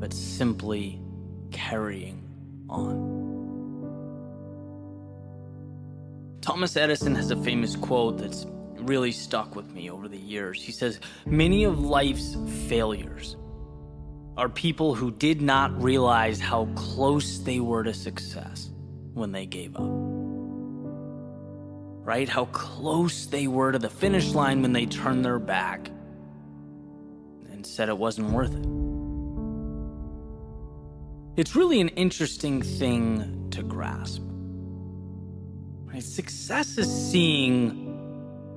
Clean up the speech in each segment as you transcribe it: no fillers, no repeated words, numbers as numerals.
but simply carrying on. Thomas Edison has a famous quote that's really stuck with me over the years. He says, "Many of life's failures are people who did not realize how close they were to success when they gave up." Right? How close they were to the finish line when they turned their back and said it wasn't worth it. It's really an interesting thing to grasp. Right? Success is seeing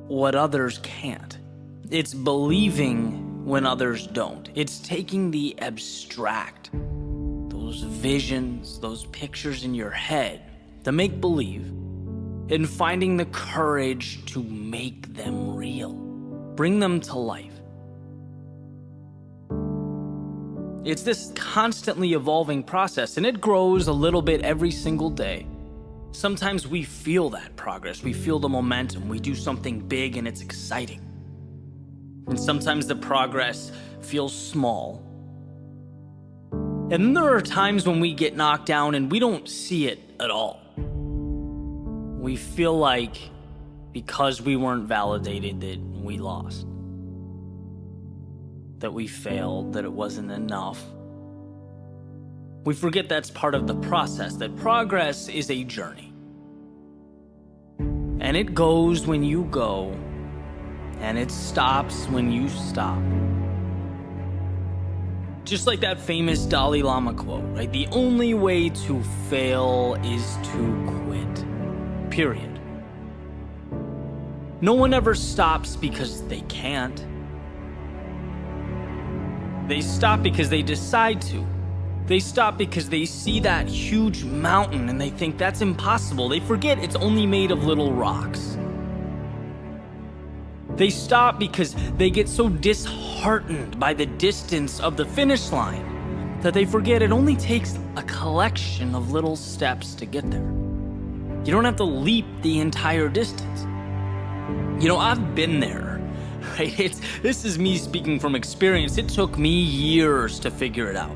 what others can't. It's believing when others don't. It's taking the abstract, those visions, those pictures in your head, the make-believe, and finding the courage to make them real, bring them to life. It's this constantly evolving process, and it grows a little bit every single day. Sometimes we feel that progress, we feel the momentum, we do something big and it's exciting. And sometimes the progress feels small. And then there are times when we get knocked down and we don't see it at all. We feel like because we weren't validated that we lost, that we failed, that it wasn't enough. We forget that's part of the process, that progress is a journey. And it goes when you go, and it stops when you stop. Just like that famous Dalai Lama quote, right? The only way to fail is to quit. Period. No one ever stops because they can't. They stop because they decide to. They stop because they see that huge mountain and they think that's impossible. They forget it's only made of little rocks. They stop because they get so disheartened by the distance of the finish line that they forget it only takes a collection of little steps to get there. You don't have to leap the entire distance. You know, I've been there, right? This is me speaking from experience. It took me years to figure it out.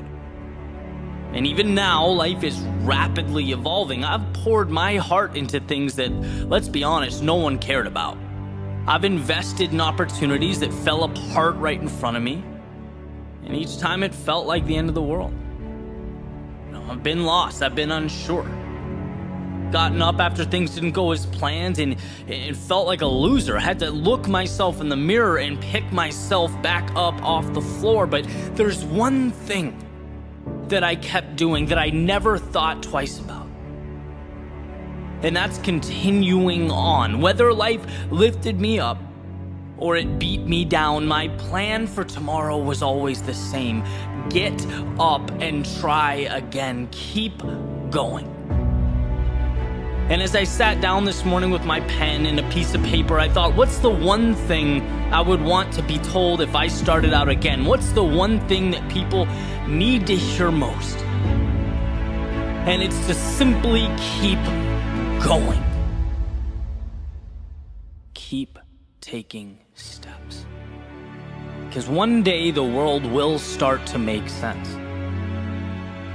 And even now, life is rapidly evolving. I've poured my heart into things that, let's be honest, no one cared about. I've invested in opportunities that fell apart right in front of me. And each time it felt like the end of the world. You know, I've been lost, I've been unsure. Gotten up after things didn't go as planned and it felt like a loser. I had to look myself in the mirror and pick myself back up off the floor. But there's one thing that I kept doing that I never thought twice about. And that's continuing on. Whether life lifted me up or it beat me down, my plan for tomorrow was always the same. Get up and try again. Keep going. And as I sat down this morning with my pen and a piece of paper, I thought, what's the one thing I would want to be told if I started out again? What's the one thing that people need to hear most? And it's to simply keep going. Keep taking steps. Because one day the world will start to make sense.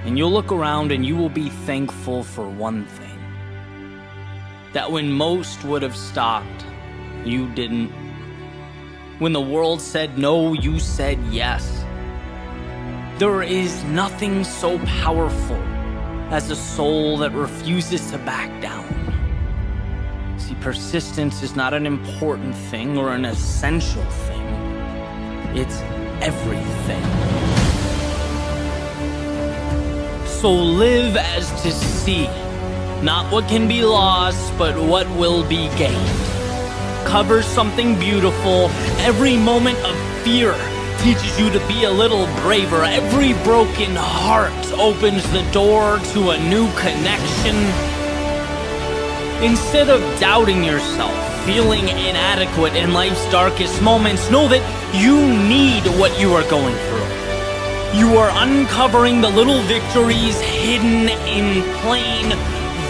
And you'll look around and you will be thankful for one thing. That when most would have stopped, you didn't. When the world said no, you said yes. There is nothing so powerful as a soul that refuses to back down. See, persistence is not an important thing or an essential thing. It's everything. So live as to see. Not what can be lost, but what will be gained. Cover something beautiful. Every moment of fear teaches you to be a little braver. Every broken heart opens the door to a new connection. Instead of doubting yourself, feeling inadequate in life's darkest moments, know that you need what you are going through. You are uncovering the little victories hidden in plain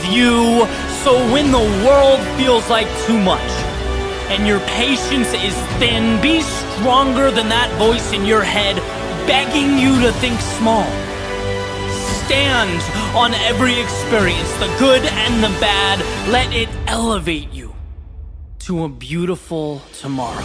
view. So when the world feels like too much and your patience is thin, be stronger than that voice in your head begging you to think small. stand on every experience, the good and the bad. Let it elevate you to a beautiful tomorrow.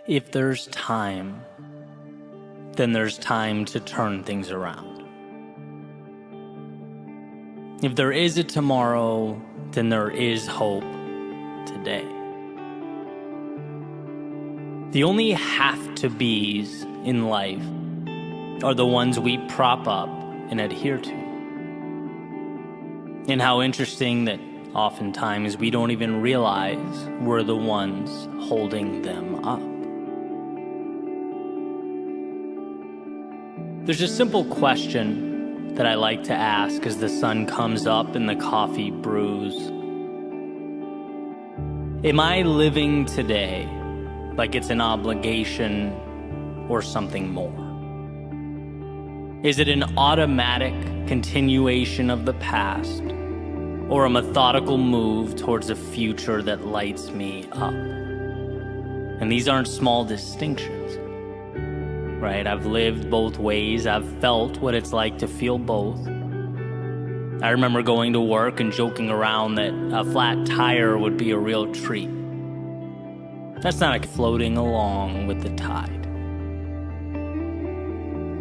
If there's time, then there's time to turn things around. If there is a tomorrow, then there is hope today. The only have-to-be's in life are the ones we prop up and adhere to. And how interesting that oftentimes we don't even realize we're the ones holding them up. There's a simple question that I like to ask as the sun comes up and the coffee brews. Am I living today like it's an obligation or something more? Is it an automatic continuation of the past or a methodical move towards a future that lights me up? And these aren't small distinctions. Right? I've lived both ways. I've felt what it's like to feel both. I remember going to work and joking around that a flat tire would be a real treat. That's not like floating along with the tide.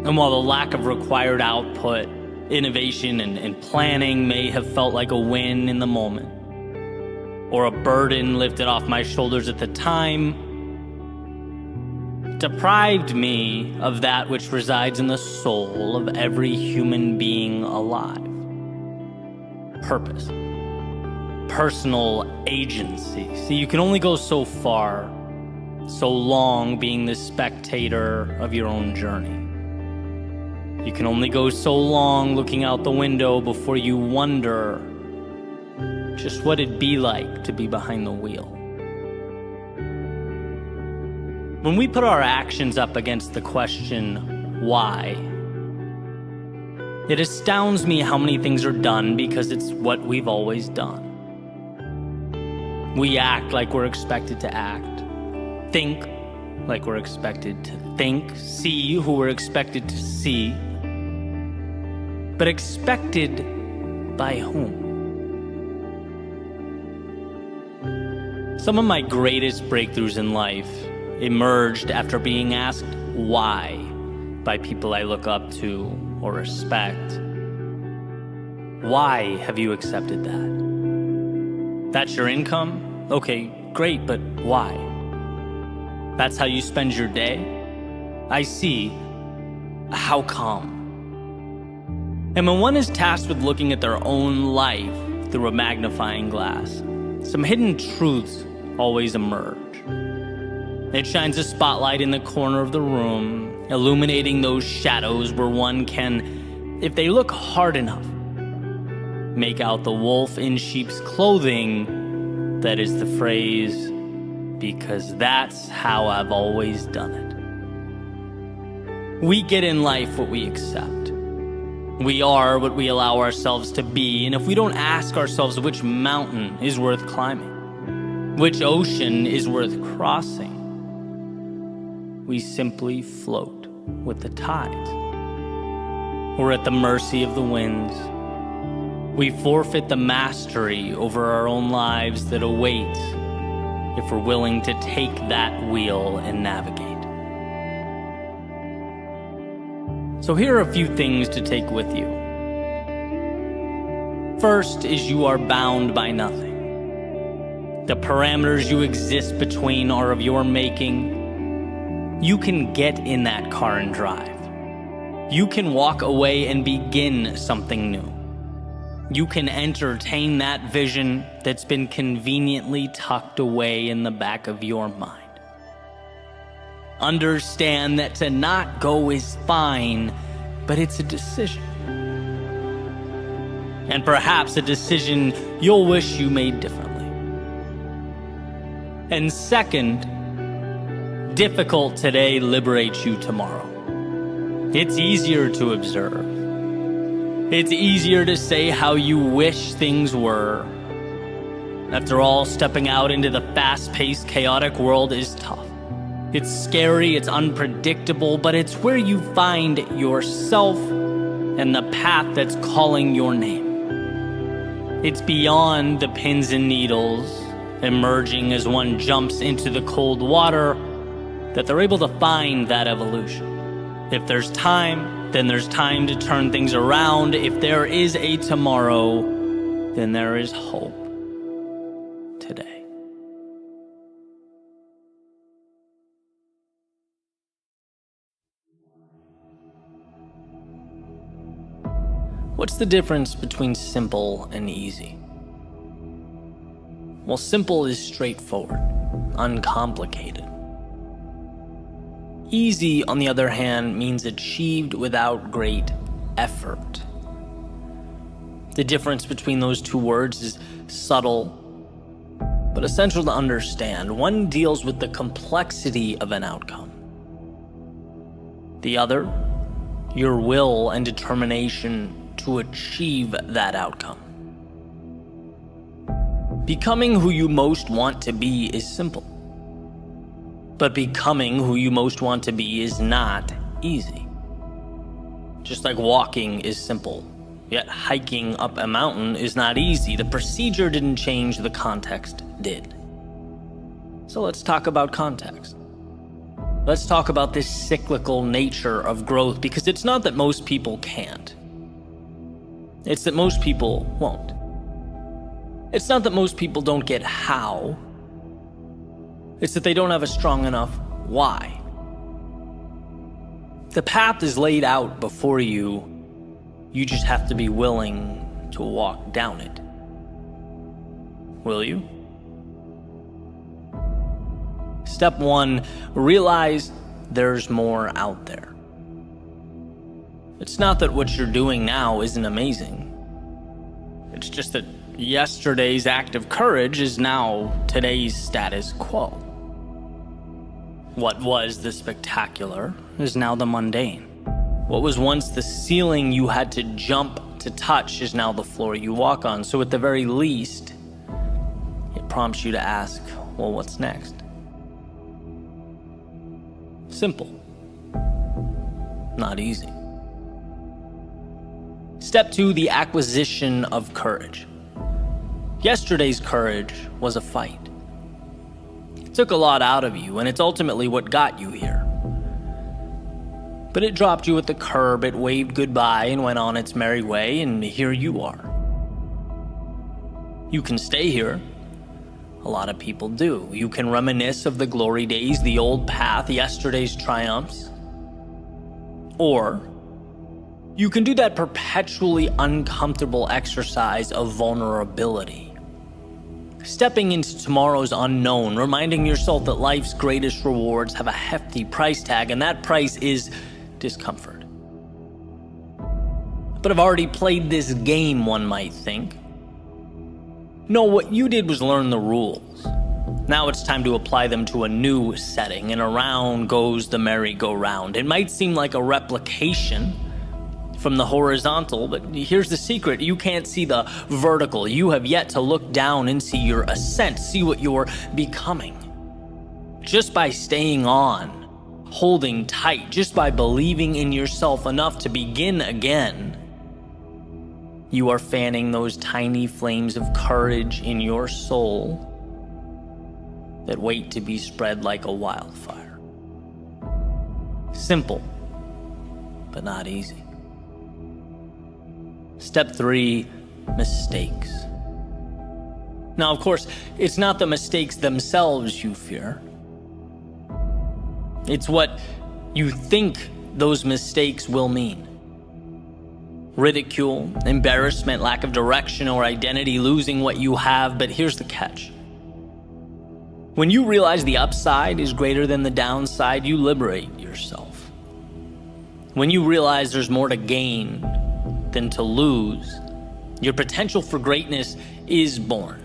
And while the lack of required output, innovation, and planning may have felt like a win in the moment, or a burden lifted off my shoulders at the time, deprived me of that which resides in the soul of every human being alive. Purpose. Personal agency. See, you can only go so far, so long being the spectator of your own journey. You can only go so long looking out the window before you wonder just what it'd be like to be behind the wheel. When we put our actions up against the question, why? It astounds me how many things are done because it's what we've always done. We act like we're expected to act, think like we're expected to think, see who we're expected to see, but expected by whom? Some of my greatest breakthroughs in life emerged after being asked why by people I look up to or respect. Why have you accepted that? That's your income? Okay, great, but why? That's how you spend your day? I see. How come? And when one is tasked with looking at their own life through a magnifying glass, some hidden truths always emerge. It shines a spotlight in the corner of the room, illuminating those shadows where one can, if they look hard enough, make out the wolf in sheep's clothing. That is the phrase, because that's how I've always done it. We get in life what we accept. We are what we allow ourselves to be, and if we don't ask ourselves which mountain is worth climbing, which ocean is worth crossing, we simply float with the tides. We're at the mercy of the winds. We forfeit the mastery over our own lives that awaits if we're willing to take that wheel and navigate. So here are a few things to take with you. First is you are bound by nothing. The parameters you exist between are of your making. You can get in that car and drive. You can walk away and begin something new. You can entertain that vision that's been conveniently tucked away in the back of your mind. Understand that to not go is fine, but it's a decision. And perhaps a decision you'll wish you made differently. And second, difficult today liberates you tomorrow. It's easier to observe. It's easier to say how you wish things were. After all, stepping out into the fast-paced, chaotic world is tough. It's scary, it's unpredictable, but it's where you find yourself and the path that's calling your name. It's beyond the pins and needles, emerging as one jumps into the cold water, that they're able to find that evolution. If there's time, then there's time to turn things around. If there is a tomorrow, then there is hope today. What's the difference between simple and easy? Well, simple is straightforward, uncomplicated. Easy, on the other hand, means achieved without great effort. The difference between those two words is subtle, but essential to understand. One deals with the complexity of an outcome. The other, your will and determination to achieve that outcome. Becoming who you most want to be is simple. But becoming who you most want to be is not easy. Just like walking is simple, yet hiking up a mountain is not easy. The procedure didn't change, the context did. So let's talk about context. Let's talk about this cyclical nature of growth, because it's not that most people can't. It's that most people won't. It's not that most people don't get how. It's that they don't have a strong enough why. The path is laid out before you. You just have to be willing to walk down it. Will you? Step 1, realize there's more out there. It's not that what you're doing now isn't amazing. It's just that yesterday's act of courage is now today's status quo. What was the spectacular is now the mundane. What was once the ceiling you had to jump to touch is now the floor you walk on. So at the very least, it prompts you to ask, well, what's next? Simple. Not easy. Step 2, the acquisition of courage. Yesterday's courage was a fight. It took a lot out of you, and it's ultimately what got you here. But it dropped you at the curb, it waved goodbye and went on its merry way, and here you are. You can stay here. A lot of people do. You can reminisce of the glory days, the old path, yesterday's triumphs. Or you can do that perpetually uncomfortable exercise of vulnerability. Stepping into tomorrow's unknown, reminding yourself that life's greatest rewards have a hefty price tag, and that price is discomfort. But I've already played this game, one might think. No, what you did was learn the rules. Now it's time to apply them to a new setting, and around goes the merry-go-round. It might seem like a replication from the horizontal, but here's the secret. You can't see the vertical. You have yet to look down and see your ascent, see what you're becoming. Just by staying on, holding tight, just by believing in yourself enough to begin again, you are fanning those tiny flames of courage in your soul that wait to be spread like a wildfire. Simple, but not easy. Step 3, mistakes. Now, of course, it's not the mistakes themselves you fear. It's what you think those mistakes will mean. Ridicule, embarrassment, lack of direction or identity, losing what you have. But here's the catch. When you realize the upside is greater than the downside, you liberate yourself. When you realize there's more to gain than to lose, your potential for greatness is born.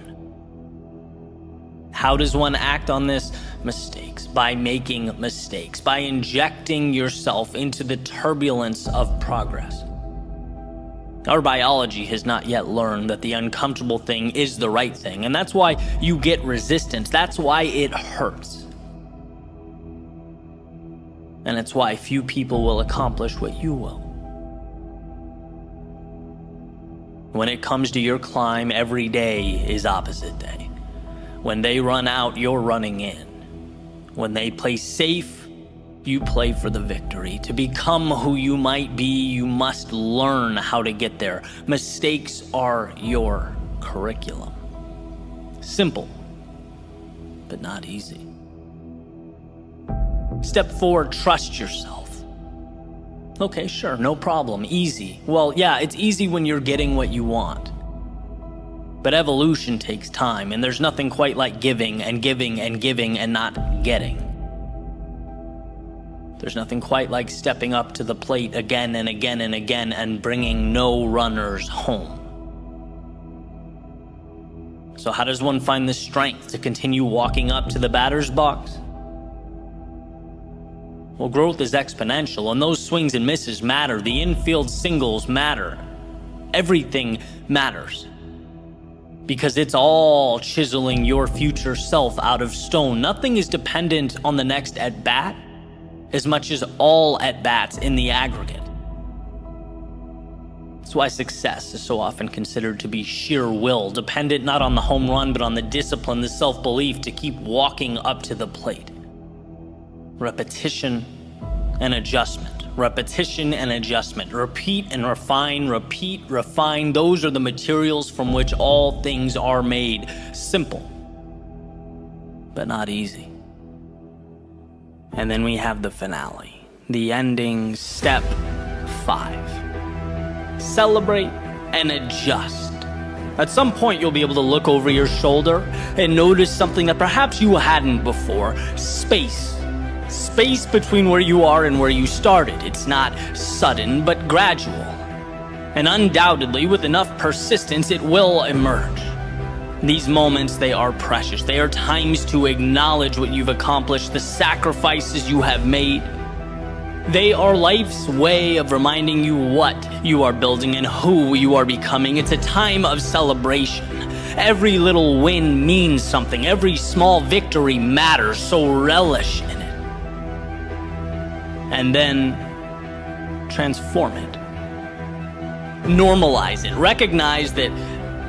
How does one act on this mistakes, by making mistakes, by injecting yourself into the turbulence of progress. Our biology has not yet learned that the uncomfortable thing is the right thing, and that's why you get resistance. That's why it hurts. And it's why few people will accomplish what you will. When it comes to your climb, every day is opposite day. When they run out, you're running in. When they play safe, you play for the victory. To become who you might be, you must learn how to get there. Mistakes are your curriculum. Simple, but not easy. Step 4, trust yourself. Okay, sure, no problem, easy. Well, yeah, it's easy when you're getting what you want. But evolution takes time, and there's nothing quite like giving and giving and giving and not getting. There's nothing quite like stepping up to the plate again and again and again and bringing no runners home. So how does one find the strength to continue walking up to the batter's box? Well, growth is exponential, and those swings and misses matter. The infield singles matter. Everything matters. Because it's all chiseling your future self out of stone. Nothing is dependent on the next at-bat as much as all at-bats in the aggregate. That's why success is so often considered to be sheer will, dependent not on the home run, but on the discipline, the self-belief to keep walking up to the plate. Repetition and adjustment. Repetition and adjustment. Repeat and refine, repeat, refine. Those are the materials from which all things are made. Simple, but not easy. And then we have the finale, the ending, step 5. Celebrate and adjust. At some point, you'll be able to look over your shoulder and notice something that perhaps you hadn't before. Space between where you are and where you started. It's not sudden, but gradual. And undoubtedly, with enough persistence, it will emerge. These moments, they are precious. They are times to acknowledge what you've accomplished, the sacrifices you have made. They are life's way of reminding you what you are building and who you are becoming. It's a time of celebration. Every little win means something. Every small victory matters, so relish in it. And then transform it. Normalize it. Recognize that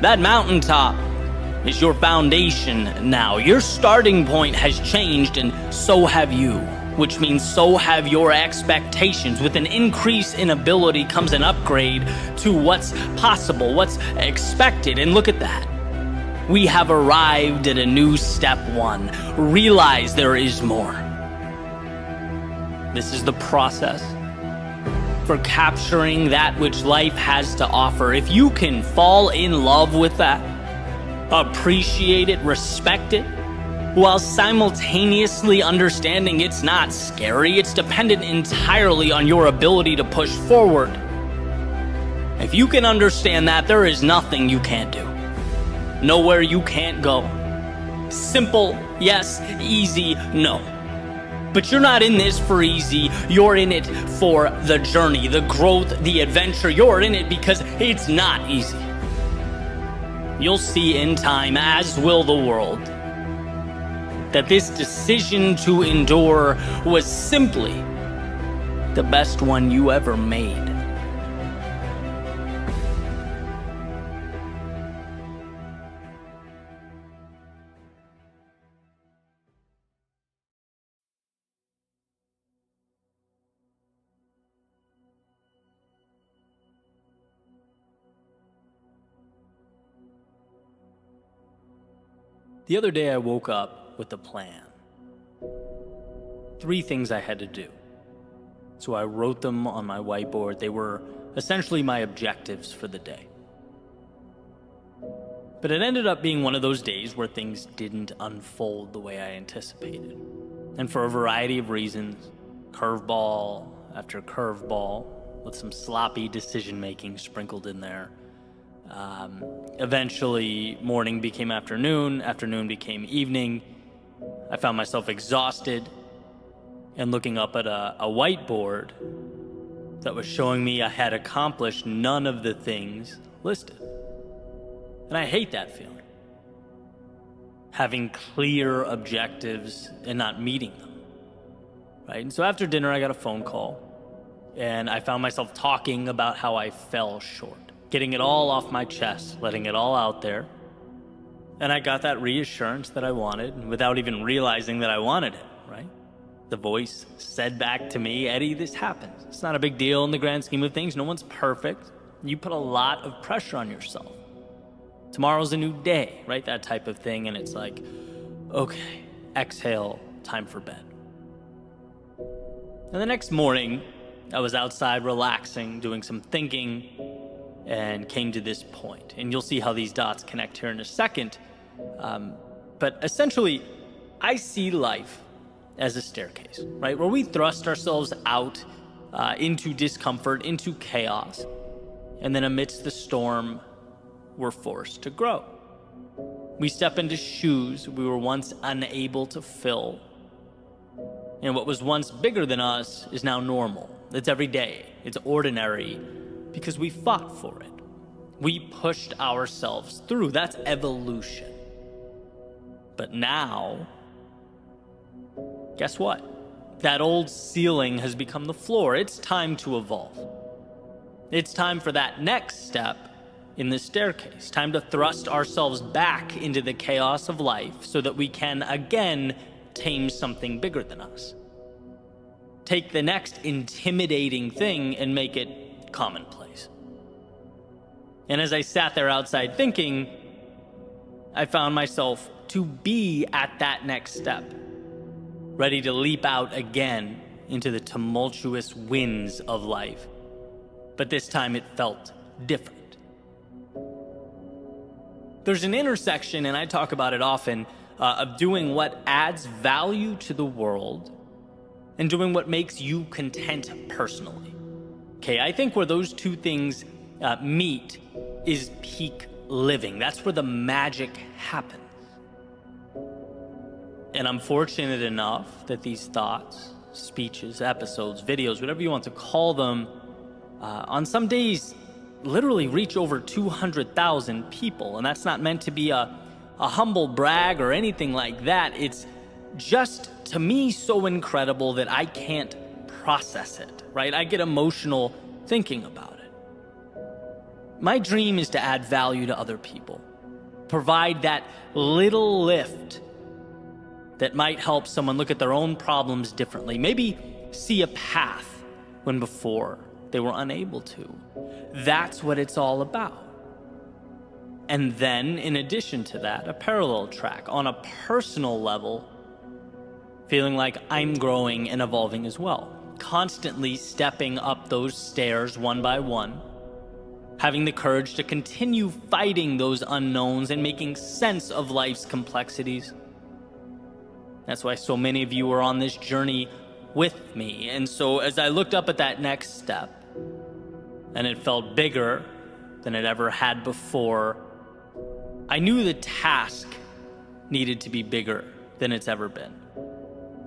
that mountaintop is your foundation now. Your starting point has changed, and so have you, which means so have your expectations. With an increase in ability comes an upgrade to what's possible, what's expected. And look at that. We have arrived at a new step 1. Realize there is more. This is the process for capturing that which life has to offer. If you can fall in love with that, appreciate it, respect it, while simultaneously understanding it's not scary, it's dependent entirely on your ability to push forward. If you can understand that, there is nothing you can't do. Nowhere you can't go. Simple, yes. Easy, no. But you're not in this for easy. You're in it for the journey, the growth, the adventure. You're in it because it's not easy. You'll see in time, as will the world, that this decision to endure was simply the best one you ever made. The other day I woke up with a plan. 3 things I had to do. So I wrote them on my whiteboard. They were essentially my objectives for the day. But it ended up being one of those days where things didn't unfold the way I anticipated. And for a variety of reasons, curveball after curveball, with some sloppy decision-making sprinkled in there. Eventually, morning became afternoon, afternoon became evening. I found myself exhausted and looking up at a whiteboard that was showing me I had accomplished none of the things listed. And I hate that feeling. Having clear objectives and not meeting them. Right? And so after dinner, I got a phone call, and I found myself talking about how I fell short, getting it all off my chest, letting it all out there. And I got that reassurance that I wanted without even realizing that I wanted it, right? The voice said back to me, Eddie, this happens. It's not a big deal in the grand scheme of things. No one's perfect. You put a lot of pressure on yourself. Tomorrow's a new day, right? That type of thing. And it's like, okay, exhale, time for bed. And the next morning, I was outside relaxing, doing some thinking, and came to this point. And you'll see how these dots connect here in a second. But essentially, I see life as a staircase, right? Where we thrust ourselves out into discomfort, into chaos. And then amidst the storm, we're forced to grow. We step into shoes we were once unable to fill. And what was once bigger than us is now normal. It's every day. It's ordinary because we fought for it. We pushed ourselves through. That's evolution. But now, guess what? That old ceiling has become the floor. It's time to evolve. It's time for that next step in the staircase. Time to thrust ourselves back into the chaos of life so that we can again tame something bigger than us. Take the next intimidating thing and make it commonplace. And as I sat there outside thinking, I found myself to be at that next step, ready to leap out again into the tumultuous winds of life. But this time it felt different. There's an intersection, and I talk about it often, of doing what adds value to the world and doing what makes you content personally. Okay, I think where those two things meet is peak living. That's where the magic happens. And I'm fortunate enough that these thoughts, speeches, episodes, videos, whatever you want to call them, on some days literally reach over 200,000 people. And that's not meant to be a humble brag or anything like that. It's just, to me, so incredible that I can't process it, right? I get emotional thinking about it. My dream is to add value to other people, provide that little lift that might help someone look at their own problems differently, maybe see a path when before they were unable to. That's what it's all about. And then, in addition to that, a parallel track on a personal level, feeling like I'm growing and evolving as well, constantly stepping up those stairs one by one, having the courage to continue fighting those unknowns and making sense of life's complexities. That's why so many of you are on this journey with me. And so as I looked up at that next step, and it felt bigger than it ever had before, I knew the task needed to be bigger than it's ever been,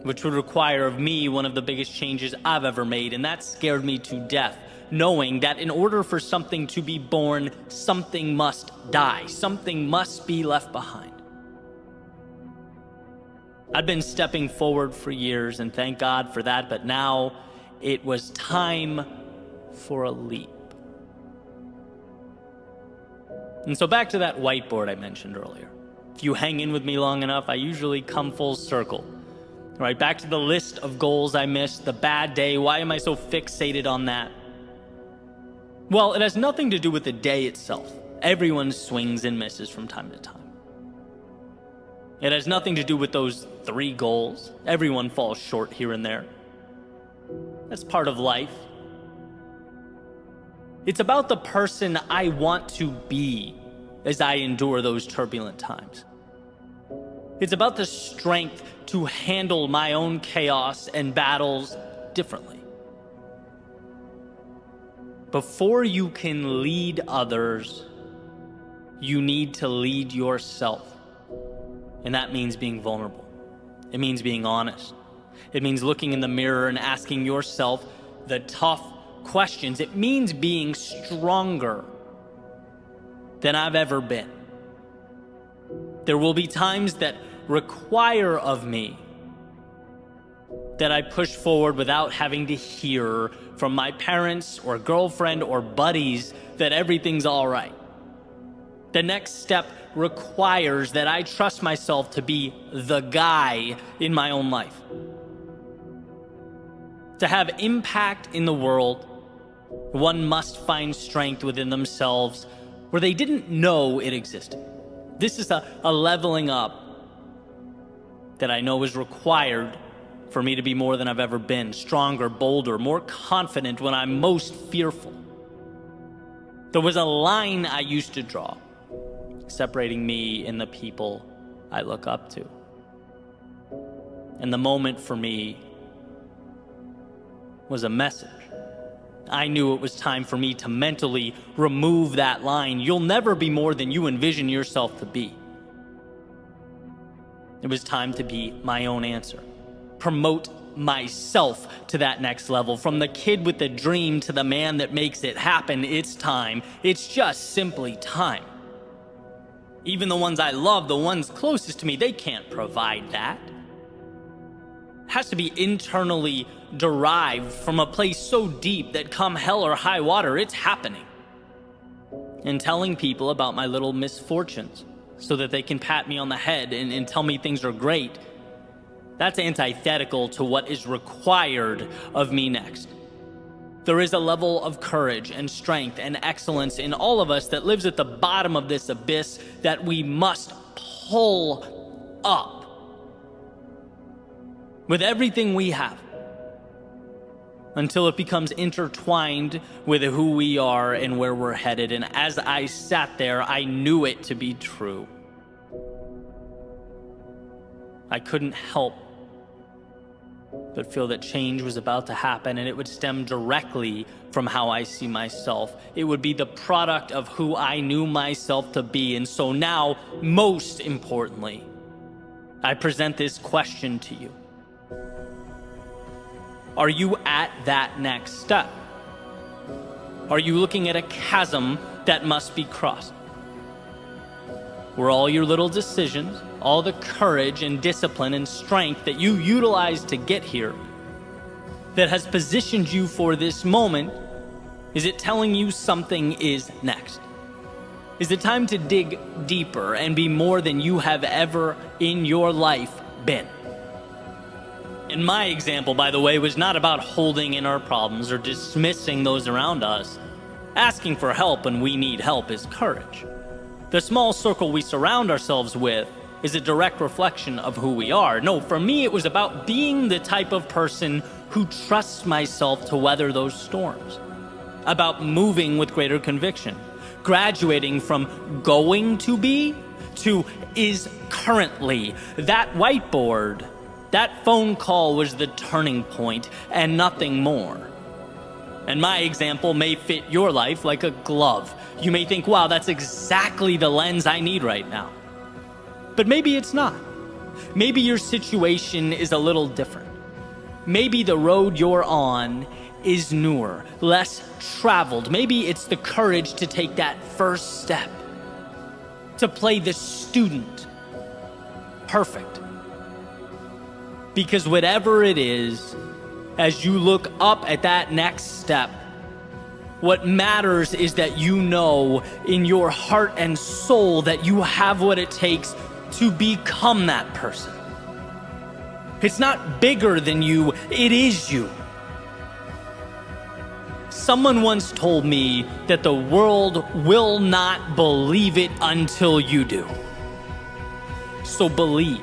which would require of me one of the biggest changes I've ever made, and that scared me to death, knowing that in order for something to be born, something must die, something must be left behind. I'd been stepping forward for years, and thank God for that, but now it was time for a leap. And so back to that whiteboard I mentioned earlier. If you hang in with me long enough, I usually come full circle. Right, back to the list of goals I missed, the bad day. Why am I so fixated on that? Well, it has nothing to do with the day itself. Everyone swings and misses from time to time. It has nothing to do with those 3 goals. Everyone falls short here and there. That's part of life. It's about the person I want to be as I endure those turbulent times. It's about the strength to handle my own chaos and battles differently. Before you can lead others, you need to lead yourself. And that means being vulnerable. It means being honest. It means looking in the mirror and asking yourself the tough questions. It means being stronger than I've ever been. There will be times that require of me that I push forward without having to hear from my parents or girlfriend or buddies that everything's all right. The next step requires that I trust myself to be the guy in my own life. To have impact in the world, one must find strength within themselves where they didn't know it existed. This is a leveling up that I know is required for me to be more than I've ever been, stronger, bolder, more confident when I'm most fearful. There was a line I used to draw separating me and the people I look up to. And the moment for me was a message. I knew it was time for me to mentally remove that line. You'll never be more than you envision yourself to be. It was time to be my own answer. Promote myself to that next level. From the kid with the dream to the man that makes it happen, it's time. It's just simply time. Even the ones I love, the ones closest to me, they can't provide that. It has to be internally derived from a place so deep that come hell or high water, it's happening. And telling people about my little misfortunes so that they can pat me on the head and tell me things are great, that's antithetical to what is required of me next. There is a level of courage and strength and excellence in all of us that lives at the bottom of this abyss that we must pull up with everything we have until it becomes intertwined with who we are and where we're headed. And as I sat there, I knew it to be true. I couldn't help but feel that change was about to happen, and it would stem directly from how I see myself. It would be the product of who I knew myself to be. And so now, most importantly, I present this question to you. Are you at that next step? Are you looking at a chasm that must be crossed? Where all your little decisions, all the courage and discipline and strength that you utilized to get here, that has positioned you for this moment, is it telling you something is next? Is it time to dig deeper and be more than you have ever in your life been? And my example, by the way, was not about holding in our problems or dismissing those around us. Asking for help when we need help is courage. The small circle we surround ourselves with is a direct reflection of who we are. No, for me, it was about being the type of person who trusts myself to weather those storms. About moving with greater conviction. Graduating from going to be to is currently. That whiteboard, that phone call was the turning point and nothing more. And my example may fit your life like a glove. You may think, wow, that's exactly the lens I need right now. But maybe it's not. Maybe your situation is a little different. Maybe the road you're on is newer, less traveled. Maybe it's the courage to take that first step, to play the student perfect. Because whatever it is, as you look up at that next step, what matters is that you know in your heart and soul that you have what it takes to become that person. It's not bigger than you, it is you. Someone once told me that the world will not believe it until you do. So believe.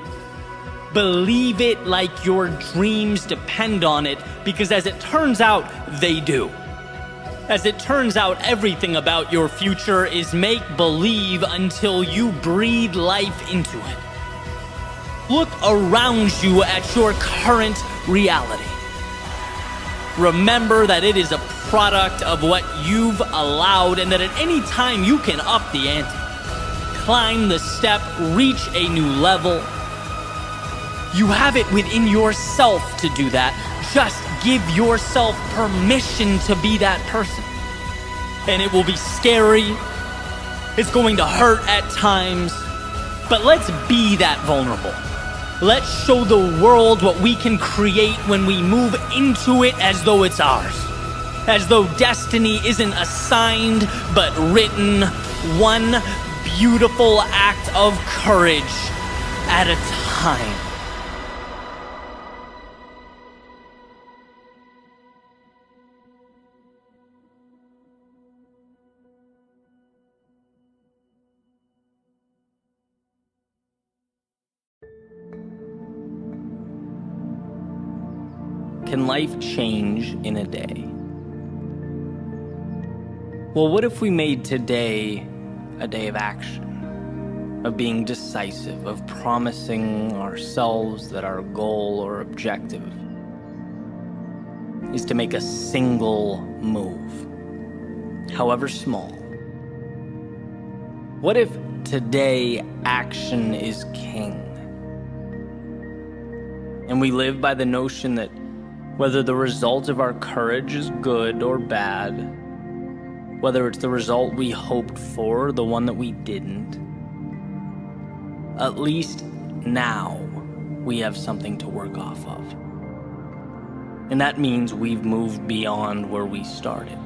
Believe it like your dreams depend on it, because as it turns out, they do. As it turns out, everything about your future is make-believe until you breathe life into it. Look around you at your current reality. Remember that it is a product of what you've allowed, and that at any time you can up the ante, climb the step, reach a new level, You have it within yourself to do that. Just give yourself permission to be that person. And it will be scary. It's going to hurt at times. But let's be that vulnerable. Let's show the world what we can create when we move into it as though it's ours. As though destiny isn't assigned, but written, one beautiful act of courage at a time. Can life change in a day? Well, what if we made today a day of action, of being decisive, of promising ourselves that our goal or objective is to make a single move, however small? What if today action is king? And we live by the notion that whether the result of our courage is good or bad, whether it's the result we hoped for or the one that we didn't, at least now we have something to work off of. And that means we've moved beyond where we started.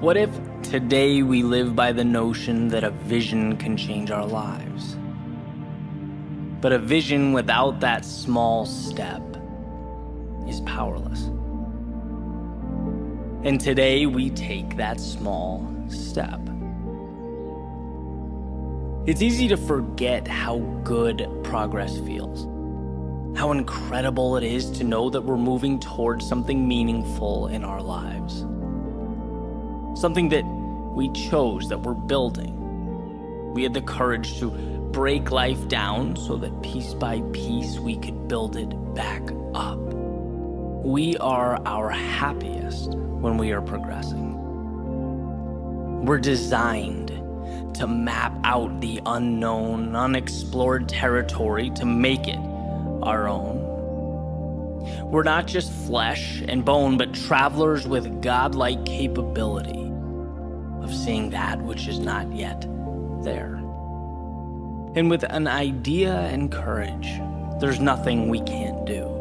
What if today we live by the notion that a vision can change our lives? But a vision without that small step is powerless. And today we take that small step. It's easy to forget how good progress feels. How incredible it is to know that we're moving towards something meaningful in our lives. Something that we chose, that we're building. We had the courage to break life down so that piece by piece we could build it back up. We are our happiest when we are progressing. We're designed to map out the unknown, unexplored territory to make it our own. We're not just flesh and bone, but travelers with godlike capability of seeing that which is not yet there. And with an idea and courage, there's nothing we can't do.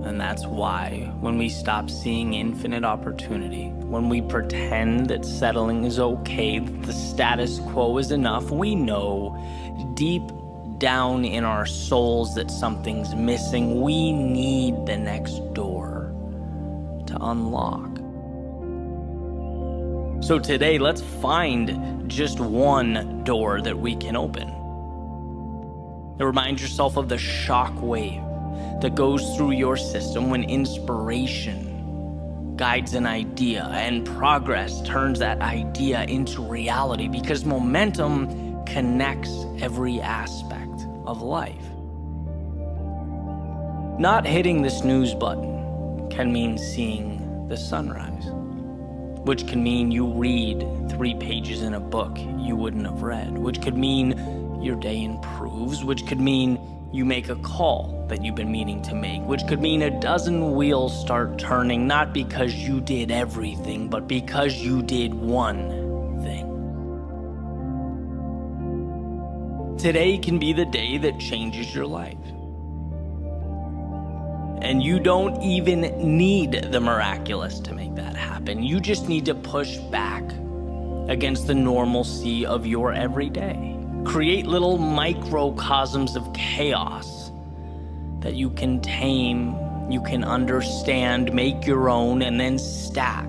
And that's why when we stop seeing infinite opportunity, when we pretend that settling is okay, that the status quo is enough, we know deep down in our souls that something's missing. We need the next door to unlock. So today, let's find just one door that we can open. Remind yourself of the shock wave that goes through your system when inspiration guides an idea and progress turns that idea into reality, because momentum connects every aspect of life. Not hitting the snooze button can mean seeing the sunrise, which can mean you read 3 pages in a book you wouldn't have read, which could mean your day improves, which could mean you make a call that you've been meaning to make, which could mean a dozen wheels start turning, not because you did everything, but because you did one thing. Today can be the day that changes your life. And you don't even need the miraculous to make that happen. You just need to push back against the normalcy of your everyday. Create little microcosms of chaos that you can tame, you can understand, make your own, and then stack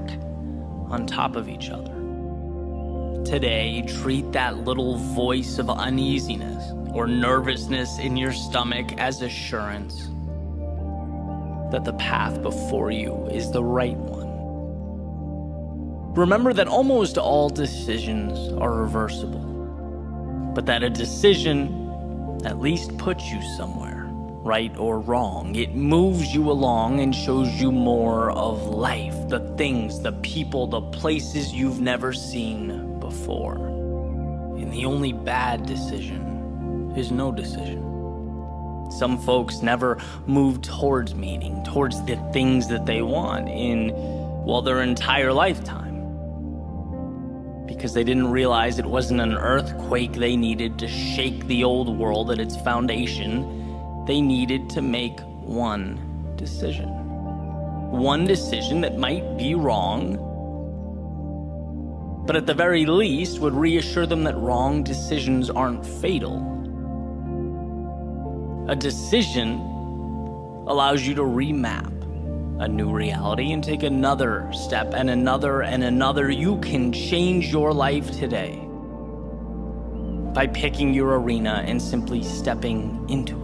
on top of each other. Today, treat that little voice of uneasiness or nervousness in your stomach as assurance that the path before you is the right one. Remember that almost all decisions are reversible, but that a decision at least puts you somewhere, right or wrong. It moves you along and shows you more of life, the things, the people, the places you've never seen before. And the only bad decision is no decision. Some folks never move towards meaning, towards the things that they want in, well, their entire lifetime. Because they didn't realize it wasn't an earthquake they needed to shake the old world at its foundation. They needed to make one decision. One decision that might be wrong, but at the very least would reassure them that wrong decisions aren't fatal. A decision allows you to remap a new reality and take another step and another and another. You can change your life today by picking your arena and simply stepping into it.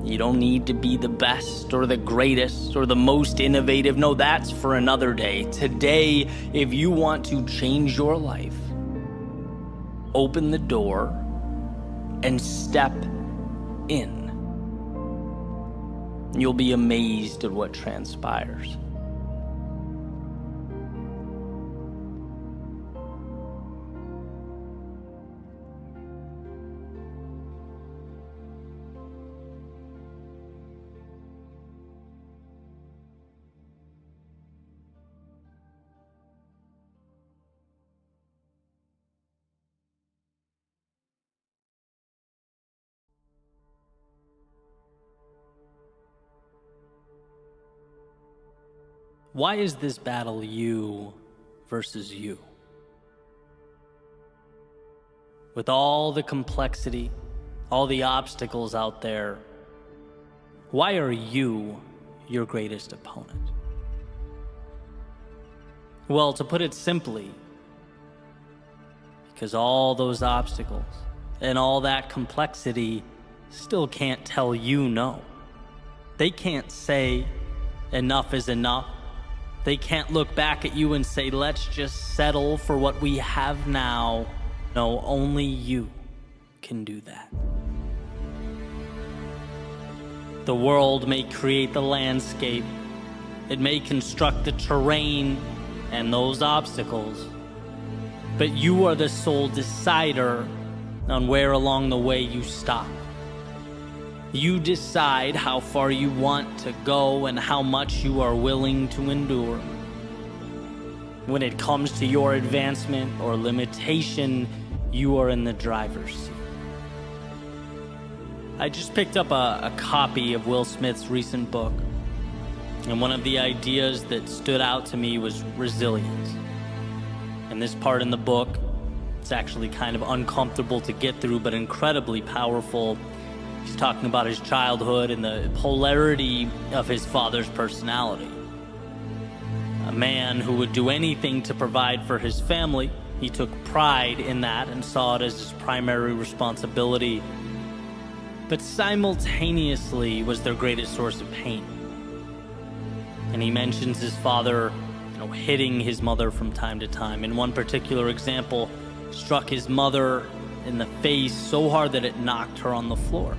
You don't need to be the best or the greatest or the most innovative. No, that's for another day. Today, if you want to change your life, open the door and step in. You'll be amazed at what transpires. Why is this battle you versus you? With all the complexity, all the obstacles out there, why are you your greatest opponent? Well, to put it simply, because all those obstacles and all that complexity still can't tell you no. They can't say enough is enough. They can't look back at you and say, let's just settle for what we have now. No, only you can do that. The world may create the landscape. It may construct the terrain and those obstacles. But you are the sole decider on where along the way you stop. You decide how far you want to go and how much you are willing to endure. When it comes to your advancement or limitation, you are in the driver's seat. I just picked up a copy of Will Smith's recent book, and one of the ideas that stood out to me was resilience. And this part in the book, it's actually kind of uncomfortable to get through, but incredibly powerful. He's talking about his childhood and the polarity of his father's personality. A man who would do anything to provide for his family. He took pride in that and saw it as his primary responsibility, but simultaneously was their greatest source of pain. And he mentions his father, hitting his mother from time to time. In one particular example, struck his mother in the face so hard that it knocked her on the floor.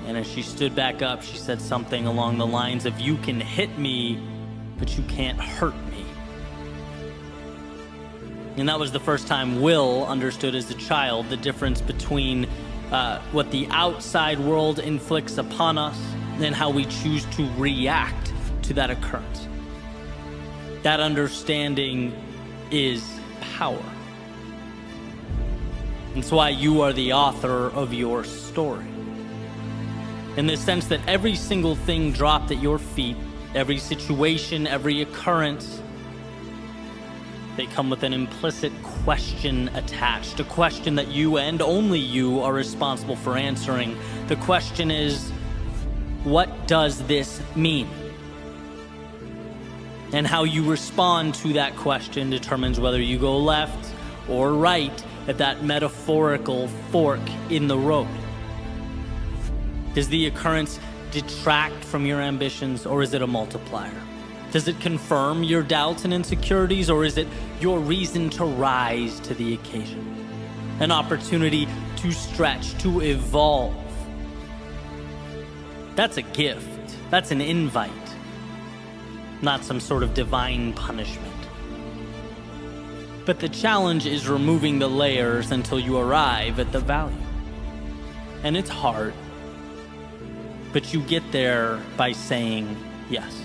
And as she stood back up, she said something along the lines of, "You can hit me, but you can't hurt me." And that was the first time Will understood as a child the difference between what the outside world inflicts upon us and how we choose to react to that occurrence. That understanding is power. It's why you are the author of your story. In the sense that every single thing dropped at your feet, every situation, every occurrence, they come with an implicit question attached, a question that you and only you are responsible for answering. The question is, what does this mean? And how you respond to that question determines whether you go left or right at that metaphorical fork in the road. Does the occurrence detract from your ambitions, or is it a multiplier? Does it confirm your doubts and insecurities, or is it your reason to rise to the occasion? An opportunity to stretch, to evolve. That's a gift. That's an invite. Not some sort of divine punishment. But the challenge is removing the layers until you arrive at the value. and it's hard, but you get there by saying yes.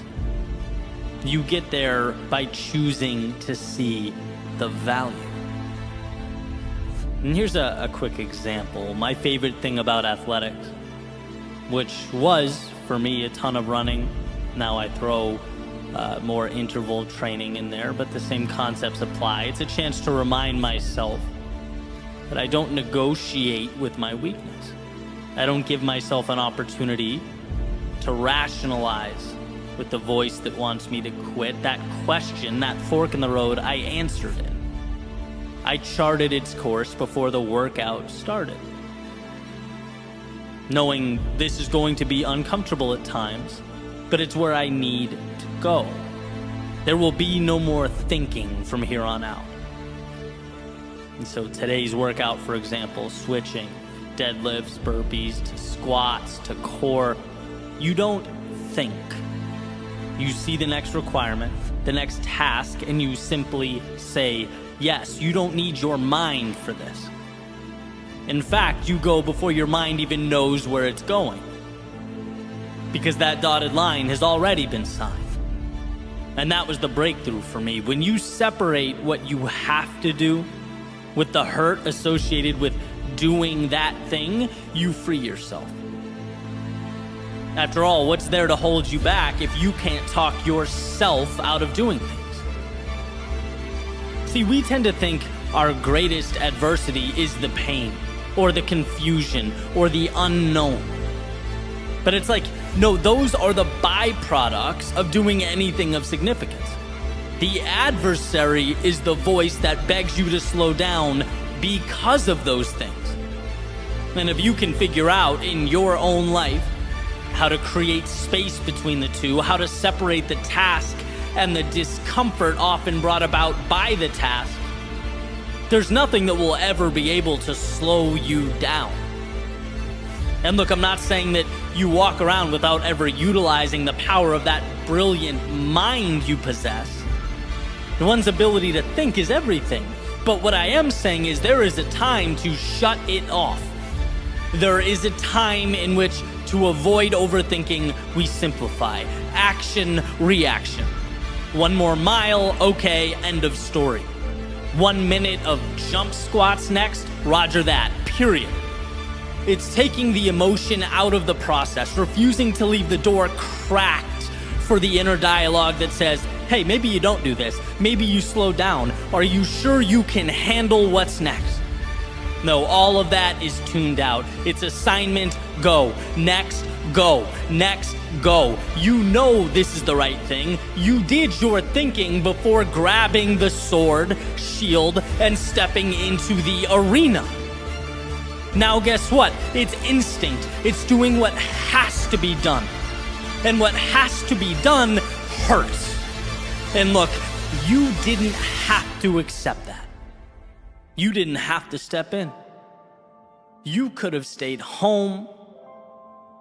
You get there by choosing to see the value. And here's a quick example. My favorite thing about athletics, which was, for me, a ton of running. Now I throw more interval training in there, but the same concepts apply. It's a chance to remind myself that I don't negotiate with my weakness. I don't give myself an opportunity to rationalize with the voice that wants me to quit. That question, that fork in the road, I answered it. I charted its course before the workout started, knowing this is going to be uncomfortable at times, but it's where I need to go. There will be no more thinking from here on out. And so today's workout, for example, switching deadlifts, burpees, to squats, to core, you don't think. You see the next requirement, the next task, and you simply say yes. You don't need your mind for this. In fact, you go before your mind even knows where it's going, because that dotted line has already been signed. And that was the breakthrough for me. When you separate what you have to do with the hurt associated with doing that thing, you free yourself. After all, what's there to hold you back if you can't talk yourself out of doing things? See, we tend to think our greatest adversity is the pain, or the confusion, or the unknown. But it's like, no, those are the byproducts of doing anything of significance. The adversary is the voice that begs you to slow down because of those things. And if you can figure out in your own life how to create space between the two, how to separate the task and the discomfort often brought about by the task, there's nothing that will ever be able to slow you down. And look, I'm not saying that you walk around without ever utilizing the power of that brilliant mind you possess. One's ability to think is everything. But what I am saying is there is a time to shut it off. There is a time in which, to avoid overthinking, we simplify. Action, reaction. One more mile, okay, end of story. 1 minute of jump squats next, roger that, period. It's taking the emotion out of the process, refusing to leave the door cracked for the inner dialogue that says, hey, maybe you don't do this. Maybe you slow down. Are you sure you can handle what's next? No, all of that is tuned out. It's assignment, go. Next, go. Next, go. You know this is the right thing. You did your thinking before grabbing the sword, shield, and stepping into the arena. Now guess what? It's instinct. It's doing what has to be done. And what has to be done hurts. And look, you didn't have to accept that. You didn't have to step in. You could have stayed home,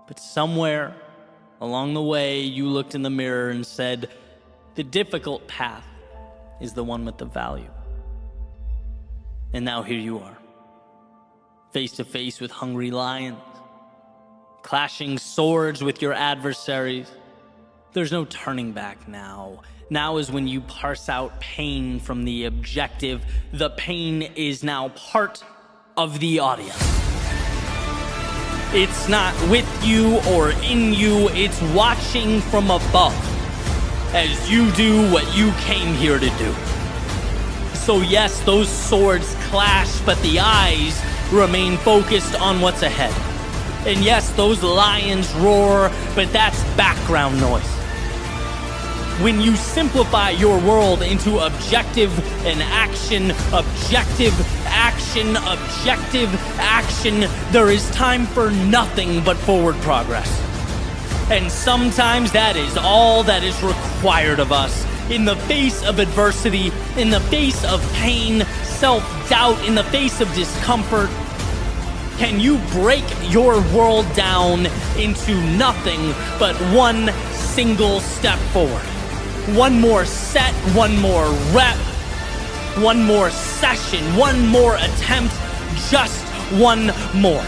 but somewhere along the way, you looked in the mirror and said, the difficult path is the one with the value. And now here you are, face to face with hungry lions, clashing swords with your adversaries. There's no turning back now. Now is when you parse out pain from the objective. The pain is now part of the audience. It's not with you or in you, it's watching from above as you do what you came here to do. So yes, those swords clash, but the eyes remain focused on what's ahead. And yes, those lions roar, but that's background noise. When you simplify your world into objective and action, objective, action, objective, action, there is time for nothing but forward progress. And sometimes that is all that is required of us. In the face of adversity, in the face of pain, self-doubt, in the face of discomfort, can you break your world down into nothing but one single step forward? One more set, one more rep, one more session, one more attempt, just one more.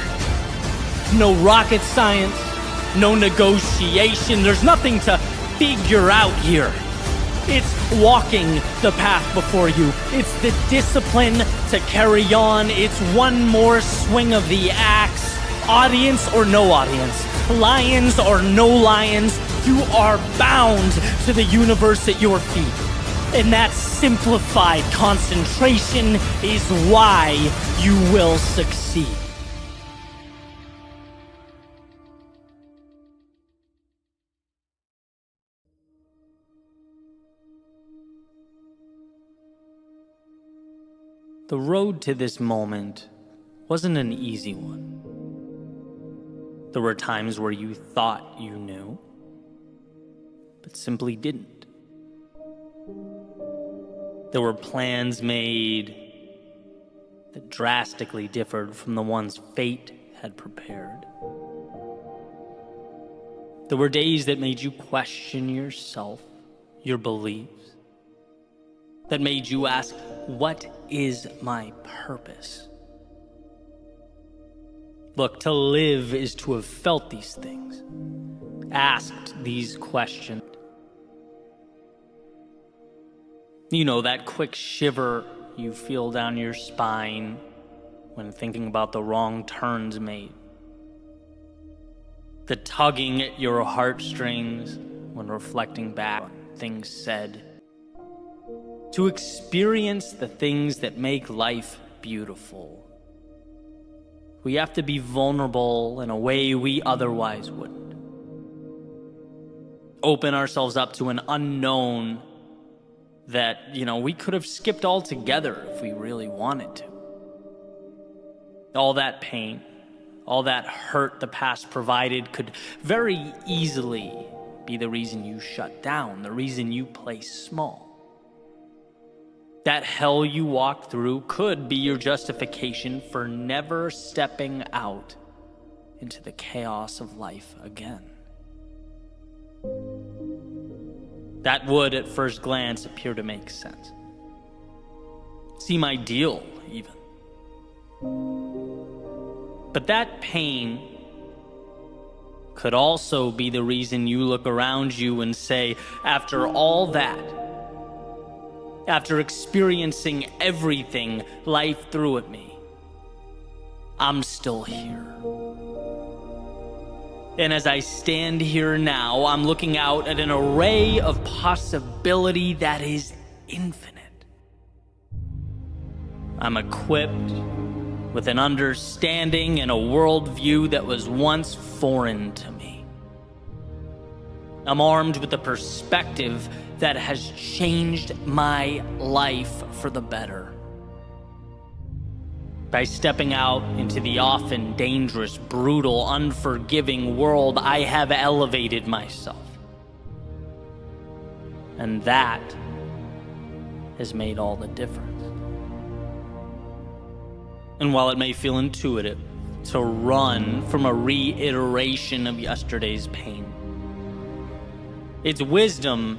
No rocket science, no negotiation. There's nothing to figure out here. It's walking the path before you. It's the discipline to carry on. It's one more swing of the axe. Audience or no audience, lions or no lions, you are bound to the universe at your feet. And that simplified concentration is why you will succeed. The road to this moment wasn't an easy one. There were times where you thought you knew, but simply didn't. There were plans made that drastically differed from the ones fate had prepared. There were days that made you question yourself, your beliefs, that made you ask, what is my purpose? Look, to live is to have felt these things, asked these questions. You know, that quick shiver you feel down your spine when thinking about the wrong turns made. The tugging at your heartstrings when reflecting back on things said. To experience the things that make life beautiful, we have to be vulnerable in a way we otherwise wouldn't. Open ourselves up to an unknown that, we could have skipped altogether if we really wanted to. All that pain, all that hurt the past provided could very easily be the reason you shut down, the reason you play small. That hell you walked through could be your justification for never stepping out into the chaos of life again. That would, at first glance, appear to make sense. Seem ideal, even. But that pain could also be the reason you look around you and say, after all that, after experiencing everything life threw at me, I'm still here. And as I stand here now, I'm looking out at an array of possibility that is infinite. I'm equipped with an understanding and a worldview that was once foreign to me. I'm armed with a perspective that has changed my life for the better. By stepping out into the often dangerous, brutal, unforgiving world, I have elevated myself. And that has made all the difference. And while it may feel intuitive to run from a reiteration of yesterday's pain, it's wisdom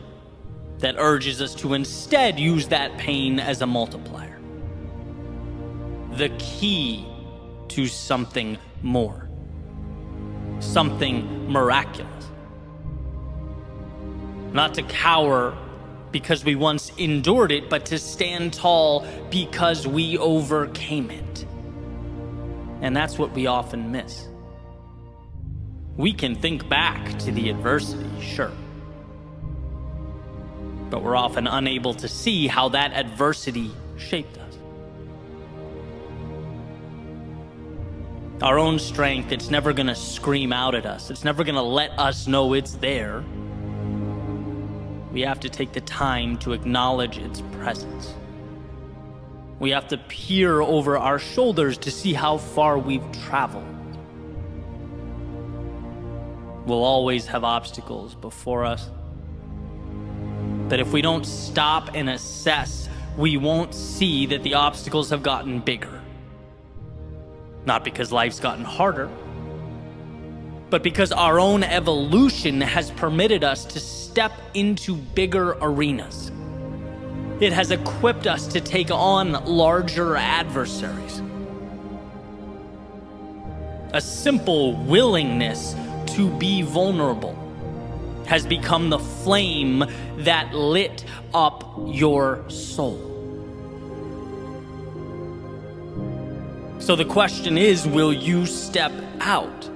that urges us to instead use that pain as a multiplier. The key to something more. Something miraculous. Not to cower because we once endured it, but to stand tall because we overcame it. And that's what we often miss. We can think back to the adversity, sure. But we're often unable to see how that adversity shaped us. Our own strength, it's never gonna scream out at us. It's never gonna let us know it's there. We have to take the time to acknowledge its presence. We have to peer over our shoulders to see how far we've traveled. We'll always have obstacles before us. But if we don't stop and assess, we won't see that the obstacles have gotten bigger. Not because life's gotten harder, but because our own evolution has permitted us to step into bigger arenas. It has equipped us to take on larger adversaries. A simple willingness to be vulnerable has become the flame that lit up your soul. So the question is, will you step out?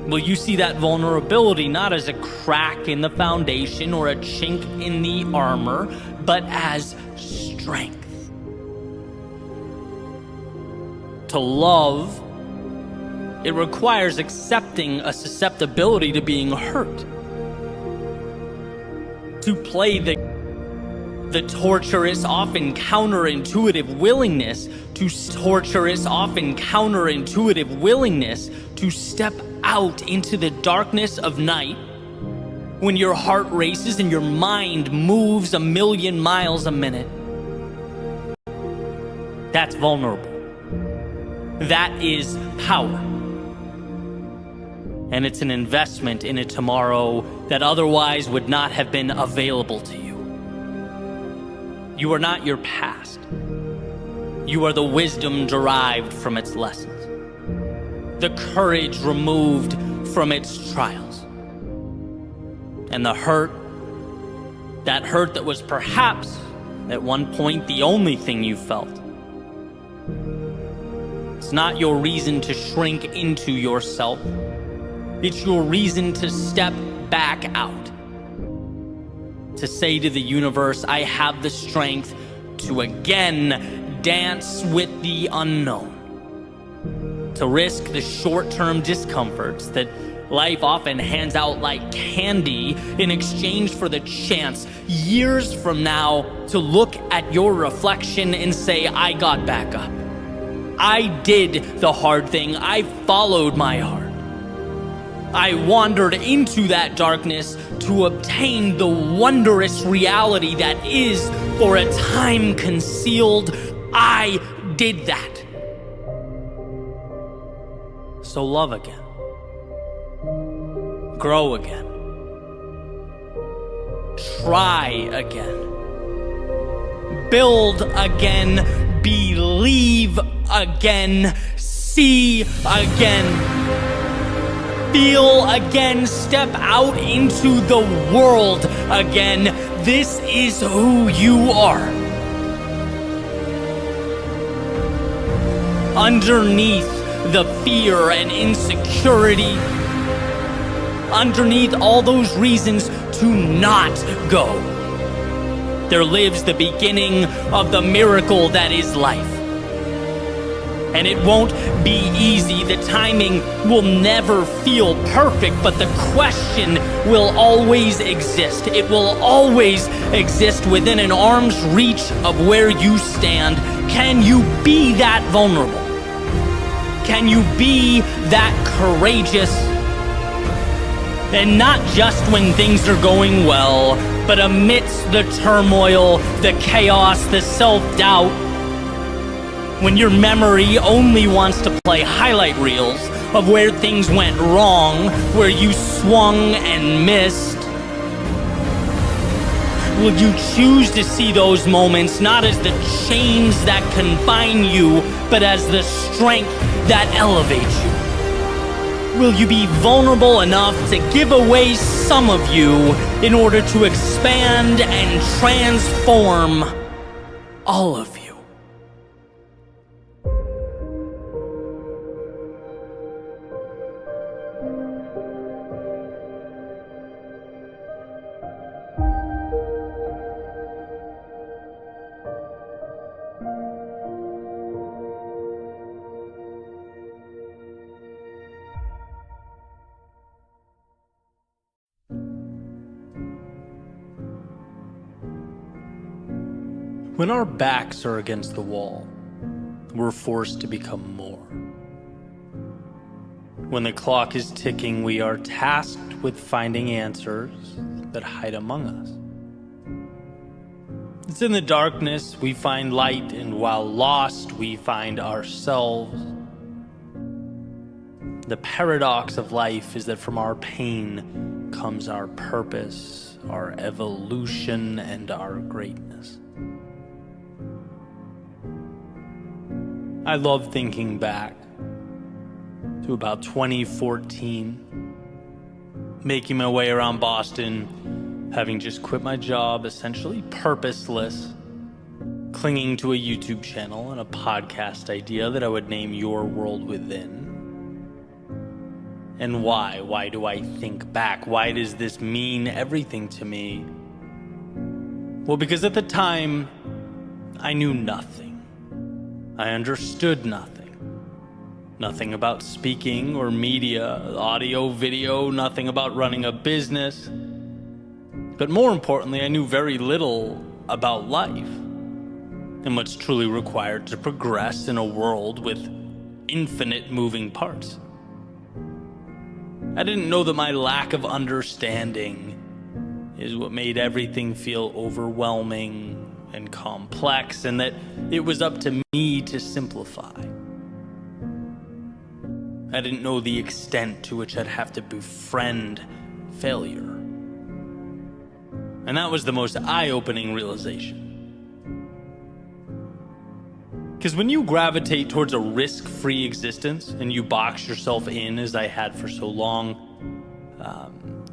Will you see that vulnerability not as a crack in the foundation or a chink in the armor, but as strength? To love, it requires accepting a susceptibility to being hurt. To play the torturous, often counterintuitive willingness to step out into the darkness of night when your heart races and your mind moves 1,000,000 miles a minute. That's vulnerable. That is power. And it's an investment in a tomorrow that otherwise would not have been available to you. You are not your past. You are the wisdom derived from its lessons, the courage removed from its trials, and the hurt that was perhaps at one point the only thing you felt. It's not your reason to shrink into yourself. It's your reason to step back out. To say to the universe, I have the strength to again dance with the unknown. To risk the short-term discomforts that life often hands out like candy in exchange for the chance years from now to look at your reflection and say, I got back up. I did the hard thing. I followed my heart. I wandered into that darkness to obtain the wondrous reality that is, for a time, concealed. I did that. So love again. Grow again. Try again. Build again. Believe again. See again. Feel again. Step out into the world again. This is who you are. Underneath the fear and insecurity, underneath all those reasons to not go, there lives the beginning of the miracle that is life. And it won't be easy. The timing will never feel perfect, but the question will always exist. It will always exist within an arm's reach of where you stand. Can you be that vulnerable? Can you be that courageous? And not just when things are going well, but amidst the turmoil, the chaos, the self-doubt, when your memory only wants to play highlight reels of where things went wrong, where you swung and missed. Will you choose to see those moments not as the chains that confine you, but as the strength that elevates you? Will you be vulnerable enough to give away some of you in order to expand and transform all of you? When our backs are against the wall, we're forced to become more. When the clock is ticking, we are tasked with finding answers that hide among us. It's in the darkness we find light, and while lost, we find ourselves. The paradox of life is that from our pain comes our purpose, our evolution, and our greatness. I love thinking back to about 2014, making my way around Boston, having just quit my job, essentially purposeless, clinging to a YouTube channel and a podcast idea that I would name Your World Within. And why? Why do I think back? Why does this mean everything to me? Well, because at the time, I knew nothing. I understood nothing. Nothing about speaking or media, audio, video, nothing about running a business. But more importantly, I knew very little about life and what's truly required to progress in a world with infinite moving parts. I didn't know that my lack of understanding is what made everything feel overwhelming and complex, and that it was up to me to simplify. I didn't know the extent to which I'd have to befriend failure. And that was the most eye-opening realization. Because when you gravitate towards a risk-free existence and you box yourself in, as I had for so long,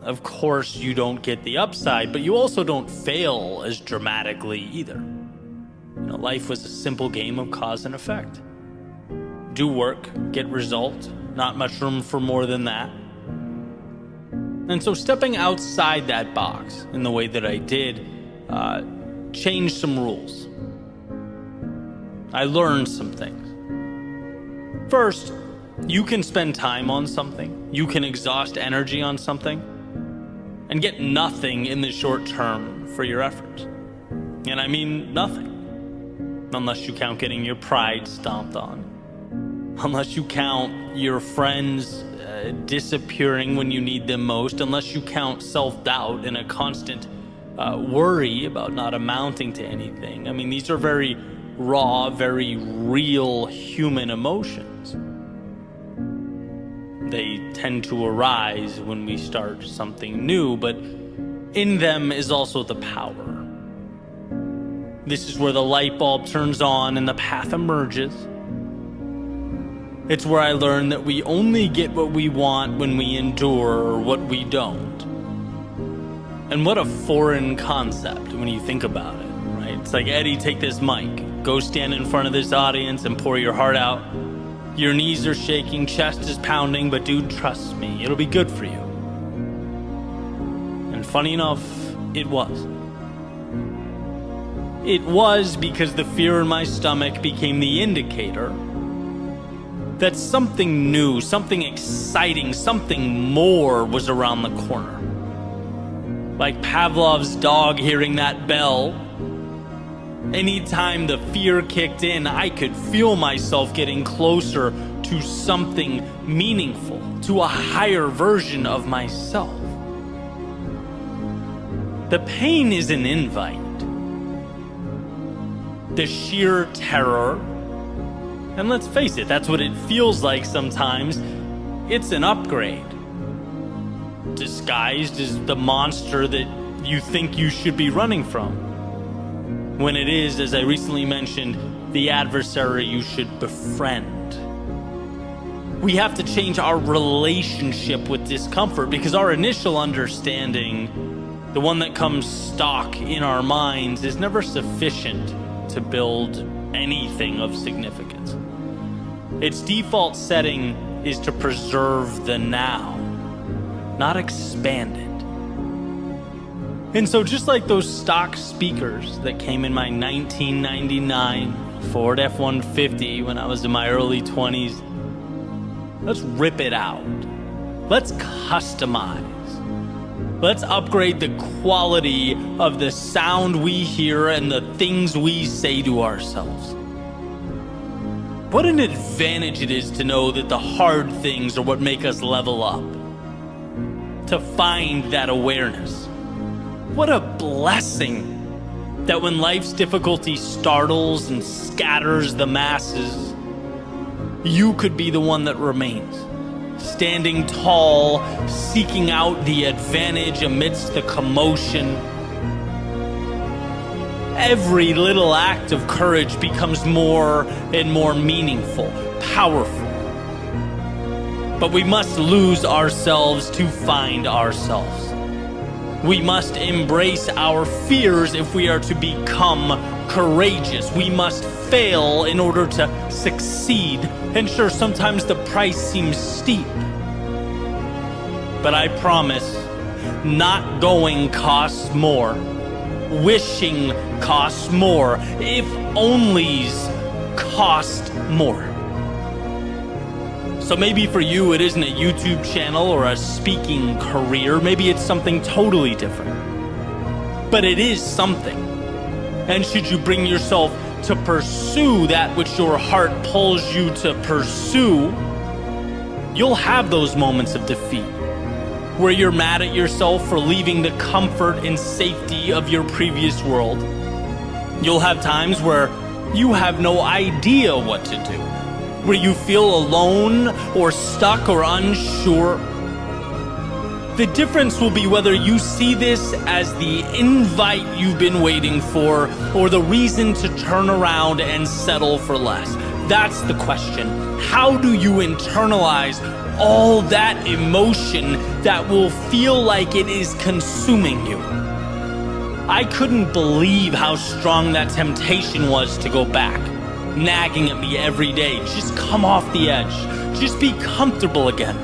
of course you don't get the upside, but you also don't fail as dramatically either. Life was a simple game of cause and effect. Do work, get result, not much room for more than that. And so stepping outside that box in the way that I did changed some rules. I learned some things. First, you can spend time on something, you can exhaust energy on something, and get nothing in the short term for your efforts. And I mean nothing. Unless you count getting your pride stomped on. Unless you count your friends disappearing when you need them most. Unless you count self-doubt and a constant worry about not amounting to anything. I mean, these are very raw, very real human emotions. They tend to arise when we start something new, but in them is also the power. This is where the light bulb turns on and the path emerges. It's where I learned that we only get what we want when we endure what we don't. And what a foreign concept when you think about it, right? It's like, Eddie, take this mic. Go stand in front of this audience and pour your heart out. Your knees are shaking, chest is pounding, but dude, trust me, it'll be good for you. And funny enough, it was. It was because the fear in my stomach became the indicator that something new, something exciting, something more was around the corner. Like Pavlov's dog hearing that bell. Anytime the fear kicked in, I could feel myself getting closer to something meaningful, to a higher version of myself. The pain is an invite. The sheer terror, and let's face it, that's what it feels like sometimes, it's an upgrade. Disguised as the monster that you think you should be running from. When it is, as I recently mentioned, the adversary you should befriend. We have to change our relationship with discomfort because our initial understanding, the one that comes stock in our minds, is never sufficient to build anything of significance. Its default setting is to preserve the now, not expand it. And so just like those stock speakers that came in my 1999 Ford F-150 when I was in my early 20s, let's rip it out. Let's customize. Let's upgrade the quality of the sound we hear and the things we say to ourselves. What an advantage it is to know that the hard things are what make us level up. To find that awareness. What a blessing that when life's difficulty startles and scatters the masses, you could be the one that remains, standing tall, seeking out the advantage amidst the commotion. Every little act of courage becomes more and more meaningful, powerful. But we must lose ourselves to find ourselves. We must embrace our fears if we are to become courageous. We must fail in order to succeed. And sure, sometimes the price seems steep. But I promise, not going costs more. Wishing costs more. If onlys cost more. So maybe for you, it isn't a YouTube channel or a speaking career. Maybe it's something totally different. But it is something. And should you bring yourself to pursue that which your heart pulls you to pursue, you'll have those moments of defeat where you're mad at yourself for leaving the comfort and safety of your previous world. You'll have times where you have no idea what to do, where you feel alone or stuck or unsure. The difference will be whether you see this as the invite you've been waiting for or the reason to turn around and settle for less. That's the question. How do you internalize all that emotion that will feel like it is consuming you? I couldn't believe how strong that temptation was to go back, nagging at me every day. Just come off the edge. Just be comfortable again.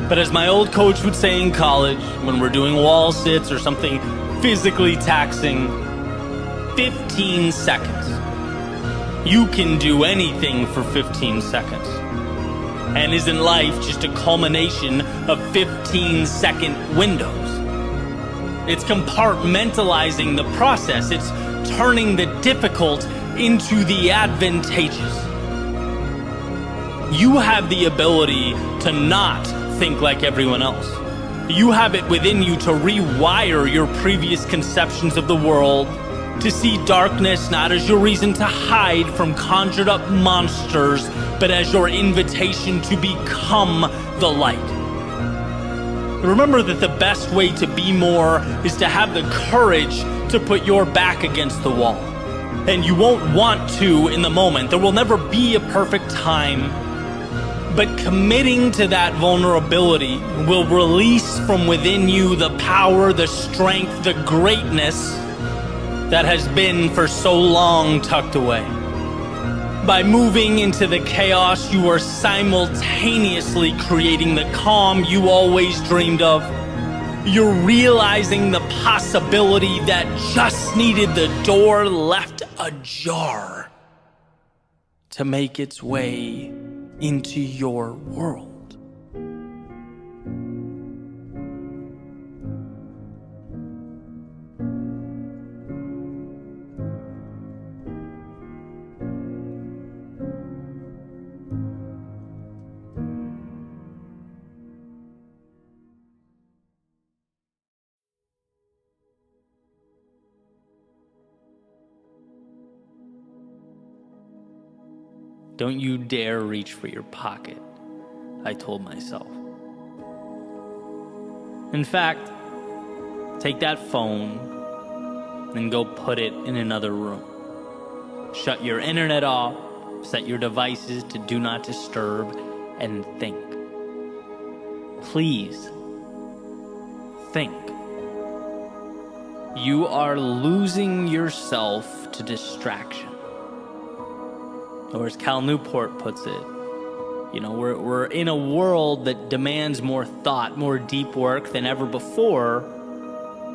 But as my old coach would say in college, when we're doing wall sits or something physically taxing, 15 seconds. You can do anything for 15 seconds. And isn't life just a culmination of 15-second windows? It's compartmentalizing the process. It's turning the difficult into the advantageous. You have the ability to not think like everyone else. You have it within you to rewire your previous conceptions of the world, to see darkness not as your reason to hide from conjured up monsters, but as your invitation to become the light. Remember that the best way to be more is to have the courage to put your back against the wall. And you won't want to in the moment. There will never be a perfect time. But committing to that vulnerability will release from within you the power, the strength, the greatness that has been for so long tucked away. By moving into the chaos, you are simultaneously creating the calm you always dreamed of. You're realizing the possibility that just needed the door left ajar to make its way into your world. Don't you dare reach for your pocket, I told myself. In fact, take that phone and go put it in another room. Shut your internet off, set your devices to do not disturb, and think. Please, think. You are losing yourself to distraction. Or as Cal Newport puts it, we're in a world that demands more thought, more deep work than ever before,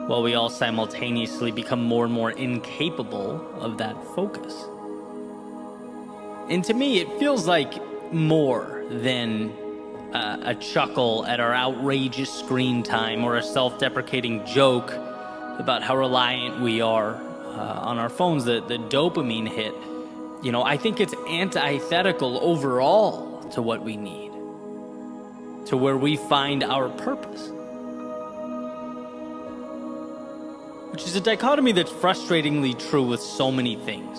while we all simultaneously become more and more incapable of that focus. And to me, it feels like more than a chuckle at our outrageous screen time or a self-deprecating joke about how reliant we are on our phones, the dopamine hit. I think it's antithetical overall to what we need, to where we find our purpose. Which is a dichotomy that's frustratingly true with so many things.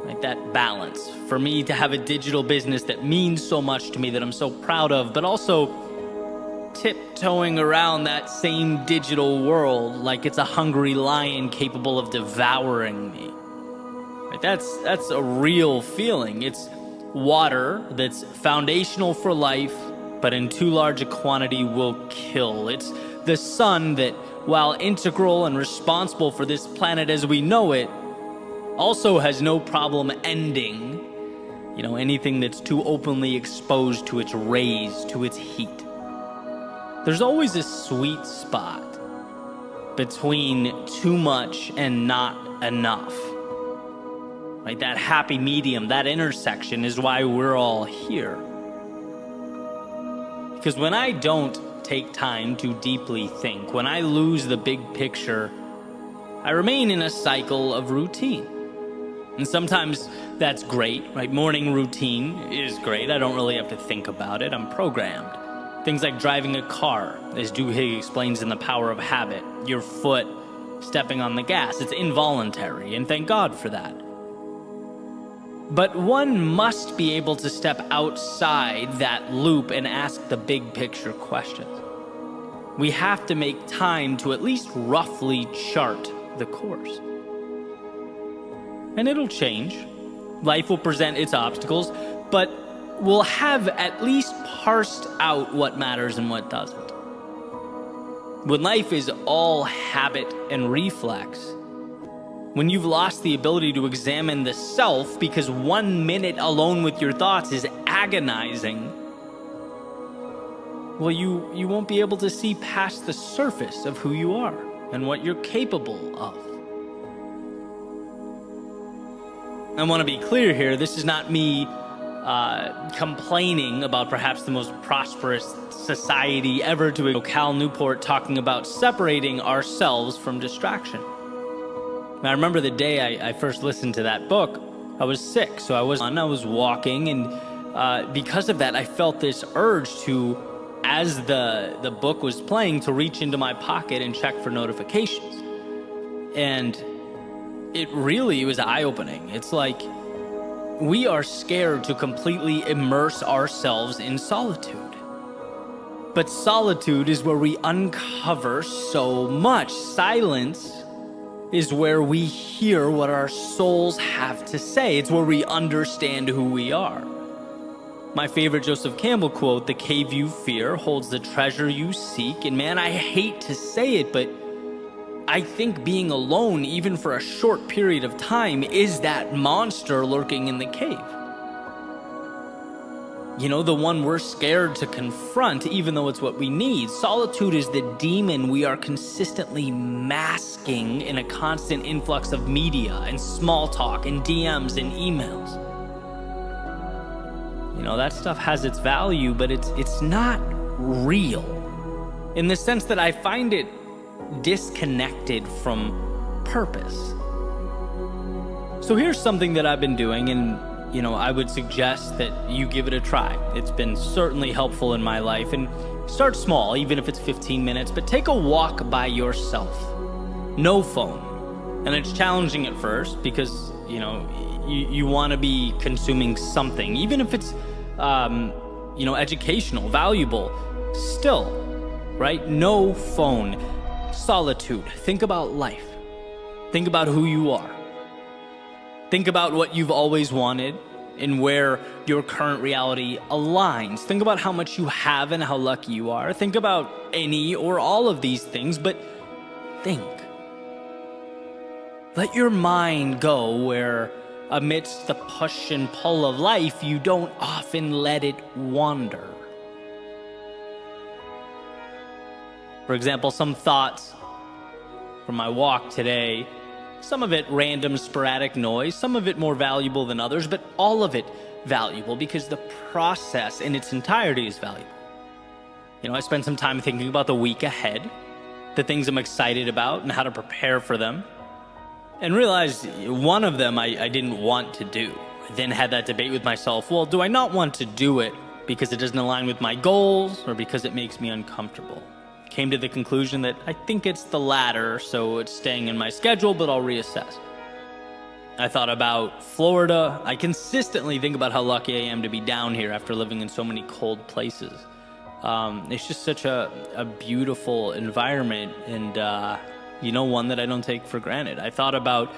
Like that balance. For me to have a digital business that means so much to me, that I'm so proud of, but also tiptoeing around that same digital world like it's a hungry lion capable of devouring me. That's a real feeling. It's water that's foundational for life, but in too large a quantity will kill. It's the sun that, while integral and responsible for this planet as we know it, also has no problem ending, anything that's too openly exposed to its rays, to its heat. There's always a sweet spot between too much and not enough. Right? That happy medium, that intersection is why we're all here. Because when I don't take time to deeply think, when I lose the big picture, I remain in a cycle of routine. And sometimes that's great, right? Morning routine is great. I don't really have to think about it. I'm programmed. Things like driving a car, as Duhigg explains in The Power of Habit, your foot stepping on the gas. It's involuntary, and thank God for that. But one must be able to step outside that loop and ask the big picture questions. We have to make time to at least roughly chart the course. And it'll change. Life will present its obstacles, but we'll have at least parsed out what matters and what doesn't. When life is all habit and reflex, when you've lost the ability to examine the self because 1 minute alone with your thoughts is agonizing, well, you won't be able to see past the surface of who you are and what you're capable of. I want to be clear here, this is not me complaining about perhaps the most prosperous society ever to Cal Newport talking about separating ourselves from distraction. I remember the day I first listened to that book, I was sick, so I was walking, and because of that, I felt this urge to, as the book was playing, to reach into my pocket and check for notifications. And it was eye-opening. It's like we are scared to completely immerse ourselves in solitude. But solitude is where we uncover so much. Silence is where we hear what our souls have to say. It's where we understand who we are. My favorite Joseph Campbell quote, "The cave you fear holds the treasure you seek." And man, I hate to say it, but I think being alone, even for a short period of time, is that monster lurking in the cave. The one we're scared to confront, even though it's what we need. Solitude is the demon we are consistently masking in a constant influx of media and small talk and DMs and emails. That stuff has its value, but it's not real. In the sense that I find it disconnected from purpose. So here's something that I've been doing, and I would suggest that you give it a try. It's been certainly helpful in my life, and start small, even if it's 15 minutes, but take a walk by yourself. No phone. And it's challenging at first because, you want to be consuming something, even if it's, educational, valuable, still, right? No phone. Solitude. Think about life. Think about who you are. Think about what you've always wanted and where your current reality aligns. Think about how much you have and how lucky you are. Think about any or all of these things, but think. Let your mind go where, amidst the push and pull of life, you don't often let it wander. For example, some thoughts from my walk today, some of it random, sporadic noise, some of it more valuable than others, but all of it valuable because the process in its entirety is valuable. I spent some time thinking about the week ahead, the things I'm excited about and how to prepare for them, and realized one of them I didn't want to do. I then had that debate with myself, well, do I not want to do it because it doesn't align with my goals or because it makes me uncomfortable? Came to the conclusion that I think it's the latter, so it's staying in my schedule, but I'll reassess. I thought about Florida. I consistently think about how lucky I am to be down here after living in so many cold places. It's just such a beautiful environment, and one that I don't take for granted. I thought about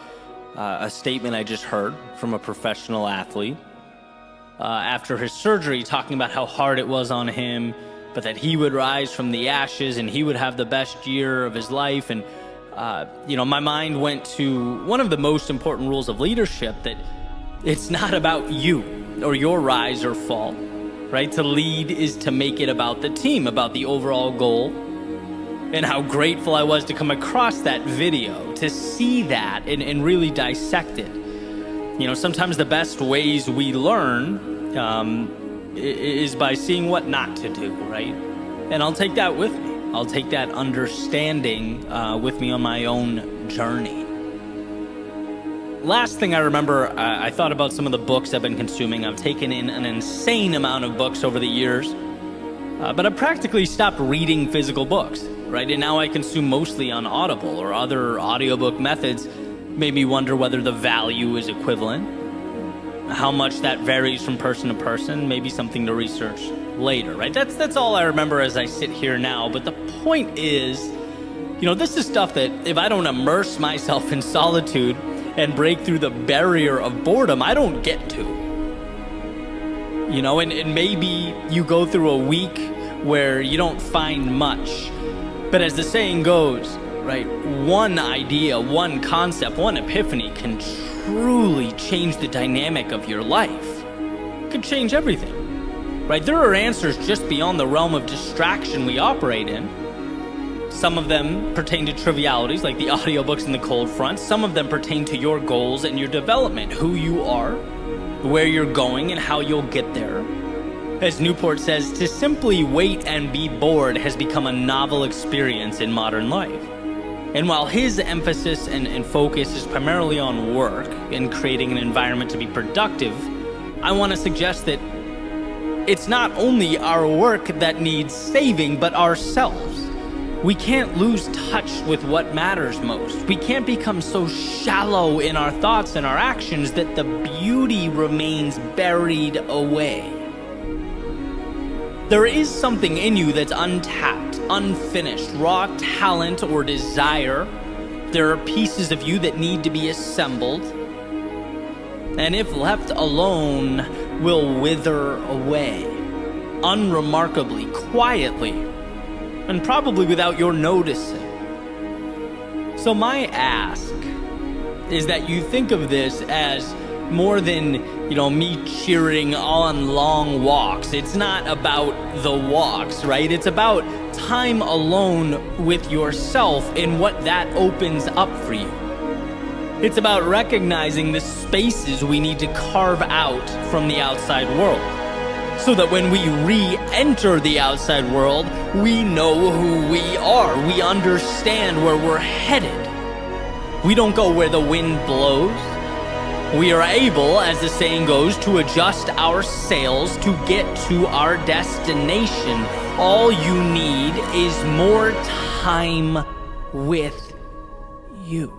a statement I just heard from a professional athlete. after his surgery, talking about how hard it was on him, but that he would rise from the ashes and he would have the best year of his life. And, my mind went to one of the most important rules of leadership, that it's not about you or your rise or fall, right? To lead is to make it about the team, about the overall goal. And how grateful I was to come across that video, to see that and really dissect it. Sometimes the best ways we learn is by seeing what not to do, right? And I'll take that with me. I'll take that understanding with me on my own journey. Last thing I remember, I thought about some of the books I've been consuming. I've taken in an insane amount of books over the years, but I practically stopped reading physical books, right? And now I consume mostly on Audible or other audiobook methods. Made me wonder whether the value is equivalent, how much that varies from person to person, maybe something to research later, right? That's all I remember as I sit here now. But the point is, this is stuff that if I don't immerse myself in solitude and break through the barrier of boredom, I don't get to. And maybe you go through a week where you don't find much. But as the saying goes, right, one idea, one concept, one epiphany can truly change the dynamic of your life. It could change everything, right? There are answers just beyond the realm of distraction we operate in. Some of them pertain to trivialities like the audiobooks and the cold front. Some of them pertain to your goals and your development, who you are, where you're going, and how you'll get there. As Newport says, to simply wait and be bored has become a novel experience in modern life. And while his emphasis and focus is primarily on work and creating an environment to be productive, I want to suggest that it's not only our work that needs saving, but ourselves. We can't lose touch with what matters most. We can't become so shallow in our thoughts and our actions that the beauty remains buried away. There is something in you that's untapped, unfinished, raw talent or desire. There are pieces of you that need to be assembled, and if left alone, will wither away, unremarkably, quietly, and probably without your noticing. So my ask is that you think of this as more than, me cheering on long walks. It's not about the walks, right? It's about time alone with yourself and what that opens up for you. It's about recognizing the spaces we need to carve out from the outside world, so that when we re-enter the outside world, we know who we are. We understand where we're headed. We don't go where the wind blows. We are able, as the saying goes, to adjust our sails to get to our destination. All you need is more time with you.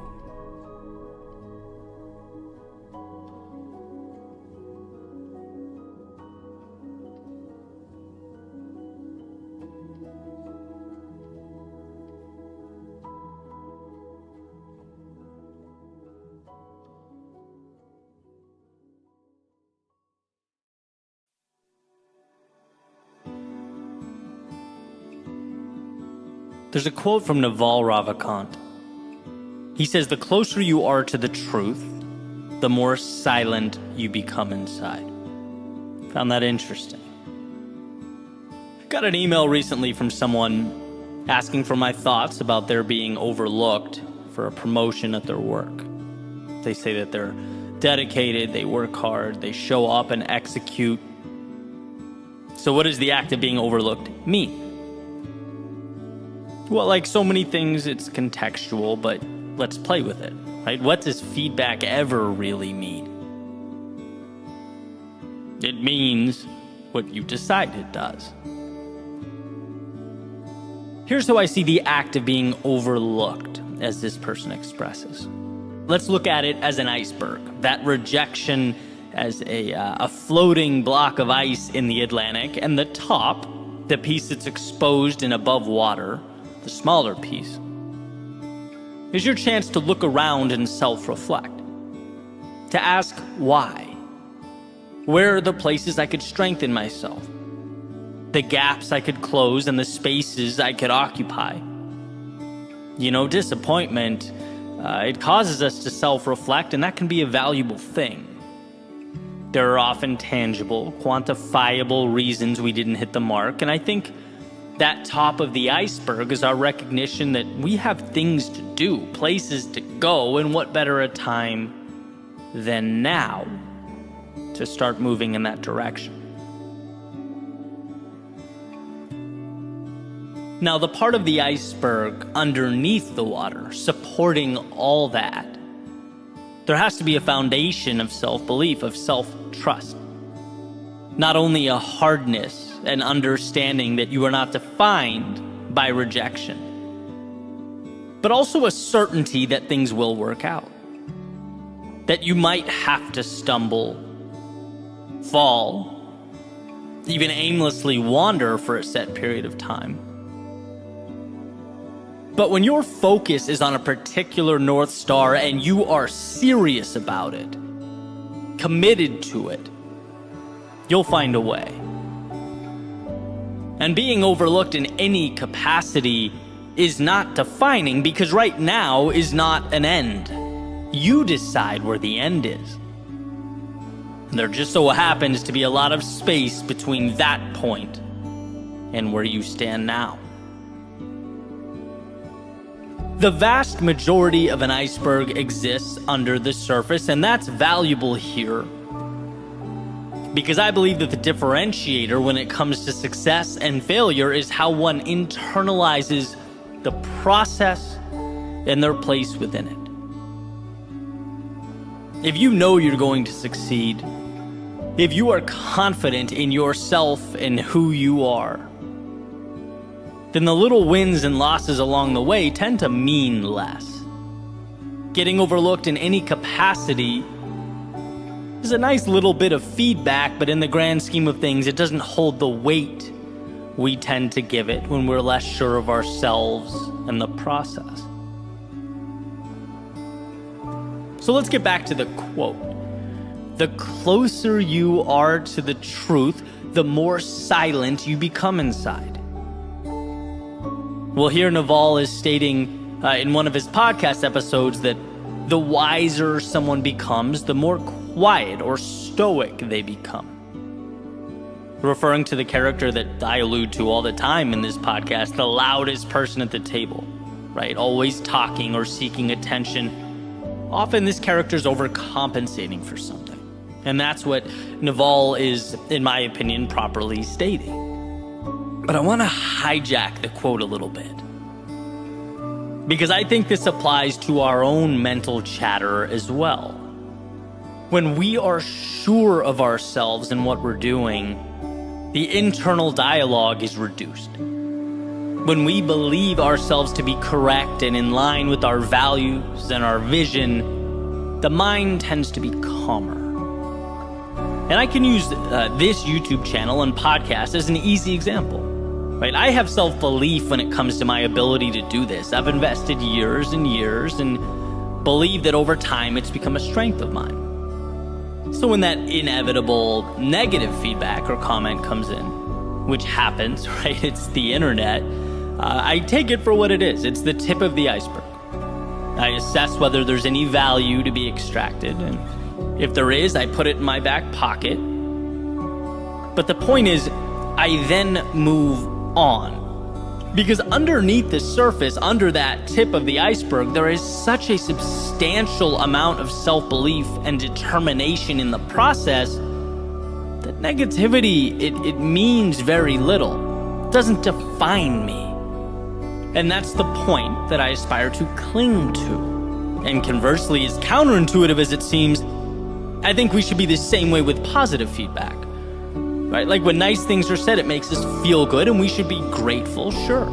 There's a quote from Naval Ravikant. He says, "The closer you are to the truth, the more silent you become inside." Found that interesting. Got an email recently from someone asking for my thoughts about their being overlooked for a promotion at their work. They say that they're dedicated, they work hard, they show up and execute. So what does the act of being overlooked mean? Well, like so many things, it's contextual, but let's play with it, right? What does feedback ever really mean? It means what you decide it does. Here's how I see the act of being overlooked, as this person expresses. Let's look at it as an iceberg. That rejection as a floating block of ice in the Atlantic, and the top, the piece that's exposed and above water, the smaller piece, is your chance to look around and self-reflect, to ask why. where are the places I could strengthen myself, the gaps I could close, and the spaces I could occupy. Disappointment, it causes us to self-reflect, and that can be a valuable thing. There are often tangible, quantifiable reasons we didn't hit the mark, and I think that top of the iceberg is our recognition that we have things to do, places to go, and what better a time than now to start moving in that direction. Now, the part of the iceberg underneath the water, supporting all that, there has to be a foundation of self-belief, of self-trust. Not only a hardness and understanding that you are not defined by rejection, but also a certainty that things will work out. That you might have to stumble, fall, even aimlessly wander for a set period of time. But when your focus is on a particular North Star and you are serious about it, committed to it, you'll find a way. And being overlooked in any capacity is not defining, because right now is not an end. You decide where the end is. There just so happens to be a lot of space between that point and where you stand now. The vast majority of an iceberg exists under the surface, and that's valuable here, because I believe that the differentiator when it comes to success and failure is how one internalizes the process and their place within it. If you know you're going to succeed, if you are confident in yourself and who you are, then the little wins and losses along the way tend to mean less. Getting overlooked in any capacity is a nice little bit of feedback, but in the grand scheme of things, it doesn't hold the weight we tend to give it when we're less sure of ourselves and the process. So let's get back to the quote. The closer you are to the truth, the more silent you become inside. Well, here Naval is stating in one of his podcast episodes that the wiser someone becomes, the more quiet or stoic they become. Referring to the character that I allude to all the time in this podcast, the loudest person at the table, right? Always talking or seeking attention. Often this character is overcompensating for something. And that's what Naval is, in my opinion, properly stating. But I want to hijack the quote a little bit, because I think this applies to our own mental chatter as well. When we are sure of ourselves and what we're doing, the internal dialogue is reduced. When we believe ourselves to be correct and in line with our values and our vision, the mind tends to be calmer. And I can use this YouTube channel and podcast as an easy example. Right? I have self-belief when it comes to my ability to do this. I've invested years and years and believe that over time it's become a strength of mine. So when that inevitable negative feedback or comment comes in, which happens, right? It's the internet. I take it for what it is. It's the tip of the iceberg. I assess whether there's any value to be extracted, and if there is, I put it in my back pocket. But the point is, I then move on. Because underneath the surface, under that tip of the iceberg, there is such a substantial amount of self-belief and determination in the process that negativity, it means very little. It doesn't define me. And that's the point that I aspire to cling to. And conversely, as counterintuitive as it seems, I think we should be the same way with positive feedback. Right? Like when nice things are said, it makes us feel good and we should be grateful, sure.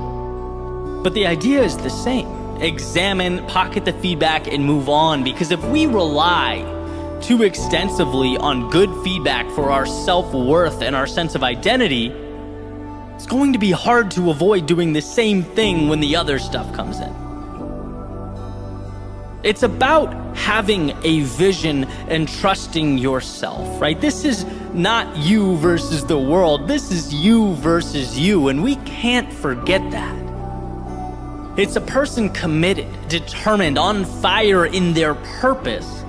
But the idea is the same. Examine, pocket the feedback, and move on. Because if we rely too extensively on good feedback for our self-worth and our sense of identity, it's going to be hard to avoid doing the same thing when the other stuff comes in. It's about having a vision and trusting yourself, right? This is not you versus the world. This is you versus you, and we can't forget that. It's a person committed, determined, on fire in their purpose,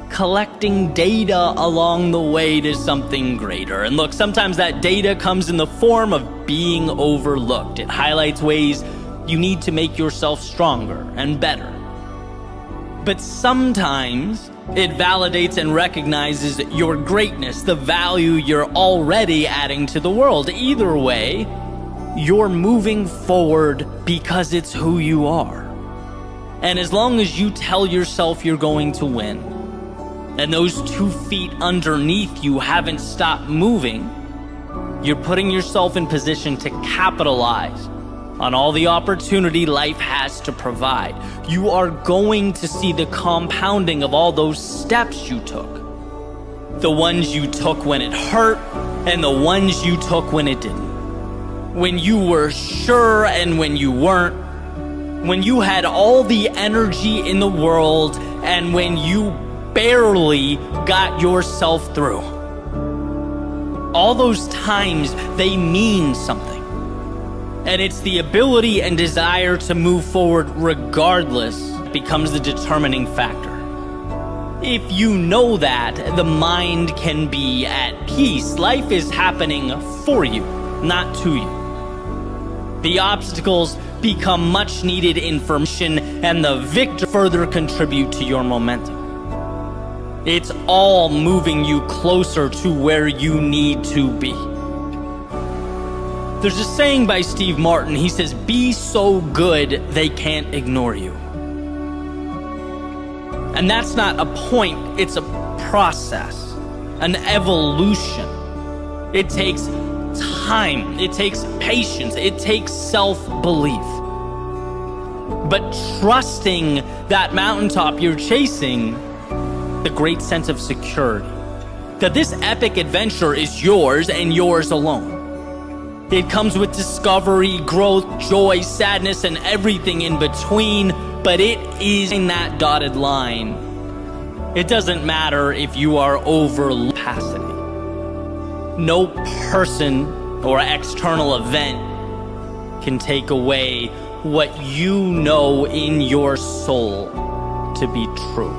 collecting data along the way to something greater. And look, sometimes that data comes in the form of being overlooked. It highlights ways you need to make yourself stronger and better. But sometimes it validates and recognizes your greatness, the value you're already adding to the world. Either way, you're moving forward because it's who you are. And as long as you tell yourself you're going to win, and those 2 feet underneath you haven't stopped moving, you're putting yourself in position to capitalize on all the opportunity life has to provide. You are going to see the compounding of all those steps you took. The ones you took when it hurt, and the ones you took when it didn't. When you were sure and when you weren't. When you had all the energy in the world, and when you barely got yourself through. All those times, they mean something. And it's the ability and desire to move forward regardless becomes the determining factor. If you know that, the mind can be at peace. Life is happening for you, not to you. The obstacles become much needed information, and the victor further contribute to your momentum. It's all moving you closer to where you need to be. There's a saying by Steve Martin. He says, "Be so good they can't ignore you." And that's not a point, it's a process, an evolution. It takes time, it takes patience, it takes self-belief. But trusting that mountaintop you're chasing, the great sense of security, that this epic adventure is yours and yours alone. It comes with discovery, growth, joy, sadness, and everything in between, but it is in that dotted line. It doesn't matter if you are over capacity. No person or external event can take away what you know in your soul to be true.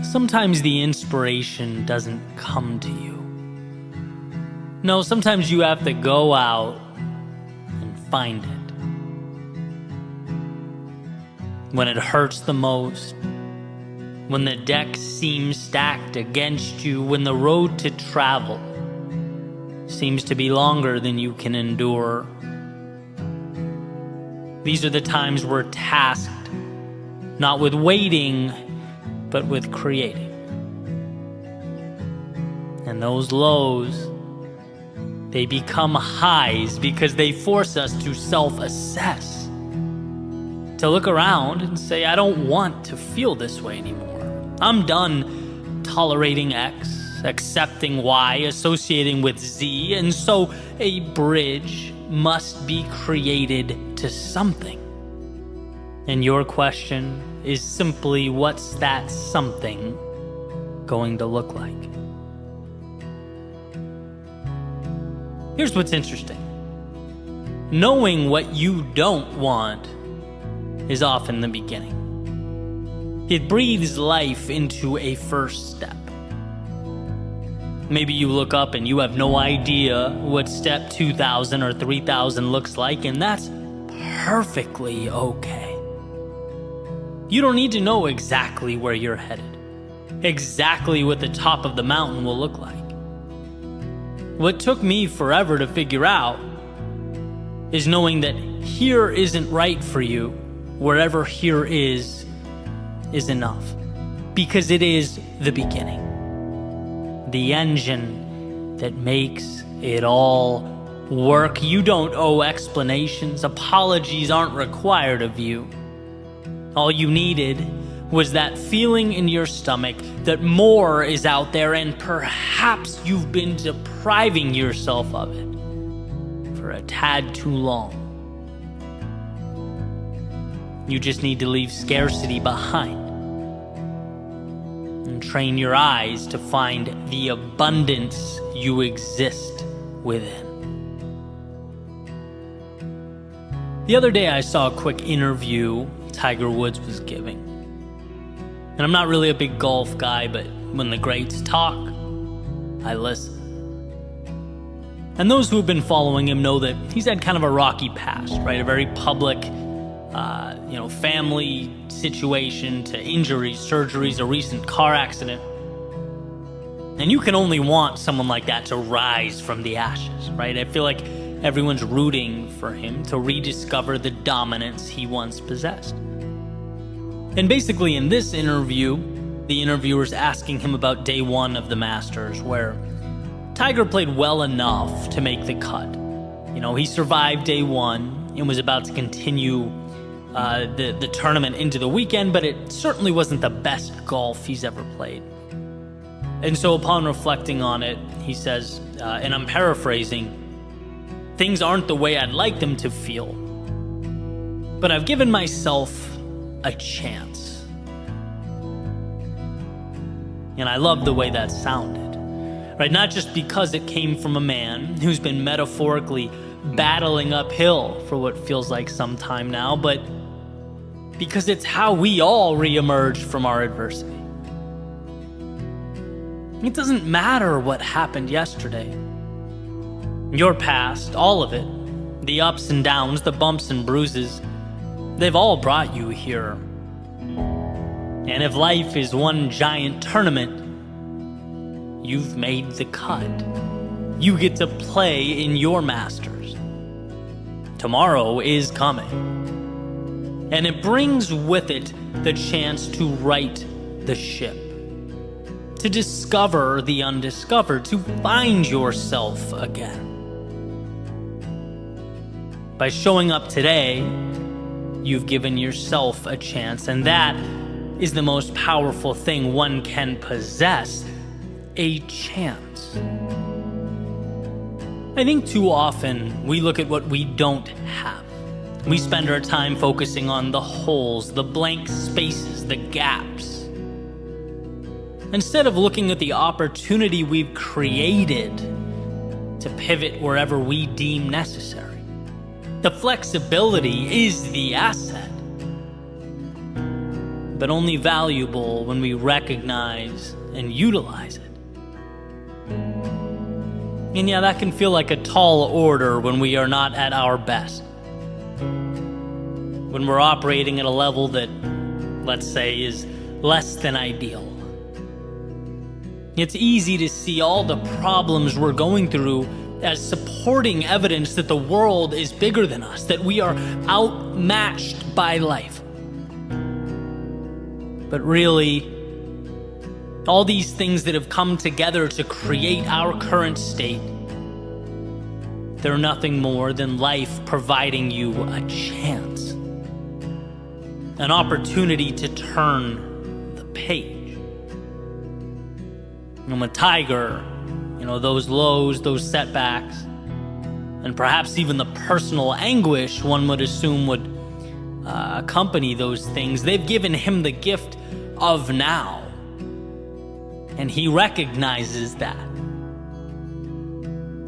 Sometimes the inspiration doesn't come to you. No, sometimes you have to go out and find it. When it hurts the most, when the deck seems stacked against you, when the road to travel seems to be longer than you can endure. These are the times we're tasked, not with waiting, but with creating. And those lows, they become highs because they force us to self-assess, to look around and say, I don't want to feel this way anymore. I'm done tolerating X, accepting Y, associating with Z, and so a bridge must be created to something. And your question is simply, what's that something going to look like? Here's what's interesting. Knowing what you don't want is often the beginning. It breathes life into a first step. Maybe you look up and you have no idea what step 2,000 or 3,000 looks like, and that's perfectly okay. You don't need to know exactly where you're headed, exactly what the top of the mountain will look like. What took me forever to figure out is knowing that here isn't right for you, wherever here is enough. Because it is the beginning, the engine that makes it all Work, you don't owe explanations. Apologies aren't required of you. All you needed was that feeling in your stomach that more is out there, and perhaps you've been depriving yourself of it for a tad too long. You just need to leave scarcity behind and train your eyes to find the abundance you exist within. The other day I saw a quick interview Tiger Woods was giving. And I'm not really a big golf guy, but when the greats talk, I listen. And those who have been following him know that he's had kind of a rocky past, right? A very public, family situation to injuries, surgeries, a recent car accident. And you can only want someone like that to rise from the ashes, right? I feel like everyone's rooting for him to rediscover the dominance he once possessed. And basically in this interview, the interviewer's asking him about day one of the Masters, where Tiger played well enough to make the cut. He survived day one and was about to continue the tournament into the weekend, but it certainly wasn't the best golf he's ever played. And so upon reflecting on it, he says, and I'm paraphrasing, "Things aren't the way I'd like them to feel, but I've given myself a chance." And I love the way that sounded, right? Not just because it came from a man who's been metaphorically battling uphill for what feels like some time now, but because it's how we all reemerge from our adversity. It doesn't matter what happened yesterday. Your past, all of it, the ups and downs, the bumps and bruises, they've all brought you here. And if life is one giant tournament, you've made the cut. You get to play in your Masters. Tomorrow is coming. And it brings with it the chance to right the ship, to discover the undiscovered, to find yourself again. By showing up today, you've given yourself a chance, and that is the most powerful thing one can possess, a chance. I think too often we look at what we don't have. We spend our time focusing on the holes, the blank spaces, the gaps, instead of looking at the opportunity we've created to pivot wherever we deem necessary. The flexibility is the asset, but only valuable when we recognize and utilize it. And yeah, that can feel like a tall order when we are not at our best. When we're operating at a level that, let's say, is less than ideal. It's easy to see all the problems we're going through as supporting evidence that the world is bigger than us, that we are outmatched by life. But really, all these things that have come together to create our current state, they're nothing more than life providing you a chance, an opportunity to turn the page. And with Tiger, those lows, those setbacks, and perhaps even the personal anguish one would assume would accompany those things, they've given him the gift of now. And he recognizes that.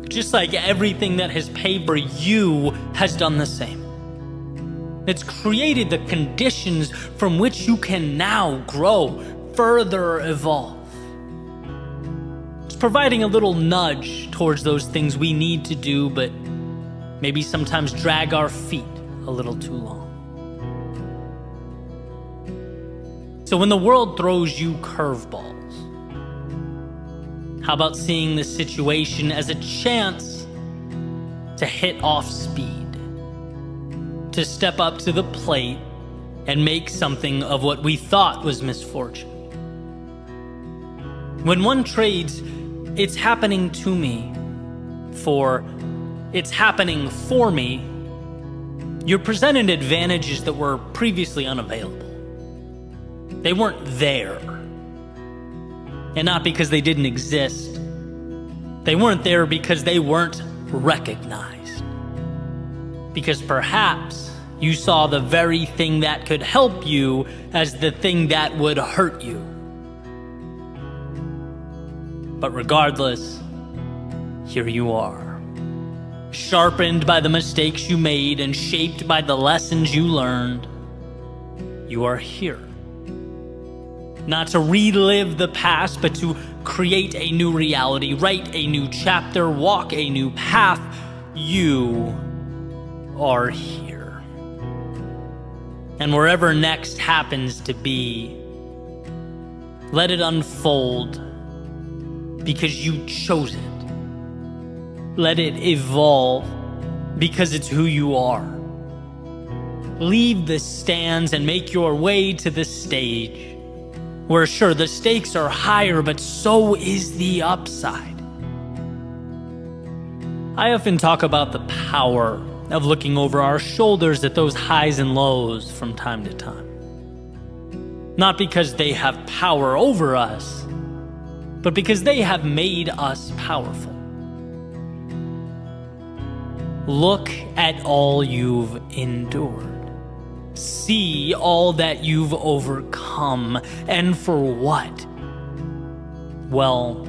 Just like everything that has paid for you has done the same. It's created the conditions from which you can now grow, further evolve. It's providing a little nudge towards those things we need to do, but maybe sometimes drag our feet a little too long. So when the world throws you curveballs, how about seeing the situation as a chance to hit off speed, to step up to the plate and make something of what we thought was misfortune? When one trades, "It's happening to me," for it's happening for me, you're presented advantages that were previously unavailable. They weren't there. And not because they didn't exist. They weren't there because they weren't recognized. Because perhaps you saw the very thing that could help you as the thing that would hurt you. But regardless, here you are, sharpened by the mistakes you made and shaped by the lessons you learned. You are here. Not to relive the past, but to create a new reality, write a new chapter, walk a new path. You are here. And wherever next happens to be, let it unfold because you chose it. Let it evolve because it's who you are. Leave the stands and make your way to the stage, where sure, the stakes are higher, but so is the upside. I often talk about the power of looking over our shoulders at those highs and lows from time to time. Not because they have power over us, but because they have made us powerful. Look at all you've endured. See all that you've overcome, and for what? Well,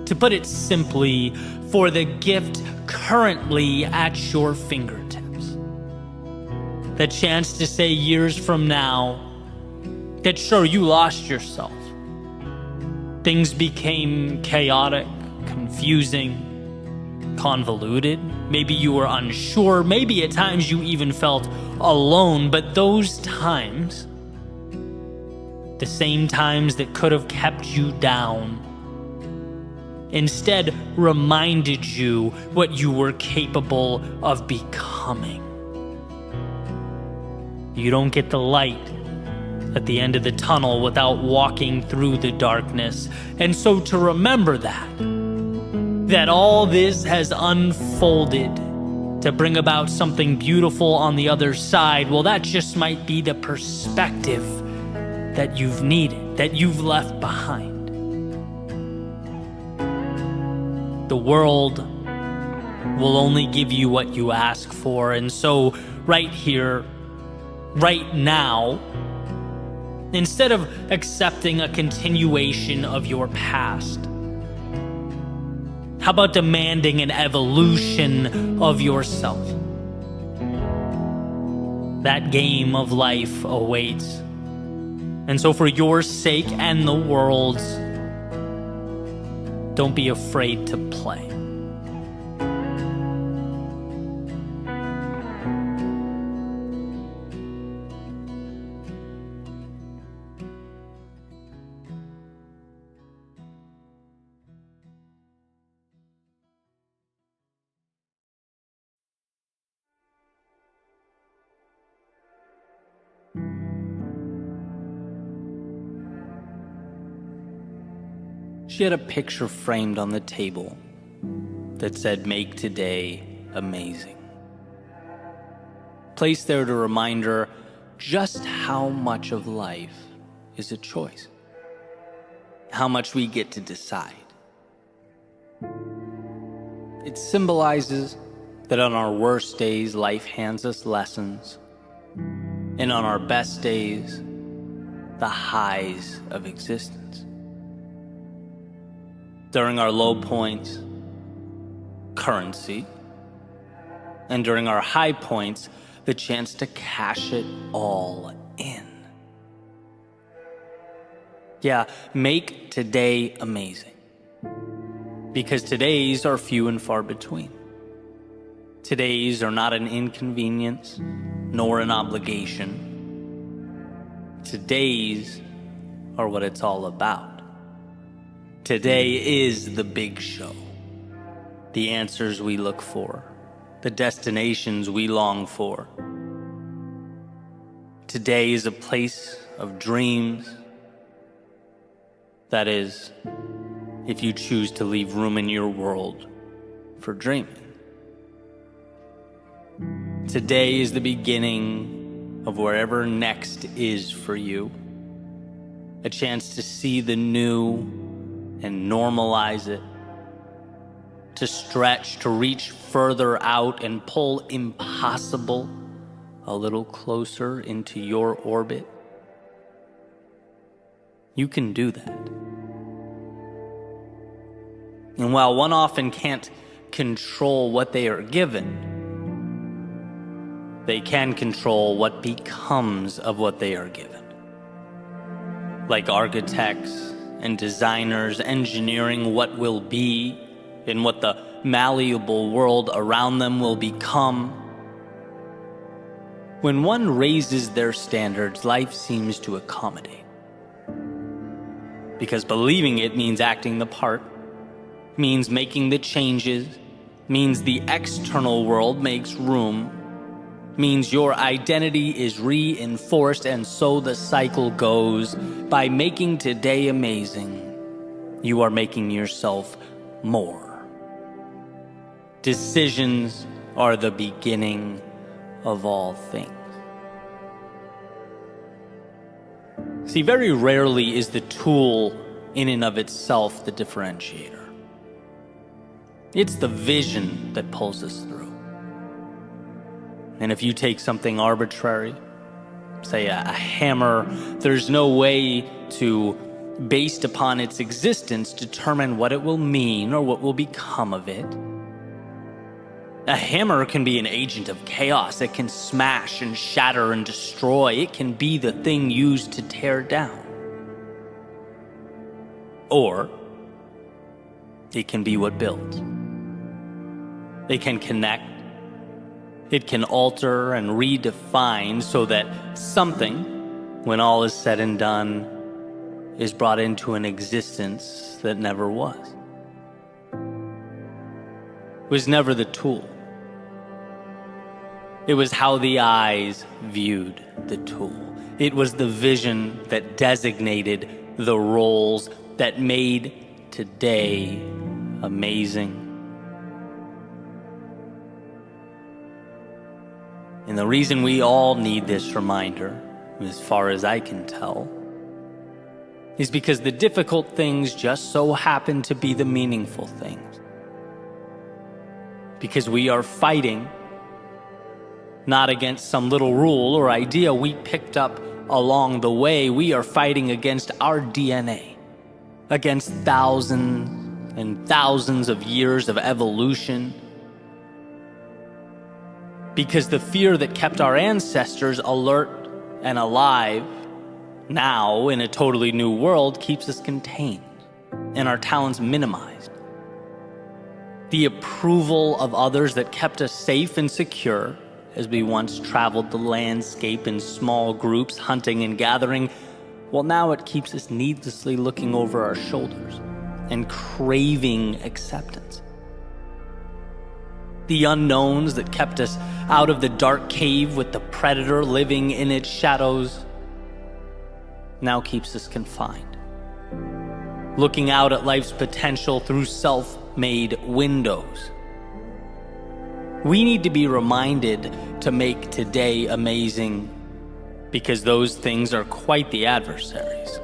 to put it simply, for the gift currently at your fingertips. The chance to say years from now that sure, you lost yourself. Things became chaotic, confusing, convoluted. Maybe you were unsure. Maybe at times you even felt alone. But those times, the same times that could have kept you down, instead reminded you what you were capable of becoming. You don't get the light at the end of the tunnel without walking through the darkness. And so to remember that all this has unfolded to bring about something beautiful on the other side, well, that just might be the perspective that you've needed, that you've left behind. The world will only give you what you ask for, and so right here, right now, instead of accepting a continuation of your past, how about demanding an evolution of yourself? That game of life awaits. And so for your sake and the world's, don't be afraid to play. She had a picture framed on the table that said, "Make today amazing." Placed there to remind her just how much of life is a choice. How much we get to decide. It symbolizes that on our worst days, life hands us lessons. And on our best days, the highs of existence. During our low points, currency, and during our high points, the chance to cash it all in. Yeah, make today amazing. Because today's are few and far between. Today's are not an inconvenience, nor an obligation. Today's are what it's all about. Today is the big show. The answers we look for. The destinations we long for. Today is a place of dreams. That is, if you choose to leave room in your world for dreaming. Today is the beginning of wherever next is for you. A chance to see the new and normalize it. To stretch, to reach further out and pull impossible a little closer into your orbit. You can do that. And while one often can't control what they are given, they can control what becomes of what they are given. Like architects and designers engineering what will be and what the malleable world around them will become. When one raises their standards, life seems to accommodate. Because believing it means acting the part, means making the changes, means the external world makes room, means your identity is reinforced, and so the cycle goes. By making today amazing, you are making yourself more. Decisions are the beginning of all things. See, very rarely is the tool in and of itself the differentiator. It's the vision that pulls us through. And if you take something arbitrary, say a hammer, there's no way to, based upon its existence, determine what it will mean or what will become of it. A hammer can be an agent of chaos. It can smash and shatter and destroy. It can be the thing used to tear down. Or it can be what builds. It can connect. It can alter and redefine so that something, when all is said and done, is brought into an existence that never was. It was never the tool. It was how the eyes viewed the tool. It was the vision that designated the roles that made today amazing. And the reason we all need this reminder, as far as I can tell, is because the difficult things just so happen to be the meaningful things. Because we are fighting not against some little rule or idea we picked up along the way. We are fighting against our DNA, against thousands and thousands of years of evolution. Because the fear that kept our ancestors alert and alive now in a totally new world keeps us contained and our talents minimized. The approval of others that kept us safe and secure as we once traveled the landscape in small groups, hunting and gathering, well, now it keeps us needlessly looking over our shoulders and craving acceptance. The unknowns that kept us out of the dark cave with the predator living in its shadows now keeps us confined, looking out at life's potential through self-made windows. We need to be reminded to make today amazing, because those things are quite the adversaries.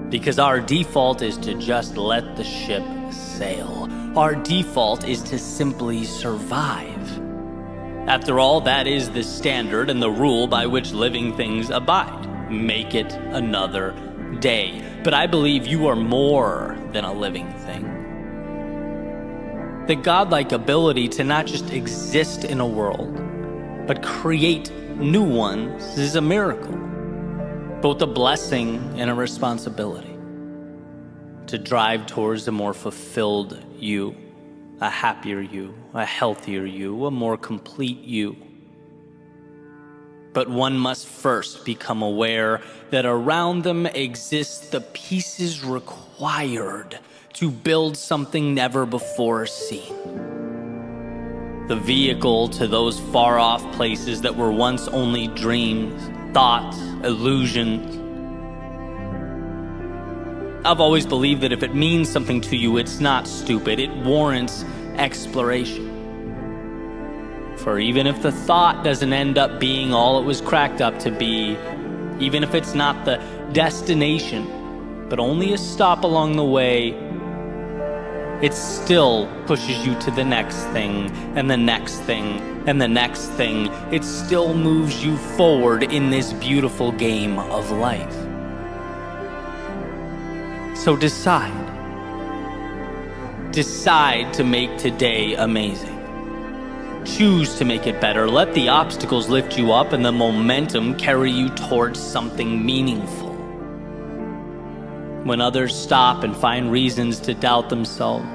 Because our default is to just let the ship sail. Our default is to simply survive. After all, that is the standard and the rule by which living things abide. Make it another day. But I believe you are more than a living thing. The godlike ability to not just exist in a world, but create new ones is a miracle, both a blessing and a responsibility. To drive towards a more fulfilled you, a happier you, a healthier you, a more complete you. But one must first become aware that around them exist the pieces required to build something never before seen. The vehicle to those far-off places that were once only dreams, thoughts, illusions. I've always believed that if it means something to you, it's not stupid. It warrants exploration. For even if the thought doesn't end up being all it was cracked up to be, even if it's not the destination, but only a stop along the way, it still pushes you to the next thing, and the next thing, and the next thing. It still moves you forward in this beautiful game of life. So decide. Decide to make today amazing. Choose to make it better. Let the obstacles lift you up and the momentum carry you towards something meaningful. When others stop and find reasons to doubt themselves,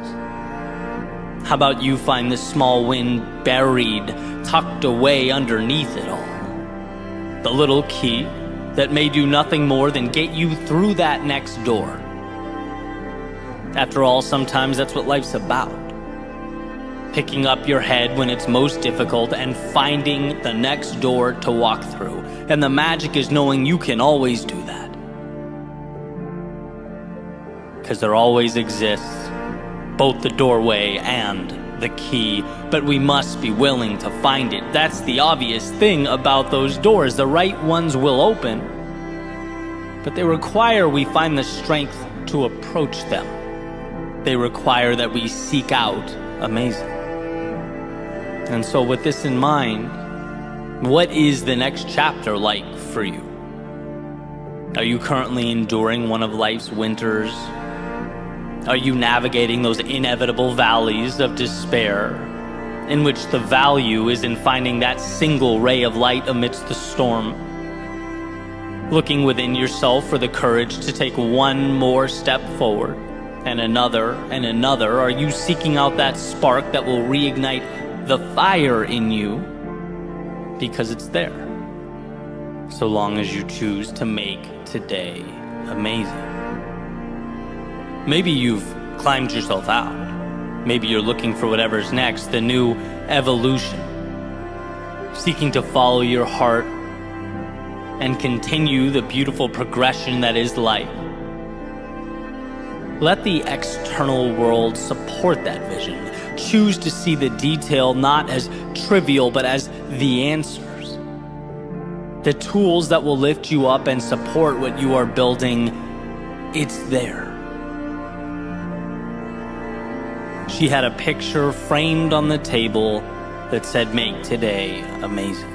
how about you find the small win buried, tucked away underneath it all? The little key that may do nothing more than get you through that next door. After all, sometimes that's what life's about. Picking up your head when it's most difficult and finding the next door to walk through. And the magic is knowing you can always do that. Because there always exists both the doorway and the key, but we must be willing to find it. That's the obvious thing about those doors. The right ones will open, but they require we find the strength to approach them. They require that we seek out amazing. And so with this in mind, what is the next chapter like for you? Are you currently enduring one of life's winters? Are you navigating those inevitable valleys of despair, in which the value is in finding that single ray of light amidst the storm? Looking within yourself for the courage to take one more step forward, and another, are you seeking out that spark that will reignite the fire in you? Because it's there, so long as you choose to make today amazing. Maybe you've climbed yourself out. Maybe you're looking for whatever's next, the new evolution, seeking to follow your heart and continue the beautiful progression that is life. Let the external world support that vision. Choose to see the detail not as trivial, but as the answers. The tools that will lift you up and support what you are building, it's there. She had a picture framed on the table that said, "Make today amazing."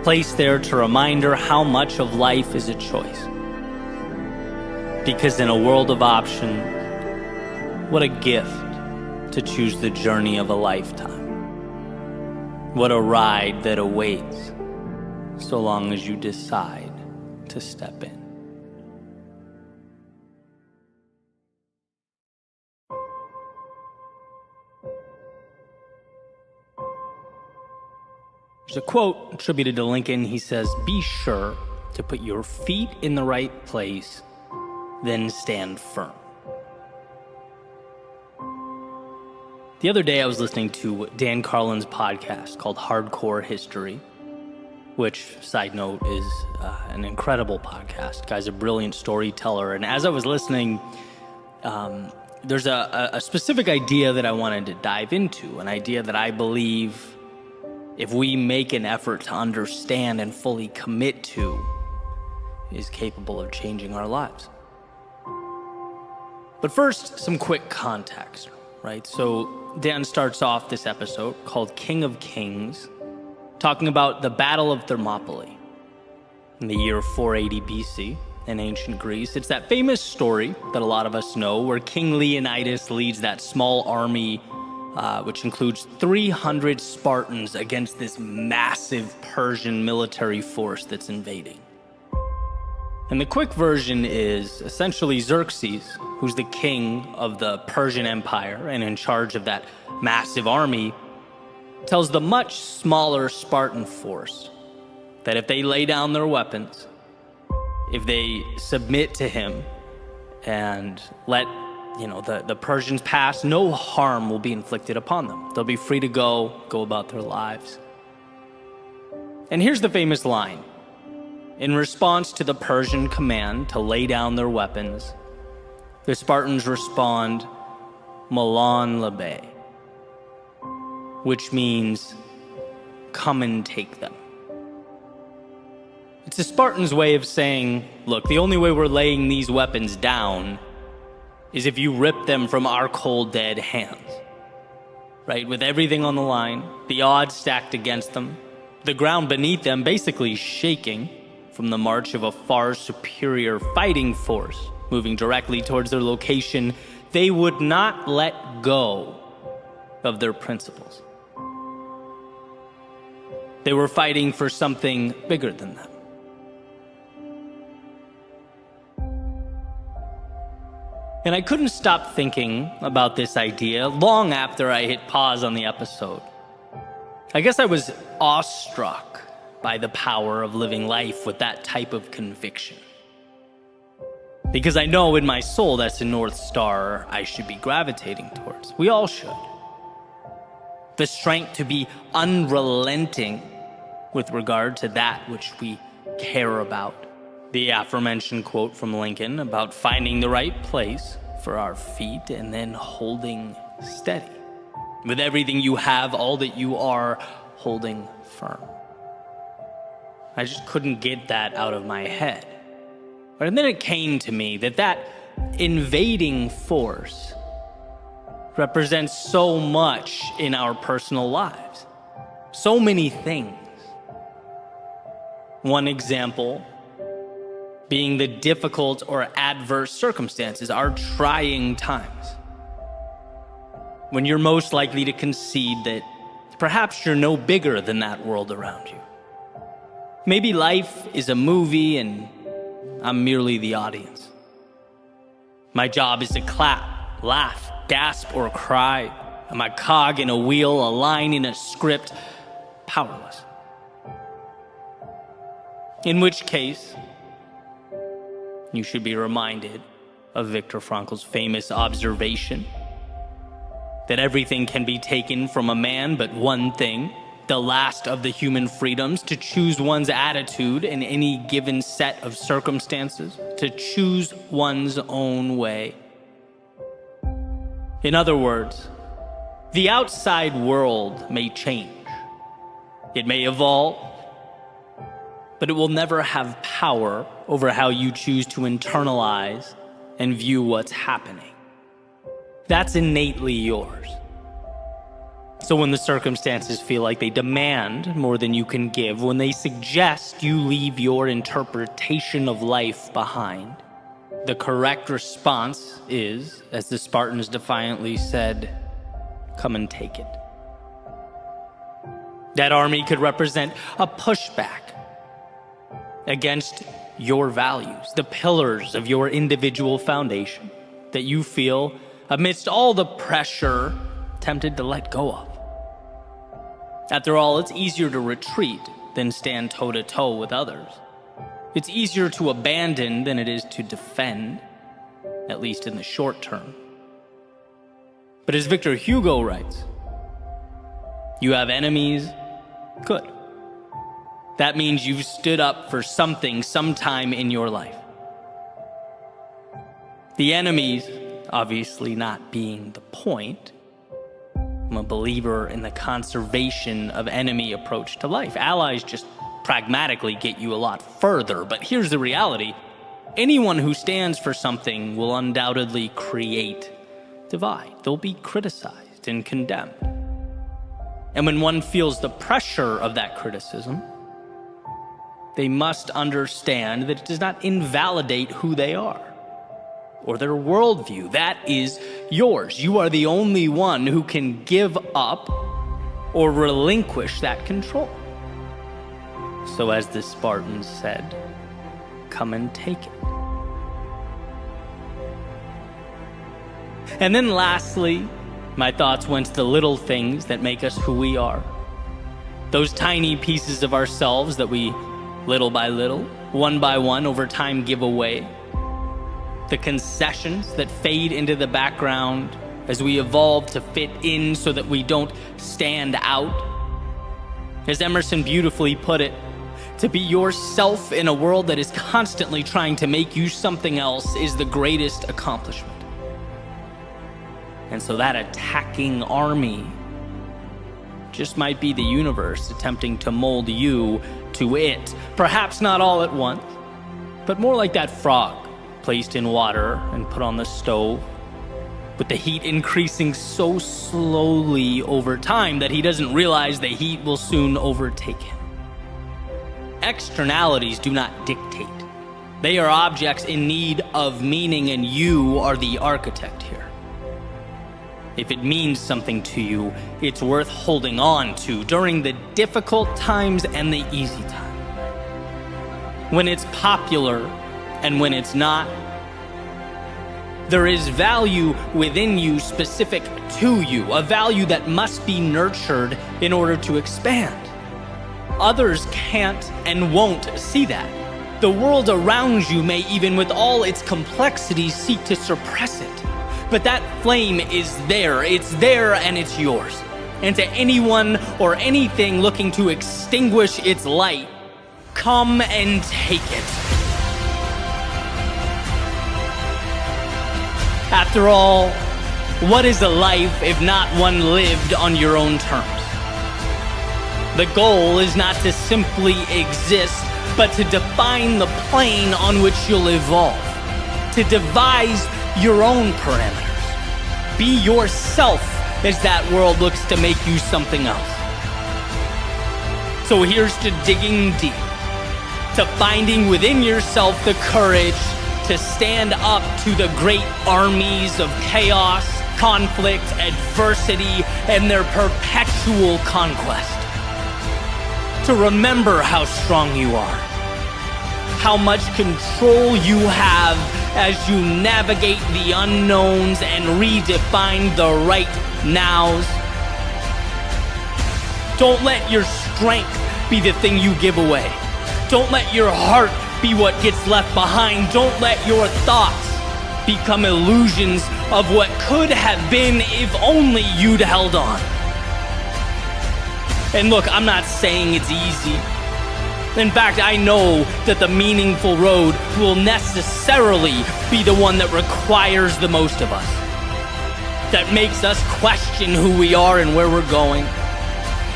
Placed there to remind her how much of life is a choice. Because in a world of options, what a gift to choose the journey of a lifetime. What a ride that awaits, so long as you decide to step in. There's a quote attributed to Lincoln. He says, "Be sure to put your feet in the right place, then stand firm." The other day I was listening to Dan Carlin's podcast called Hardcore History, which, side note, is an incredible podcast. The guy's a brilliant storyteller. And as I was listening, there's a specific idea that I wanted to dive into, an idea that I believe if we make an effort to understand and fully commit to, is capable of changing our lives. But first, some quick context, right? So Dan starts off this episode called King of Kings, talking about the Battle of Thermopylae in the year 480 BC in ancient Greece. It's that famous story that a lot of us know where King Leonidas leads that small army which includes 300 Spartans against this massive Persian military force that's invading. And the quick version is essentially Xerxes, who's the king of the Persian Empire and in charge of that massive army, tells the much smaller Spartan force that if they lay down their weapons, if they submit to him and let the Persians pass, no harm will be inflicted upon them. They'll be free to go about their lives. And here's the famous line. In response to the Persian command to lay down their weapons, the Spartans respond, "Molon labe," which means come and take them. It's the Spartans' way of saying, look, the only way we're laying these weapons down is if you rip them from our cold, dead hands. Right? With everything on the line, the odds stacked against them, the ground beneath them basically shaking from the march of a far superior fighting force moving directly towards their location, they would not let go of their principles. They were fighting for something bigger than them. And I couldn't stop thinking about this idea long after I hit pause on the episode. I guess I was awestruck by the power of living life with that type of conviction. Because I know in my soul that's the North Star I should be gravitating towards. We all should. The strength to be unrelenting with regard to that which we care about. The aforementioned quote from Lincoln about finding the right place for our feet and then holding steady. With everything you have, all that you are, holding firm. I just couldn't get that out of my head. And then it came to me that invading force represents so much in our personal lives. So many things. One example being the difficult or adverse circumstances, our trying times. When you're most likely to concede that perhaps you're no bigger than that world around you. Maybe life is a movie and I'm merely the audience. My job is to clap, laugh, gasp, or cry. I'm a cog in a wheel, a line in a script, powerless. In which case, you should be reminded of Viktor Frankl's famous observation that everything can be taken from a man but one thing, the last of the human freedoms, to choose one's attitude in any given set of circumstances, to choose one's own way. In other words, the outside world may change. It may evolve, but it will never have power over how you choose to internalize and view what's happening. That's innately yours. So when the circumstances feel like they demand more than you can give, when they suggest you leave your interpretation of life behind, the correct response is, as the Spartans defiantly said, come and take it. That army could represent a pushback against your values, the pillars of your individual foundation that you feel, amidst all the pressure, tempted to let go of. After all, it's easier to retreat than stand toe-to-toe with others. It's easier to abandon than it is to defend, at least in the short term. But as Victor Hugo writes, you have enemies, good. That means you've stood up for something sometime in your life. The enemies, obviously not being the point. I'm a believer in the conservation of enemy approach to life. Allies just pragmatically get you a lot further, but here's the reality. Anyone who stands for something will undoubtedly create divide. They'll be criticized and condemned. And when one feels the pressure of that criticism, they must understand that it does not invalidate who they are or their worldview. That is yours. You are the only one who can give up or relinquish that control. So as the Spartans said, come and take it. And then lastly, my thoughts went to the little things that make us who we are. Those tiny pieces of ourselves that we, little by little, one by one, over time give away. The concessions that fade into the background as we evolve to fit in so that we don't stand out. As Emerson beautifully put it, to be yourself in a world that is constantly trying to make you something else is the greatest accomplishment. And so that attacking army just might be the universe attempting to mold you to it. Perhaps not all at once, but more like that frog placed in water and put on the stove, with the heat increasing so slowly over time that he doesn't realize the heat will soon overtake him. Externalities do not dictate. They are objects in need of meaning, and you are the architect here. If it means something to you, it's worth holding on to during the difficult times and the easy times. When it's popular and when it's not, there is value within you specific to you, a value that must be nurtured in order to expand. Others can't and won't see that. The world around you may, even with all its complexities, seek to suppress it. But that flame is there. It's there and it's yours. And to anyone or anything looking to extinguish its light, come and take it. After all, what is a life if not one lived on your own terms? The goal is not to simply exist, but to define the plane on which you'll evolve, to devise your own parameters. Be yourself as that world looks to make you something else. So here's to digging deep, to finding within yourself the courage to stand up to the great armies of chaos, conflict, adversity, and their perpetual conquest. To remember how strong you are, how much control you have as you navigate the unknowns and redefine the right nows. Don't let your strength be the thing you give away. Don't let your heart be what gets left behind. Don't let your thoughts become illusions of what could have been if only you'd held on. And look, I'm not saying it's easy. In fact, I know that the meaningful road will necessarily be the one that requires the most of us, that makes us question who we are and where we're going.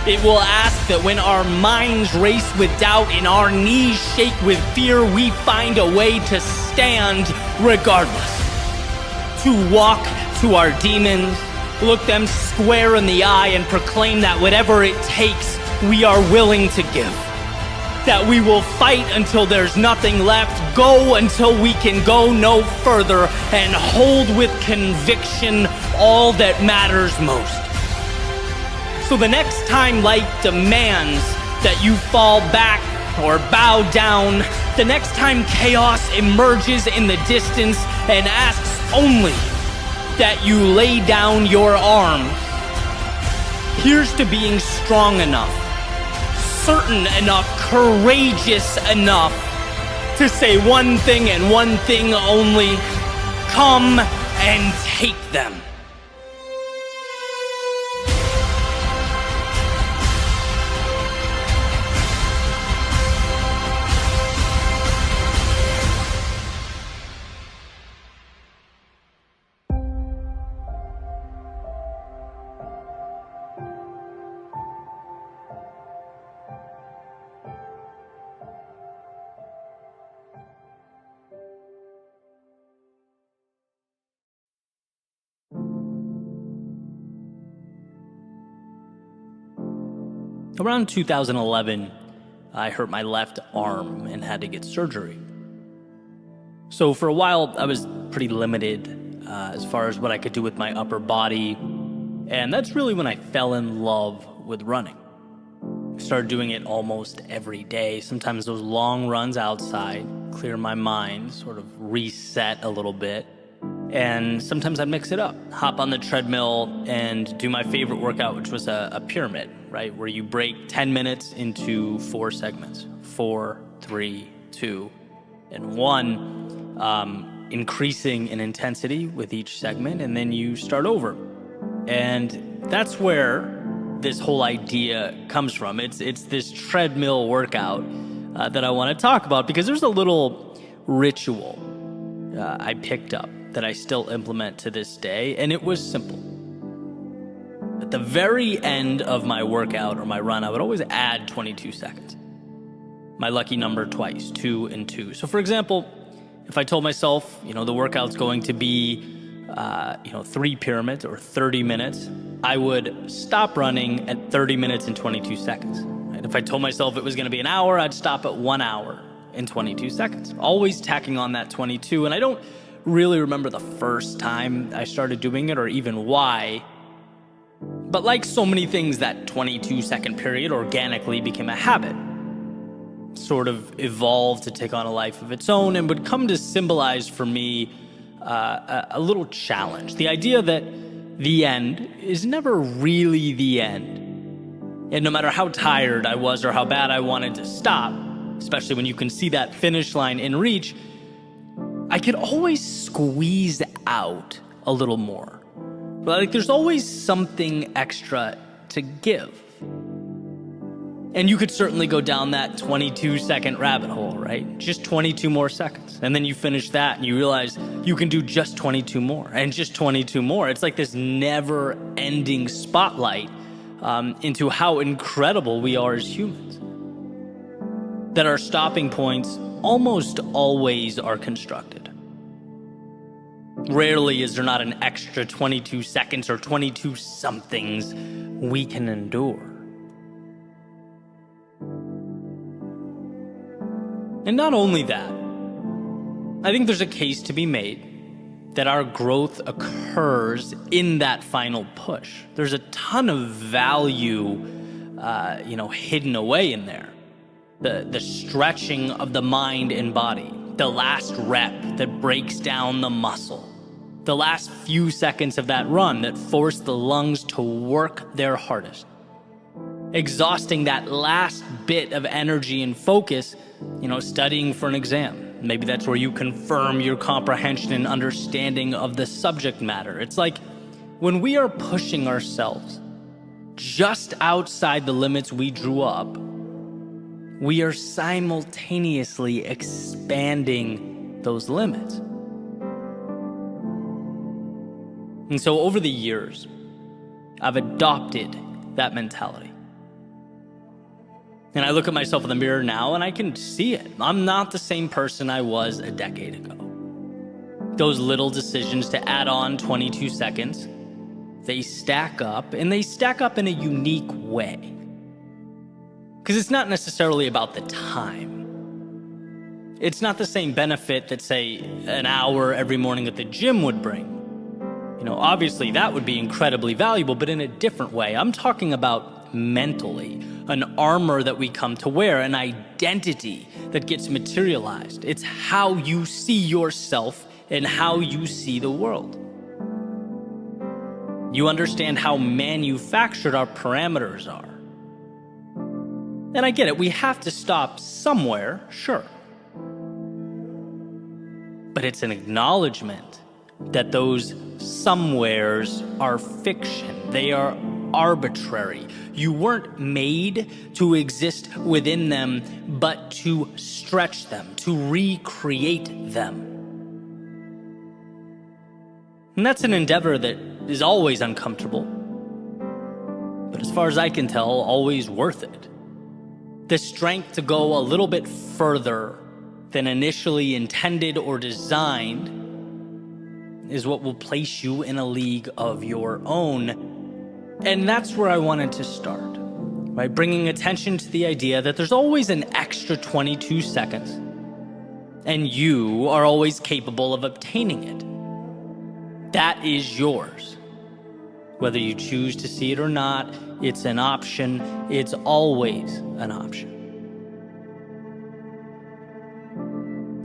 It will ask that when our minds race with doubt and our knees shake with fear, we find a way to stand regardless, to walk to our demons, look them square in the eye and proclaim that whatever it takes, we are willing to give. That we will fight until there's nothing left, go until we can go no further, and hold with conviction all that matters most. So the next time life demands that you fall back or bow down, the next time chaos emerges in the distance and asks only that you lay down your arms, here's to being strong enough, certain enough, courageous enough to say one thing and one thing only: come and take them. Around 2011, I hurt my left arm and had to get surgery. So for a while, I was pretty limited as far as what I could do with my upper body, and that's really when I fell in love with running. I started doing it almost every day, sometimes those long runs outside, clear my mind, sort of reset a little bit. And sometimes I'd mix it up, hop on the treadmill and do my favorite workout, which was a pyramid, right? Where you break 10 minutes into 4 segments, 4, 3, 2, and 1, increasing in intensity with each segment, and then you start over. And that's where this whole idea comes from. It's this treadmill workout that I want to talk about, because there's a little ritual I picked up that I still implement to this day, and it was simple. at the very end of my workout or my run, I would always add 22 seconds. My lucky number twice, 2 and 2. So for example, if I told myself, the workout's going to be 3 pyramids or 30 minutes, I would stop running at 30 minutes and 22 seconds. Right? If I told myself it was going to be an hour, I'd stop at 1 hour and 22 seconds. Always tacking on that 22. And I don't really remember the first time I started doing it or even why. But like so many things, that 22-second period organically became a habit. Sort of evolved to take on a life of its own and would come to symbolize for me a little challenge. The idea that the end is never really the end. And no matter how tired I was or how bad I wanted to stop, especially when you can see that finish line in reach, I could always squeeze out a little more. Like there's always something extra to give. And you could certainly go down that 22-second rabbit hole, right? Just 22 more seconds. And then you finish that and you realize you can do just 22 more and just 22 more. It's like this never-ending spotlight into how incredible we are as humans. That our stopping points almost always are constructed. Rarely is there not an extra 22 seconds or 22 somethings we can endure. And not only that, I think there's a case to be made that our growth occurs in that final push. There's a ton of value, hidden away in there. The stretching of the mind and body, the last rep that breaks down the muscle, the last few seconds of that run that force the lungs to work their hardest, exhausting that last bit of energy and focus, studying for an exam. Maybe that's where you confirm your comprehension and understanding of the subject matter. It's like when we are pushing ourselves just outside the limits we drew up, we are simultaneously expanding those limits. And so over the years, I've adopted that mentality. And I look at myself in the mirror now and I can see it. I'm not the same person I was a decade ago. Those little decisions to add on 22 seconds, they stack up, and they stack up in a unique way. Because it's not necessarily about the time. It's not the same benefit that, say, an hour every morning at the gym would bring. Obviously that would be incredibly valuable, but in a different way. I'm talking about mentally, an armor that we come to wear, an identity that gets materialized. It's how you see yourself and how you see the world. You understand how manufactured our parameters are. And I get it, we have to stop somewhere, sure. But it's an acknowledgement that those somewheres are fiction. They are arbitrary. You weren't made to exist within them, but to stretch them, to recreate them. And that's an endeavor that is always uncomfortable, but as far as I can tell, always worth it. The strength to go a little bit further than initially intended or designed is what will place you in a league of your own. And that's where I wanted to start, by bringing attention to the idea that there's always an extra 22 seconds, and you are always capable of obtaining it. That is yours. Whether you choose to see it or not, it's an option. It's always an option.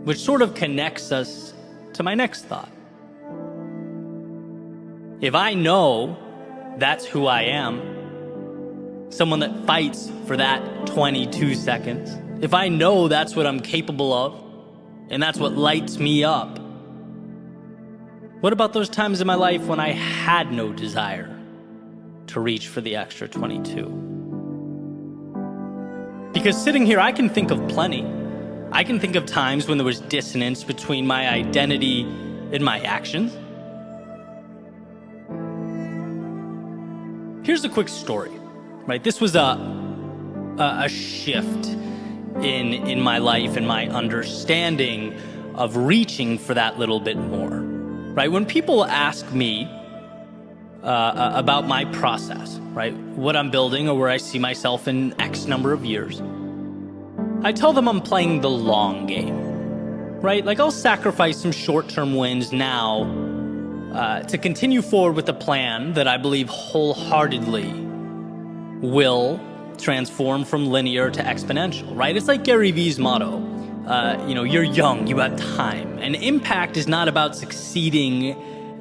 Which sort of connects us to my next thought. If I know that's who I am, someone that fights for that 22 seconds, if I know that's what I'm capable of, and that's what lights me up, what about those times in my life when I had no desire to reach for the extra 22? Because sitting here, I can think of plenty. I can think of times when there was dissonance between my identity and my actions. Here's a quick story, right? This was a shift in my life and my understanding of reaching for that little bit more, right? When people ask me about my process, right? What I'm building or where I see myself in X number of years, I tell them I'm playing the long game, right? Like I'll sacrifice some short-term wins now to continue forward with a plan that I believe wholeheartedly will transform from linear to exponential, right? It's like Gary Vee's motto, you're young, you have time. And impact is not about succeeding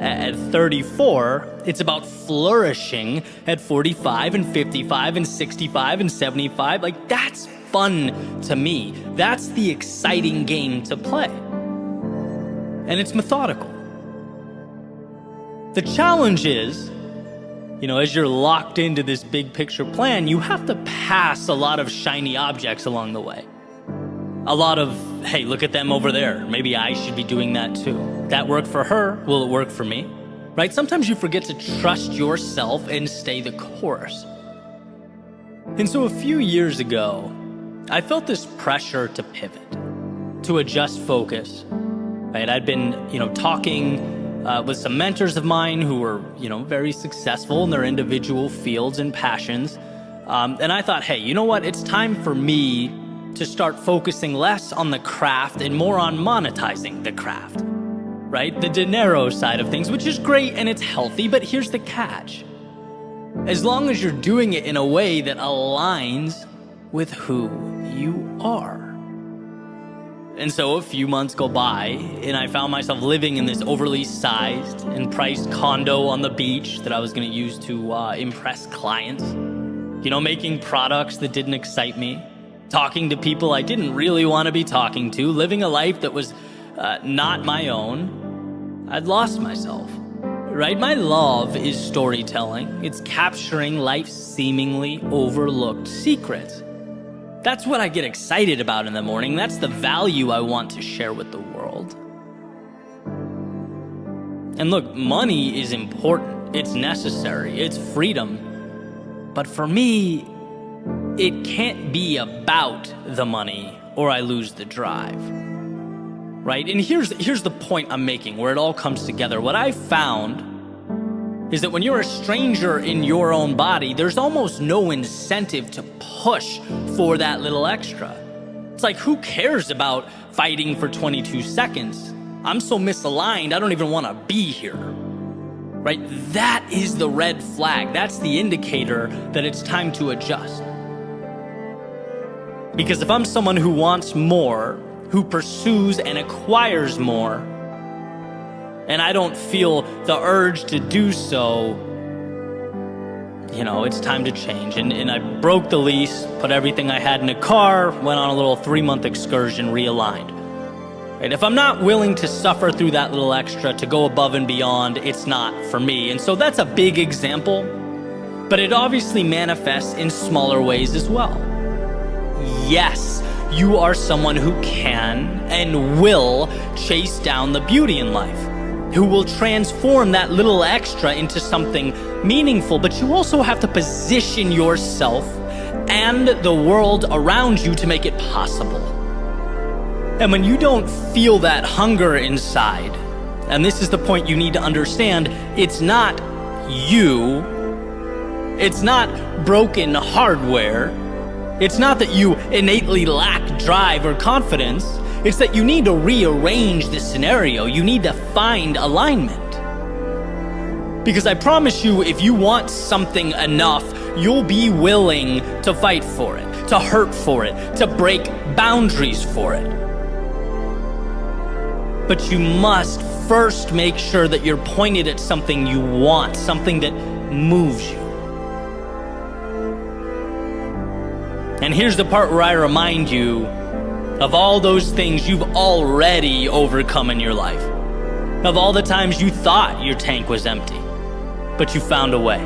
at 34, it's about flourishing at 45 and 55 and 65 and 75. Like, that's fun to me. That's the exciting game to play. And it's methodical. The challenge is, as you're locked into this big picture plan, you have to pass a lot of shiny objects along the way. A lot of, hey, look at them over there. Maybe I should be doing that too. That worked for her. Will it work for me? Right? Sometimes you forget to trust yourself and stay the course. And so a few years ago, I felt this pressure to pivot, to adjust focus. Right? I'd been, talking with some mentors of mine who were, very successful in their individual fields and passions. And I thought, hey, you know what? It's time for me to start focusing less on the craft and more on monetizing the craft, right? The dinero side of things, which is great and it's healthy, but here's the catch. As long as you're doing it in a way that aligns with who you are. And so a few months go by and I found myself living in this overly sized and priced condo on the beach that I was going to use to impress clients, making products that didn't excite me, talking to people I didn't really want to be talking to, living a life that was not my own. I'd lost myself, right? My love is storytelling. It's capturing life's seemingly overlooked secrets. That's what I get excited about in the morning. That's the value I want to share with the world. And look, money is important. It's necessary. It's freedom. But for me, it can't be about the money or I lose the drive, right? And here's the point I'm making where it all comes together. What I found is that when you're a stranger in your own body, there's almost no incentive to push for that little extra. It's like, who cares about fighting for 22 seconds? I'm so misaligned, I don't even want to be here, right? That is the red flag. That's the indicator that it's time to adjust. Because if I'm someone who wants more, who pursues and acquires more, and I don't feel the urge to do so, it's time to change. And I broke the lease, put everything I had in a car, went on a little 3-month excursion, realigned. Right? If I'm not willing to suffer through that little extra, to go above and beyond, it's not for me. And so that's a big example, but it obviously manifests in smaller ways as well. Yes, you are someone who can and will chase down the beauty in life, who will transform that little extra into something meaningful, but you also have to position yourself and the world around you to make it possible. And when you don't feel that hunger inside, and this is the point you need to understand, it's not you, it's not broken hardware, it's not that you innately lack drive or confidence. It's that you need to rearrange the scenario. You need to find alignment. Because I promise you, if you want something enough, you'll be willing to fight for it, to hurt for it, to break boundaries for it. But you must first make sure that you're pointed at something you want, something that moves you. And here's the part where I remind you of all those things you've already overcome in your life. Of all the times you thought your tank was empty, but you found a way.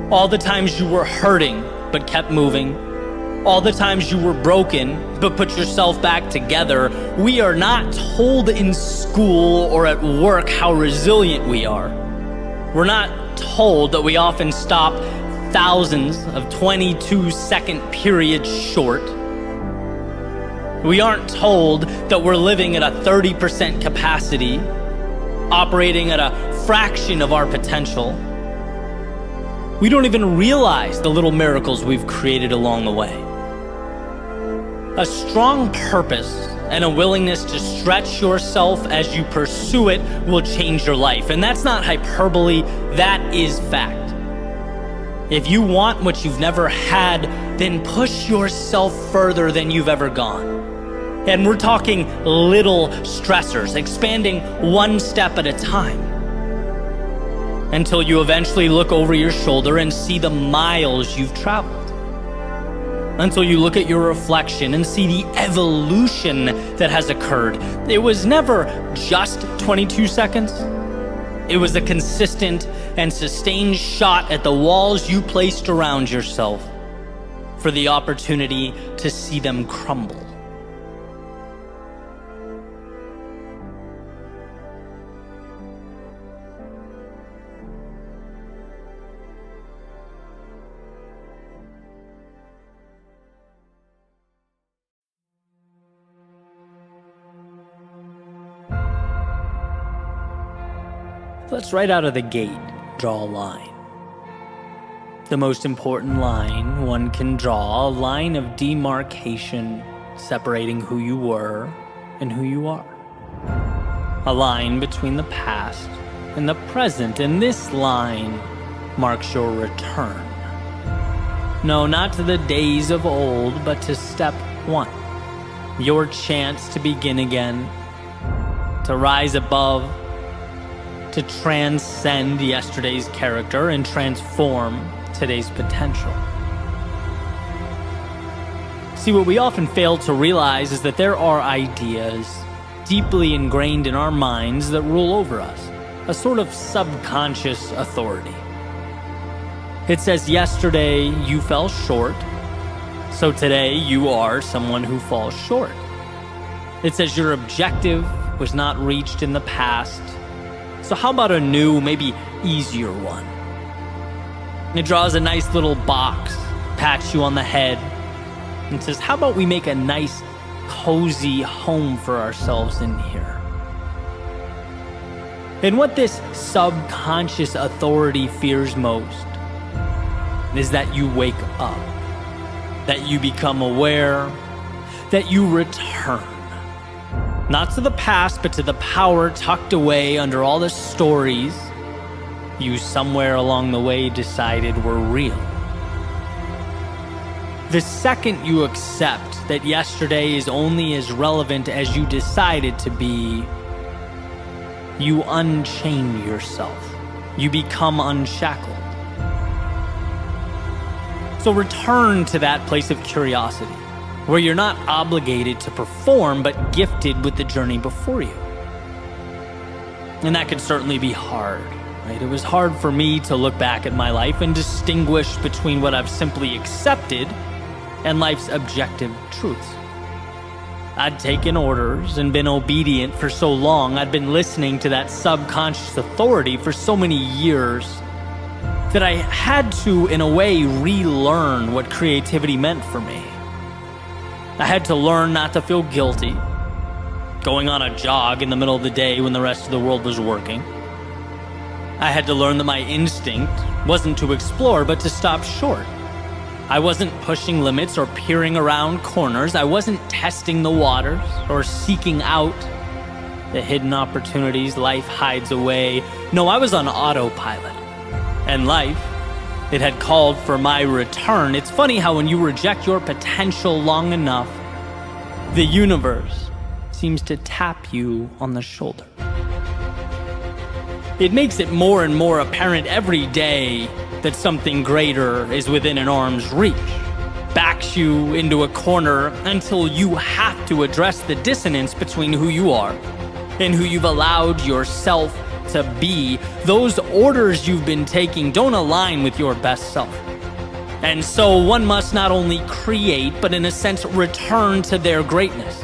All the times you were hurting, but kept moving. All the times you were broken, but put yourself back together. We are not told in school or at work how resilient we are. We're not told that we often stop thousands of 22-second periods short. We aren't told that we're living at a 30% capacity, operating at a fraction of our potential. We don't even realize the little miracles we've created along the way. A strong purpose and a willingness to stretch yourself as you pursue it will change your life. And that's not hyperbole, that is fact. If you want what you've never had, then push yourself further than you've ever gone. And we're talking little stressors, expanding one step at a time, until you eventually look over your shoulder and see the miles you've traveled. Until you look at your reflection and see the evolution that has occurred. It was never just 22 seconds. It was a consistent and sustained shot at the walls you placed around yourself for the opportunity to see them crumble. Let's right out of the gate draw a line. The most important line one can draw, a line of demarcation separating who you were and who you are. A line between the past and the present, and this line marks your return. No, not to the days of old, but to step one. Your chance to begin again, to rise above, to transcend yesterday's character and transform today's potential. See, what we often fail to realize is that there are ideas deeply ingrained in our minds that rule over us, a sort of subconscious authority. It says yesterday you fell short, so today you are someone who falls short. It says your objective was not reached in the past, so how about a new, maybe easier one? It draws a nice little box, pats you on the head, and says, how about we make a nice, cozy home for ourselves in here? And what this subconscious authority fears most is that you wake up, that you become aware, that you return. Not to the past, but to the power tucked away under all the stories you somewhere along the way decided were real. The second you accept that yesterday is only as relevant as you decided to be, you unchain yourself. You become unshackled. So return to that place of curiosity, where you're not obligated to perform, but gifted with the journey before you. And that could certainly be hard, right? It was hard for me to look back at my life and distinguish between what I've simply accepted and life's objective truths. I'd taken orders and been obedient for so long. I'd been listening to that subconscious authority for so many years that I had to, in a way, relearn what creativity meant for me. I had to learn not to feel guilty going on a jog in the middle of the day when the rest of the world was working. I had to learn that my instinct wasn't to explore, but to stop short. I wasn't pushing limits or peering around corners. I wasn't testing the waters or seeking out the hidden opportunities life hides away. No, I was on autopilot. And life, it had called for my return. It's funny how when you reject your potential long enough, the universe seems to tap you on the shoulder. It makes it more and more apparent every day that something greater is within an arm's reach, backs you into a corner until you have to address the dissonance between who you are and who you've allowed yourself to be. Those orders you've been taking don't align with your best self. And so one must not only create, but in a sense return to their greatness,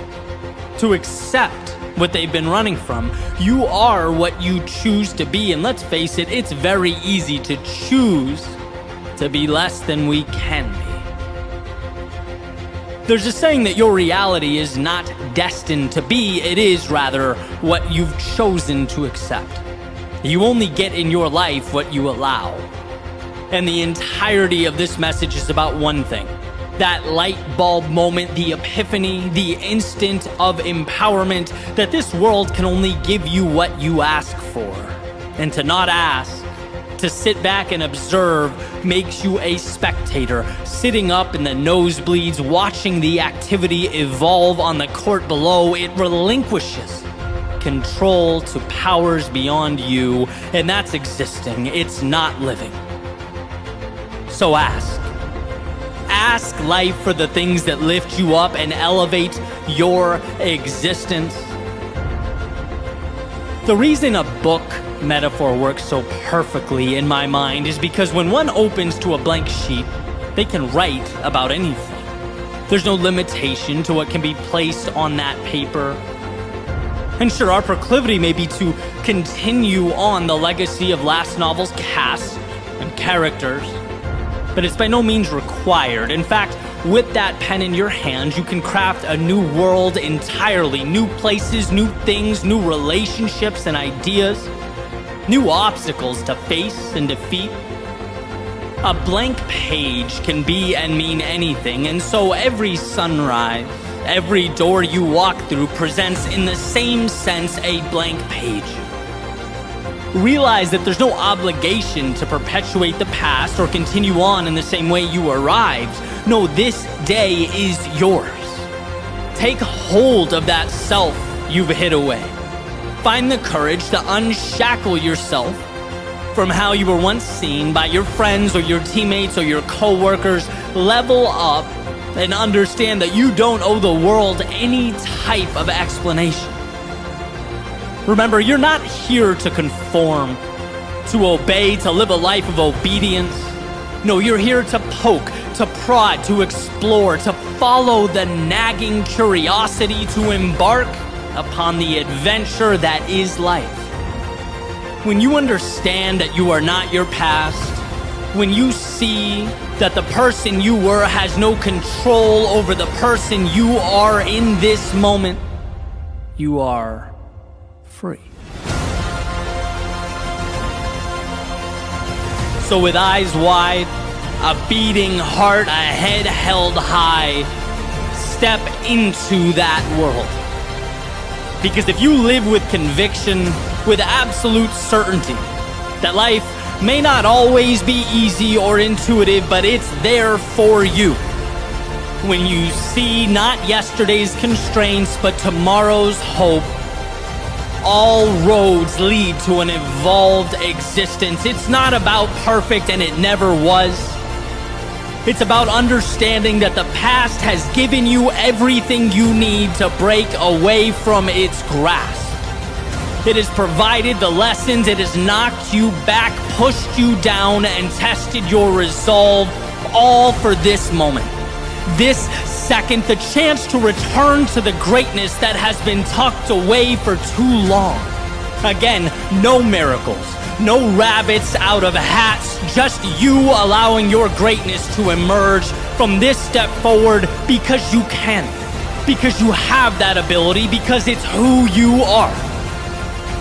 to accept what they've been running from. You are what you choose to be, and let's face it, it's very easy to choose to be less than we can be. There's a saying that your reality is not destined to be, it is rather what you've chosen to accept. You only get in your life what you allow. And the entirety of this message is about one thing. That light bulb moment, the epiphany, the instant of empowerment that this world can only give you what you ask for. And to not ask, to sit back and observe, makes you a spectator, sitting up in the nosebleeds, watching the activity evolve on the court below. It relinquishes control to powers beyond you, and that's existing. It's not living. So ask. Ask life for the things that lift you up and elevate your existence. The reason a book metaphor works so perfectly in my mind is because when one opens to a blank sheet, they can write about anything. There's no limitation to what can be placed on that paper. And sure, our proclivity may be to continue on the legacy of last novel's cast and characters, but it's by no means required. In fact, with that pen in your hand, you can craft a new world entirely. New places, new things, new relationships and ideas, new obstacles to face and defeat. A blank page can be and mean anything, and so every sunrise, every door you walk through presents in the same sense a blank page. Realize that there's no obligation to perpetuate the past or continue on in the same way you arrived. No, this day is yours. Take hold of that self you've hid away. Find the courage to unshackle yourself from how you were once seen by your friends or your teammates or your co-workers. Level up and understand that you don't owe the world any type of explanation. Remember, you're not here to conform, to obey, to live a life of obedience. No, you're here to poke, to prod, to explore, to follow the nagging curiosity, to embark upon the adventure that is life. When you understand that you are not your past, when you see that the person you were has no control over the person you are in this moment, you are free. So with eyes wide, a beating heart, a head held high, step into that world. Because if you live with conviction, with absolute certainty, that life may not always be easy or intuitive, but it's there for you. When you see not yesterday's constraints, but tomorrow's hope, all roads lead to an evolved existence. It's not about perfect, and it never was. It's about understanding that the past has given you everything you need to break away from its grasp. It has provided the lessons, it has knocked you back, pushed you down, and tested your resolve, all for this moment. This second, the chance to return to the greatness that has been tucked away for too long. Again, no miracles, no rabbits out of hats, just you allowing your greatness to emerge from this step forward because you can, because you have that ability, because it's who you are.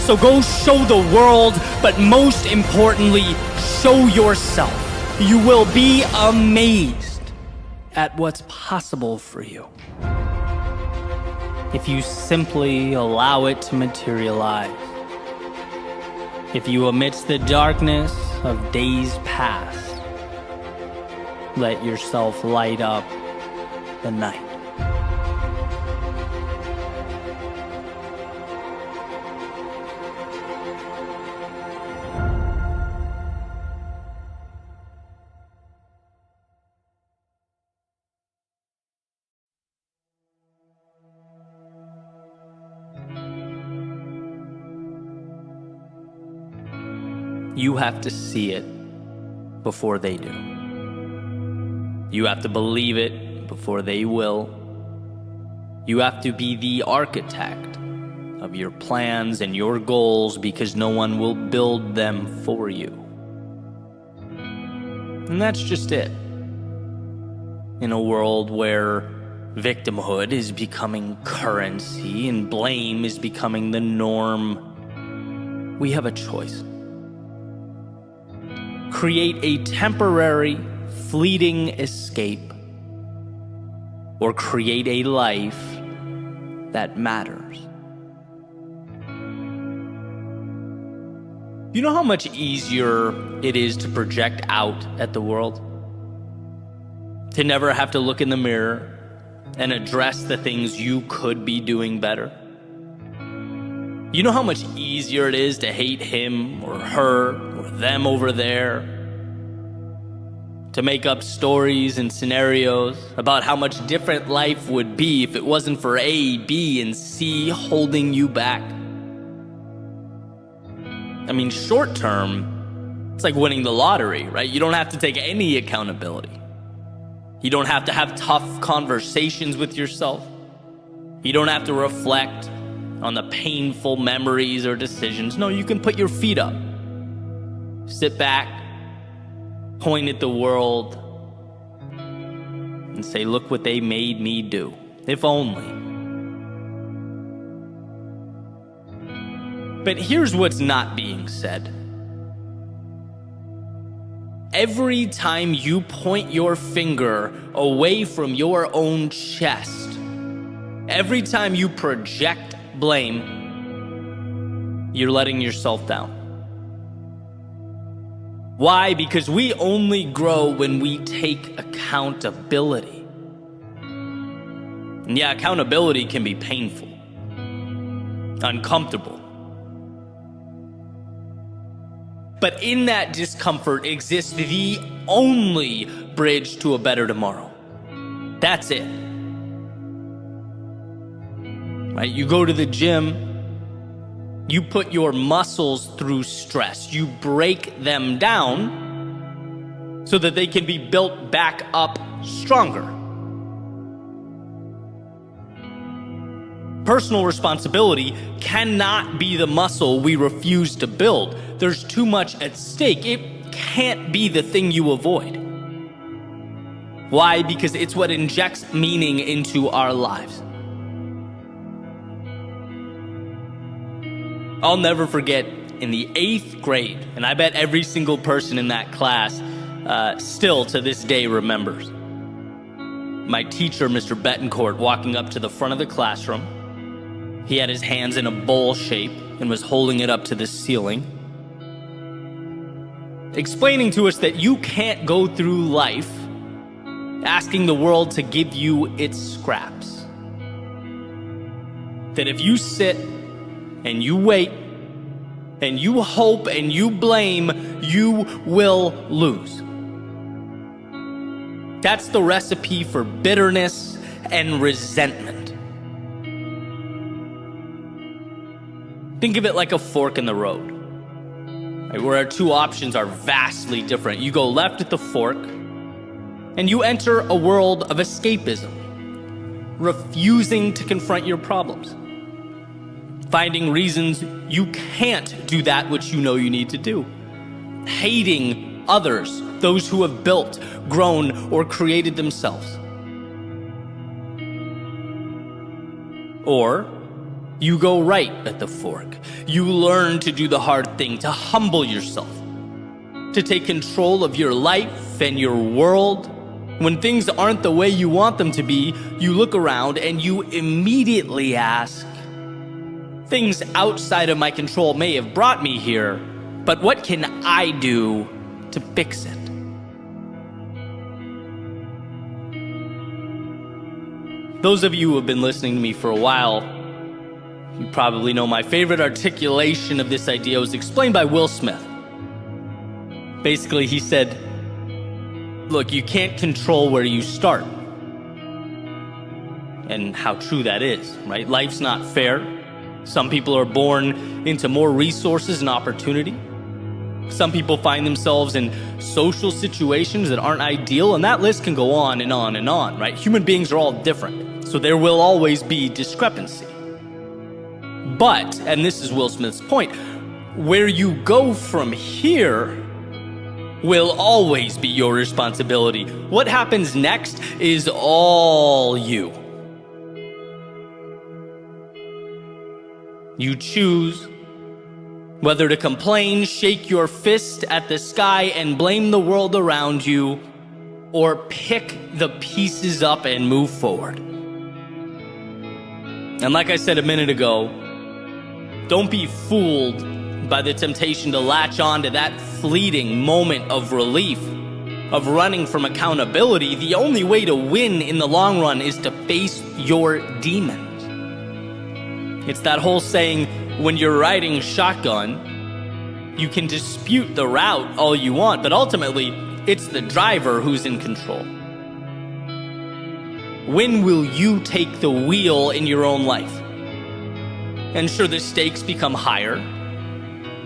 So go show the world, but most importantly, show yourself. You will be amazed at what's possible for you if you simply allow it to materialize. If you, amidst the darkness of days past, let yourself light up the night. You have to see it before they do. You have to believe it before they will. You have to be the architect of your plans and your goals because no one will build them for you. And that's just it. In a world where victimhood is becoming currency and blame is becoming the norm, we have a choice. Create a temporary, fleeting escape, or create a life that matters. You know how much easier it is to project out at the world? To never have to look in the mirror and address the things you could be doing better? You know how much easier it is to hate him or her or them over there? To make up stories and scenarios about how much different life would be if it wasn't for A, B, and C holding you back? I mean, short term, it's like winning the lottery, right? You don't have to take any accountability. You don't have to have tough conversations with yourself. You don't have to reflect on the painful memories or decisions. No, you can put your feet up, sit back, point at the world, and say, look what they made me do. If only. But here's what's not being said. Every time you point your finger away from your own chest, every time you project blame, you're letting yourself down. Why? Because we only grow when we take accountability. And yeah, accountability can be painful, uncomfortable. But in that discomfort exists the only bridge to a better tomorrow. That's it. Right? You go to the gym, you put your muscles through stress, you break them down so that they can be built back up stronger. Personal responsibility cannot be the muscle we refuse to build. There's too much at stake. It can't be the thing you avoid. Why? Because it's what injects meaning into our lives. I'll never forget in the 8th grade, and I bet every single person in that class still to this day remembers. My teacher, Mr. Betancourt, walking up to the front of the classroom. He had his hands in a bowl shape and was holding it up to the ceiling, explaining to us that you can't go through life asking the world to give you its scraps. That if you sit and you wait and you hope and you blame, you will lose. That's the recipe for bitterness and resentment. Think of it like a fork in the road, right, where our two options are vastly different. You go left at the fork, and you enter a world of escapism, refusing to confront your problems, finding reasons you can't do that which you know you need to do, hating others, those who have built, grown, or created themselves. Or you go right at the fork. You learn to do the hard thing, to humble yourself, to take control of your life and your world. When things aren't the way you want them to be, you look around and you immediately ask, things outside of my control may have brought me here, but what can I do to fix it? Those of you who have been listening to me for a while, you probably know my favorite articulation of this idea was explained by Will Smith. Basically, he said, look, you can't control where you start. And how true that is, right? Life's not fair. Some people are born into more resources and opportunity. Some people find themselves in social situations that aren't ideal, and that list can go on and on and on, right? Human beings are all different, so there will always be discrepancy. But, and this is Will Smith's point, where you go from here will always be your responsibility. What happens next is all you. You choose whether to complain, shake your fist at the sky, and blame the world around you, or pick the pieces up and move forward. And like I said a minute ago, don't be fooled by the temptation to latch on to that fleeting moment of relief, of running from accountability. The only way to win in the long run is to face your demons. It's that whole saying, when you're riding shotgun, you can dispute the route all you want, but ultimately, it's the driver who's in control. When will you take the wheel in your own life? And sure, the stakes become higher,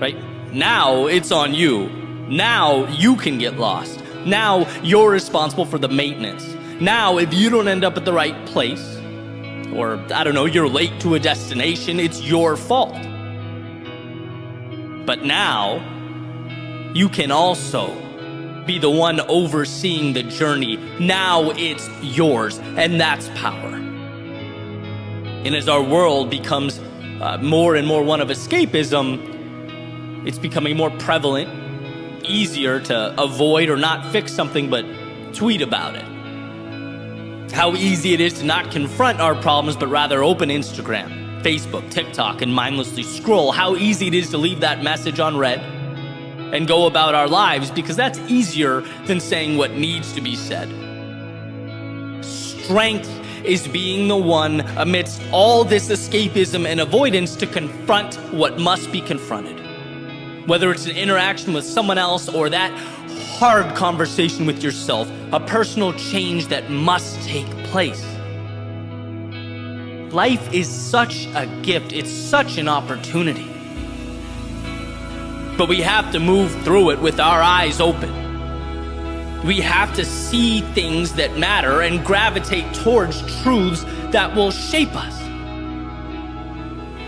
right? Now it's on you. Now you can get lost. Now you're responsible for the maintenance. Now, if you don't end up at the right place, or I don't know, you're late to a destination, it's your fault. But now, you can also be the one overseeing the journey. Now it's yours, and that's power. And as our world becomes more and more one of escapism, it's becoming more prevalent, easier to avoid or not fix something, but tweet about it. How easy it is to not confront our problems, but rather open Instagram, Facebook, TikTok, and mindlessly scroll. How easy it is to leave that message unread and go about our lives, because that's easier than saying what needs to be said. Strength is being the one amidst all this escapism and avoidance to confront what must be confronted. Whether it's an interaction with someone else or that hard conversation with yourself, a personal change that must take place. Life is such a gift, it's such an opportunity. But we have to move through it with our eyes open. We have to see things that matter and gravitate towards truths that will shape us.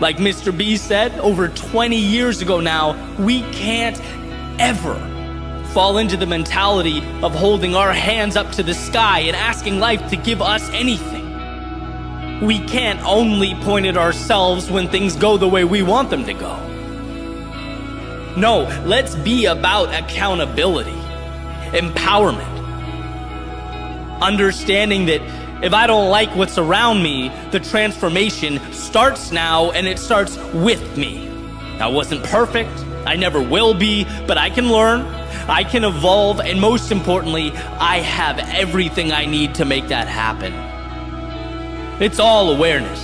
Like Mr. B said over 20 years ago now, we can't ever fall into the mentality of holding our hands up to the sky and asking life to give us anything. We can't only point at ourselves when things go the way we want them to go. No, let's be about accountability, empowerment, understanding that if I don't like what's around me, the transformation starts now, and it starts with me. I wasn't perfect, I never will be, but I can learn, I can evolve, and most importantly, I have everything I need to make that happen. It's all awareness.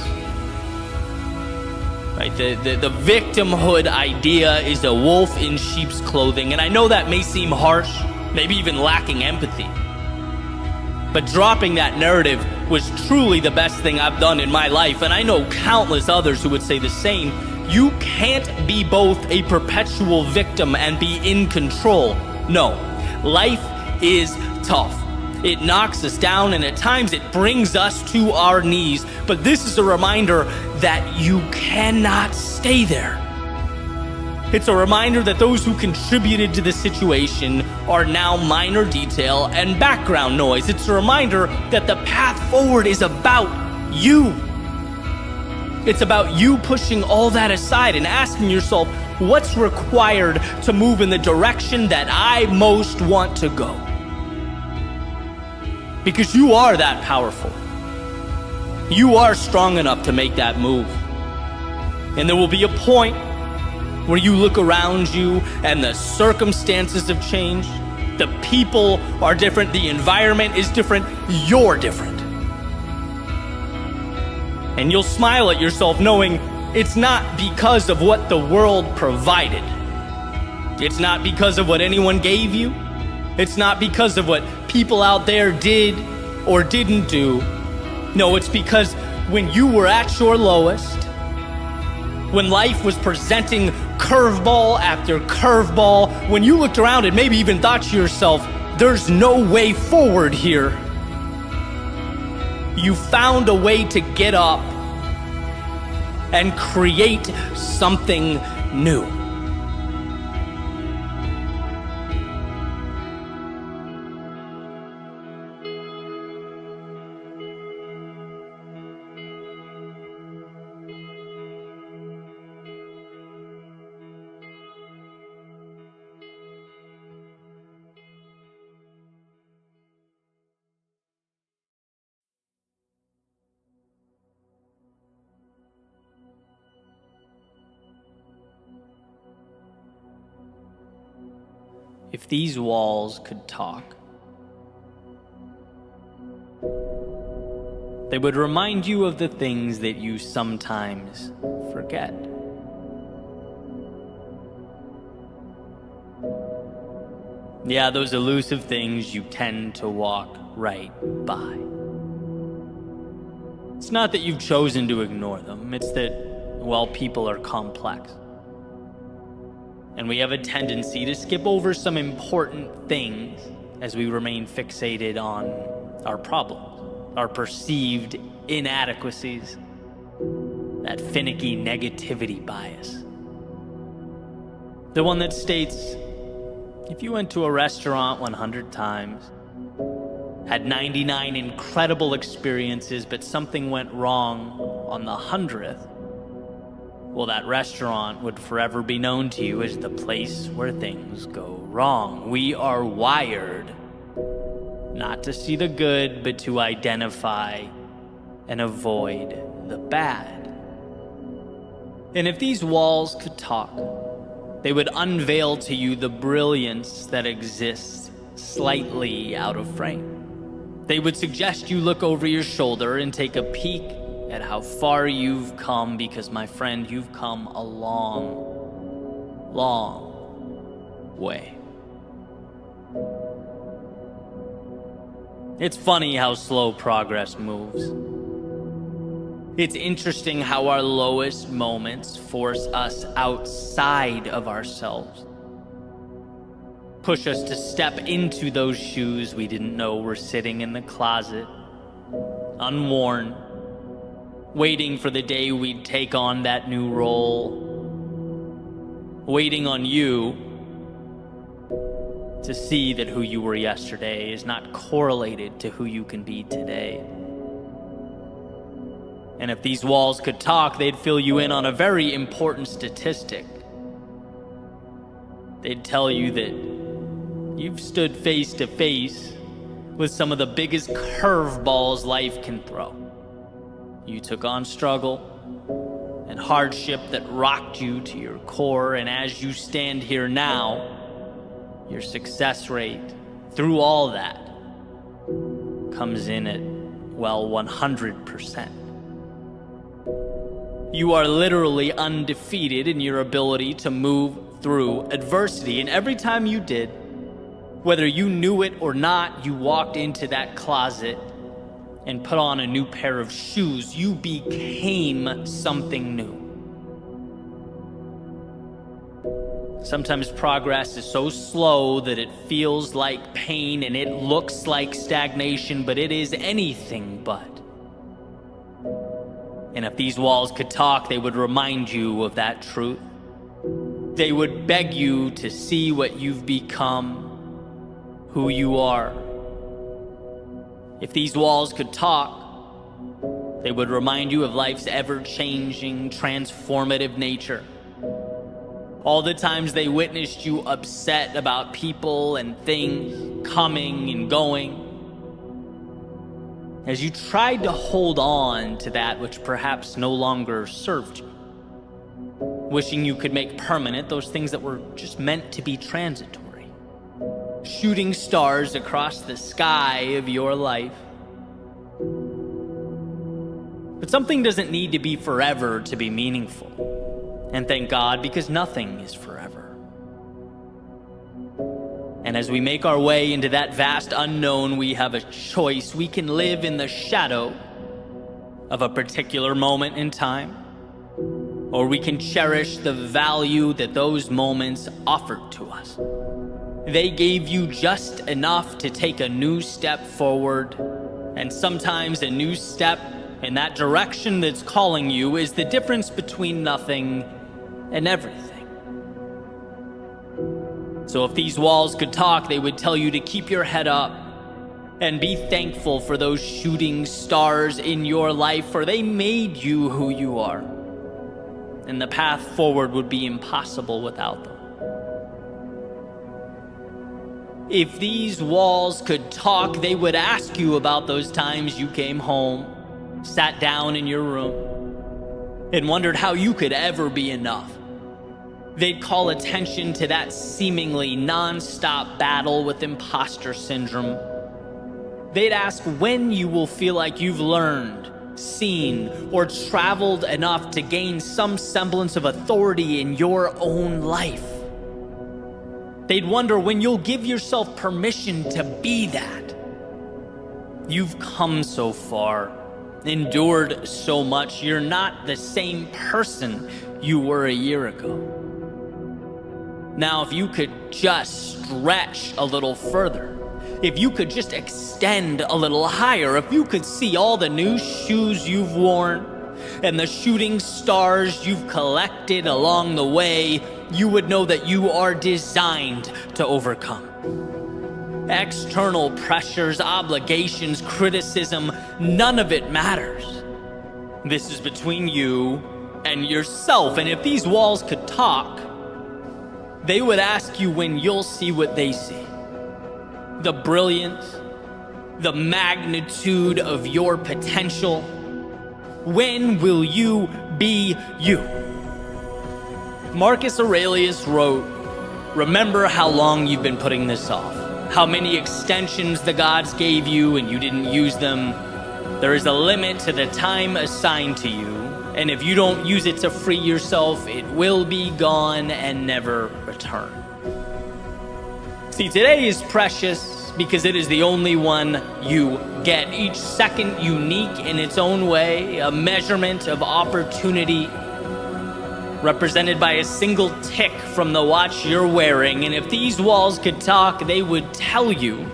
Right? The victimhood idea is a wolf in sheep's clothing, and I know that may seem harsh, maybe even lacking empathy. But dropping that narrative was truly the best thing I've done in my life, and I know countless others who would say the same. You can't be both a perpetual victim and be in control. No, life is tough. It knocks us down, and at times it brings us to our knees. But this is a reminder that you cannot stay there. It's a reminder that those who contributed to the situation are now minor detail and background noise. It's a reminder that the path forward is about you. It's about you pushing all that aside and asking yourself, what's required to move in the direction that I most want to go? Because you are that powerful. You are strong enough to make that move. And there will be a point where you look around you and the circumstances have changed. The people are different. The environment is different. You're different. And you'll smile at yourself knowing it's not because of what the world provided. It's not because of what anyone gave you. It's not because of what people out there did or didn't do. No, it's because when you were at your lowest, when life was presenting curveball after curveball, when you looked around and maybe even thought to yourself, there's no way forward here, you found a way to get up and create something new. If these walls could talk, they would remind you of the things that you sometimes forget. Yeah, those elusive things you tend to walk right by. It's not that you've chosen to ignore them, it's that, well, people are complex. And we have a tendency to skip over some important things as we remain fixated on our problems, our perceived inadequacies, that finicky negativity bias. The one that states, if you went to a restaurant 100 times, had 99 incredible experiences, but something went wrong on the 100th, well, that restaurant would forever be known to you as the place where things go wrong. We are wired not to see the good, but to identify and avoid the bad. And if these walls could talk, they would unveil to you the brilliance that exists slightly out of frame. They would suggest you look over your shoulder and take a peek at how far you've come, because, my friend, you've come a long, long way. It's funny how slow progress moves. It's interesting how our lowest moments force us outside of ourselves, push us to step into those shoes we didn't know were sitting in the closet, unworn, waiting for the day we'd take on that new role, waiting on you to see that who you were yesterday is not correlated to who you can be today. And if these walls could talk, they'd fill you in on a very important statistic. They'd tell you that you've stood face to face with some of the biggest curveballs life can throw. You took on struggle and hardship that rocked you to your core, and as you stand here now, your success rate through all that comes in at, well, 100%. You are literally undefeated in your ability to move through adversity, and every time you did, whether you knew it or not, you walked into that closet and put on a new pair of shoes. You became something new. Sometimes progress is so slow that it feels like pain and it looks like stagnation, but it is anything but. And if these walls could talk, they would remind you of that truth. They would beg you to see what you've become, who you are. If these walls could talk, they would remind you of life's ever-changing, transformative nature. All the times they witnessed you upset about people and things coming and going, as you tried to hold on to that which perhaps no longer served you, wishing you could make permanent those things that were just meant to be transitory, shooting stars across the sky of your life. But something doesn't need to be forever to be meaningful. And thank God, because nothing is forever. And as we make our way into that vast unknown, we have a choice. We can live in the shadow of a particular moment in time, or we can cherish the value that those moments offered to us. They gave you just enough to take a new step forward, and sometimes a new step in that direction that's calling you is the difference between nothing and everything. So if these walls could talk, they would tell you to keep your head up and be thankful for those shooting stars in your life, for they made you who you are. And the path forward would be impossible without them. If these walls could talk, they would ask you about those times you came home, sat down in your room, and wondered how you could ever be enough. They'd call attention to that seemingly non-stop battle with imposter syndrome. They'd ask when you will feel like you've learned, seen, or traveled enough to gain some semblance of authority in your own life. They'd wonder when you'll give yourself permission to be that. You've come so far, endured so much, you're not the same person you were a year ago. Now, if you could just stretch a little further, if you could just extend a little higher, if you could see all the new shoes you've worn and the shooting stars you've collected along the way, you would know that you are designed to overcome. External pressures, obligations, criticism, none of it matters. This is between you and yourself, and if these walls could talk, they would ask you when you'll see what they see. The brilliance, the magnitude of your potential. When will you be you? Marcus Aurelius wrote, "Remember how long you've been putting this off, how many extensions the gods gave you and you didn't use them. There is a limit to the time assigned to you, and if you don't use it to free yourself, it will be gone and never return." See, today is precious because it is the only one you get. Each second unique in its own way, a measurement of opportunity represented by a single tick from the watch you're wearing. And if these walls could talk, they would tell you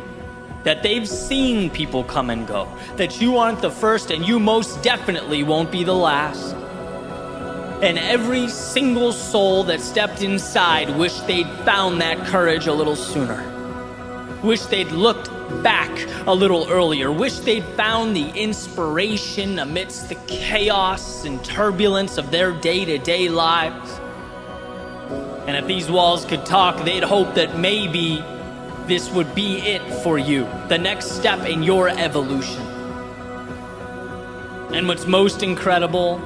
that they've seen people come and go, that you aren't the first and you most definitely won't be the last. And every single soul that stepped inside wished they'd found that courage a little sooner. Wished they'd looked back a little earlier. Wished they'd found the inspiration amidst the chaos and turbulence of their day-to-day lives. And if these walls could talk, they'd hope that maybe this would be it for you, the next step in your evolution. And what's most incredible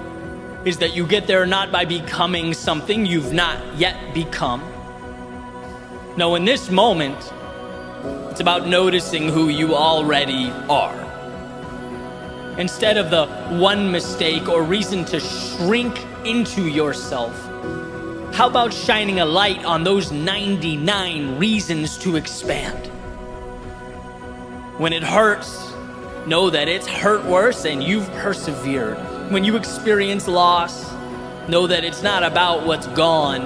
is that you get there not by becoming something you've not yet become. No, in this moment, it's about noticing who you already are. Instead of the one mistake or reason to shrink into yourself, how about shining a light on those 99 reasons to expand? When it hurts, know that it's hurt worse and you've persevered. When you experience loss, know that it's not about what's gone,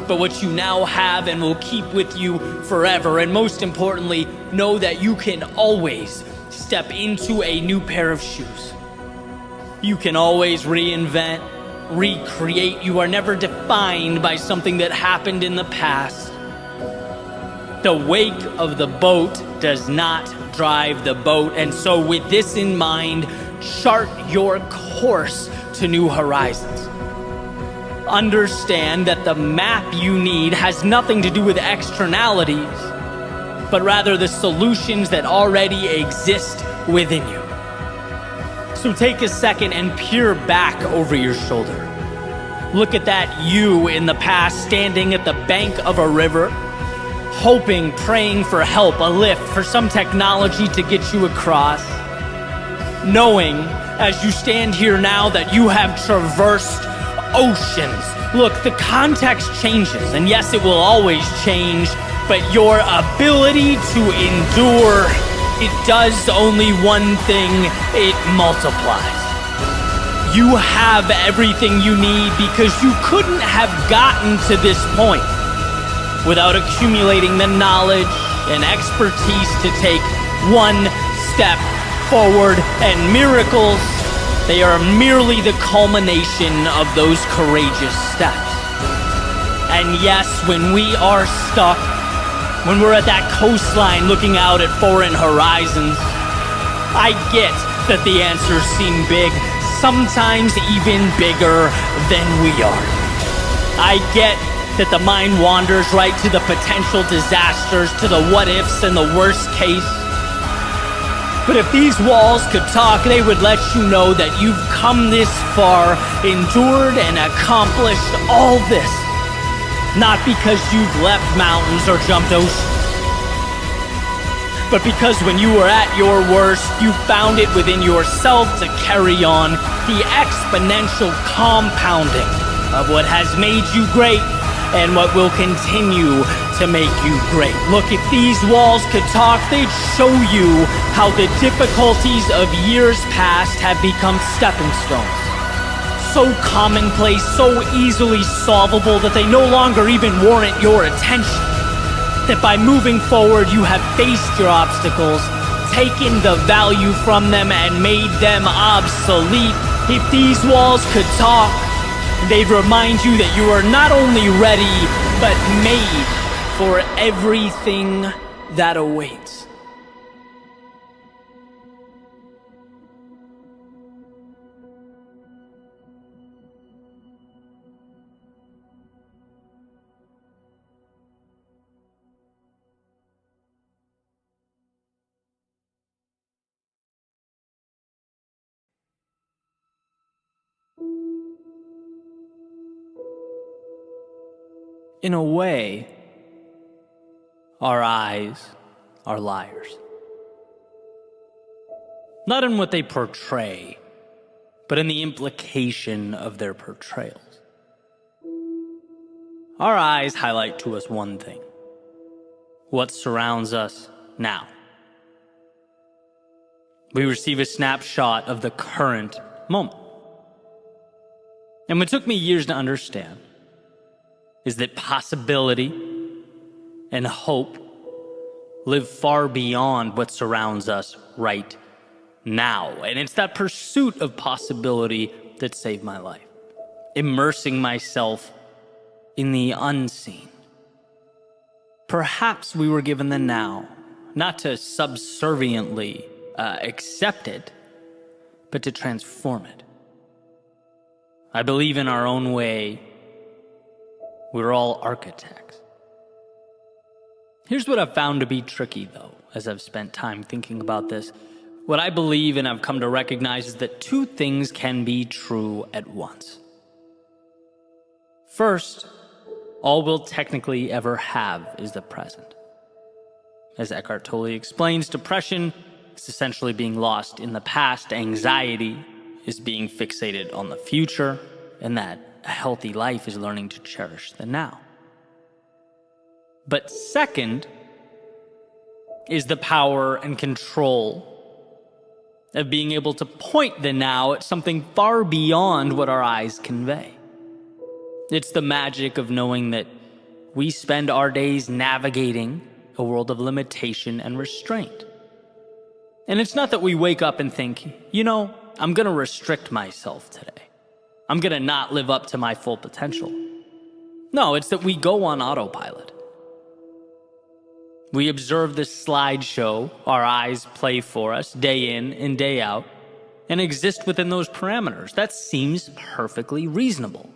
but what you now have and will keep with you forever. And most importantly, know that you can always step into a new pair of shoes. You can always reinvent, recreate. You are never defined by something that happened in the past. The wake of the boat does not drive the boat. And so with this in mind, chart your course to new horizons. Understand that the map you need has nothing to do with externalities, but rather the solutions that already exist within you. So take a second and peer back over your shoulder. Look at that you in the past standing at the bank of a river, hoping, praying for help, a lift, for some technology to get you across. Knowing as you stand here now that you have traversed oceans. Look, the context changes, and yes, it will always change, but your ability to endure, it does only one thing: it multiplies. You have everything you need because you couldn't have gotten to this point without accumulating the knowledge and expertise to take one step forward, and miracles, they are merely the culmination of those courageous steps. And yes, when we are stuck, when we're at that coastline looking out at foreign horizons, I get that the answers seem big, sometimes even bigger than we are. I get that the mind wanders right to the potential disasters, to the what ifs and the worst case. But if these walls could talk, they would let you know that you've come this far, endured and accomplished all this, Not because you've left mountains or jumped oceans, but because when you were at your worst, you found it within yourself to carry on the exponential compounding of what has made you great and what will continue to make you great. Look, if these walls could talk, they'd show you how the difficulties of years past have become stepping stones. So commonplace, so easily solvable that they no longer even warrant your attention. That by moving forward, you have faced your obstacles, taken the value from them, and made them obsolete. If these walls could talk, they'd remind you that you are not only ready, but made for everything that awaits. In a way, our eyes are liars. Not in what they portray, but in the implication of their portrayals. Our eyes highlight to us one thing: what surrounds us now. We receive a snapshot of the current moment. And what took me years to understand is that possibility and hope live far beyond what surrounds us right now. And it's that pursuit of possibility that saved my life. Immersing myself in the unseen. Perhaps we were given the now, not to subserviently accept it, but to transform it. I believe in our own way, we're all architects. Here's what I've found to be tricky, though, as I've spent time thinking about this. What I believe and I've come to recognize is that two things can be true at once. First, all we'll technically ever have is the present. As Eckhart Tolle explains, depression is essentially being lost in the past. Anxiety is being fixated on the future, and that a healthy life is learning to cherish the now. But second is the power and control of being able to point the now at something far beyond what our eyes convey. It's the magic of knowing that we spend our days navigating a world of limitation and restraint. And it's not that we wake up and think, I'm gonna restrict myself today. I'm gonna not live up to my full potential. No, it's that we go on autopilot. We observe this slideshow our eyes play for us day in and day out and exist within those parameters. That seems perfectly reasonable.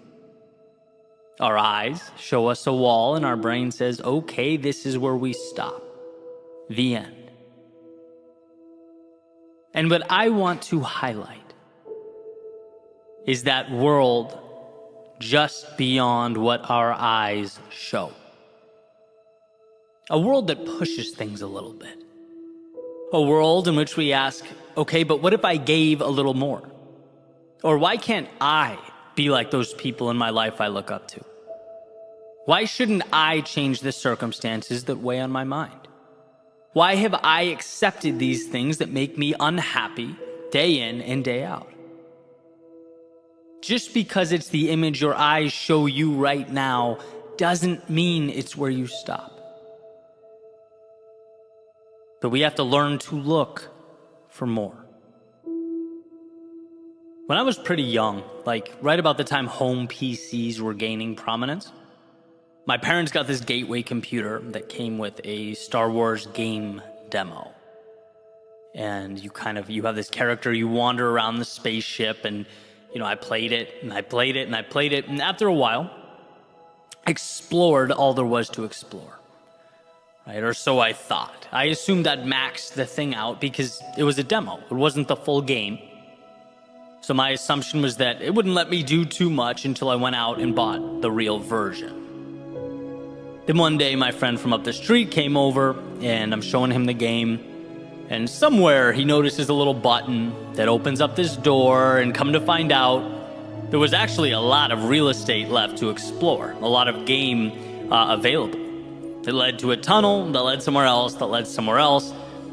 Our eyes show us a wall and our brain says, okay, this is where we stop. The end. And what I want to highlight is that world just beyond what our eyes show. A world that pushes things a little bit. A world in which we ask, okay, but what if I gave a little more? Or why can't I be like those people in my life I look up to? Why shouldn't I change the circumstances that weigh on my mind? Why have I accepted these things that make me unhappy day in and day out? Just because it's the image your eyes show you right now doesn't mean it's where you stop. But we have to learn to look for more. When I was pretty young, like right about the time home PCs were gaining prominence, my parents got this gateway computer that came with a Star Wars game demo. And you have this character, you wander around the spaceship, and I played it, and I played it, and I played it, and after a while, explored all there was to explore. Right? Or so I thought. I assumed I'd maxed the thing out because it was a demo. It wasn't the full game. So my assumption was that it wouldn't let me do too much until I went out and bought the real version. Then one day, my friend from up the street came over, and I'm showing him the game. And somewhere, he notices a little button that opens up this door, and come to find out, there was actually a lot of real estate left to explore, a lot of game available. It led to a tunnel that led somewhere else, that led somewhere else.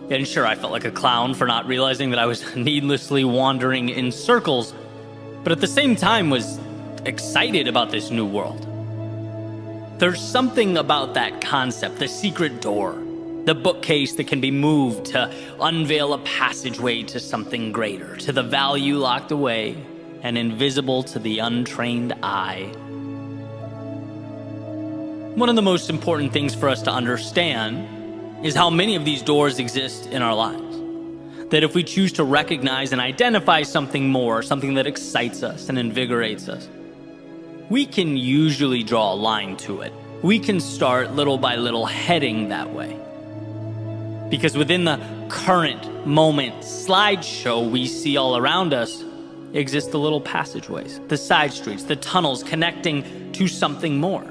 And sure, I felt like a clown for not realizing that I was needlessly wandering in circles, but at the same time was excited about this new world. There's something about that concept, the secret door, the bookcase that can be moved to unveil a passageway to something greater, to the value locked away and invisible to the untrained eye. One of the most important things for us to understand is how many of these doors exist in our lives. That if we choose to recognize and identify something more, something that excites us and invigorates us, we can usually draw a line to it. We can start little by little heading that way. Because within the current moment slideshow we see all around us exist the little passageways, the side streets, the tunnels connecting to something more.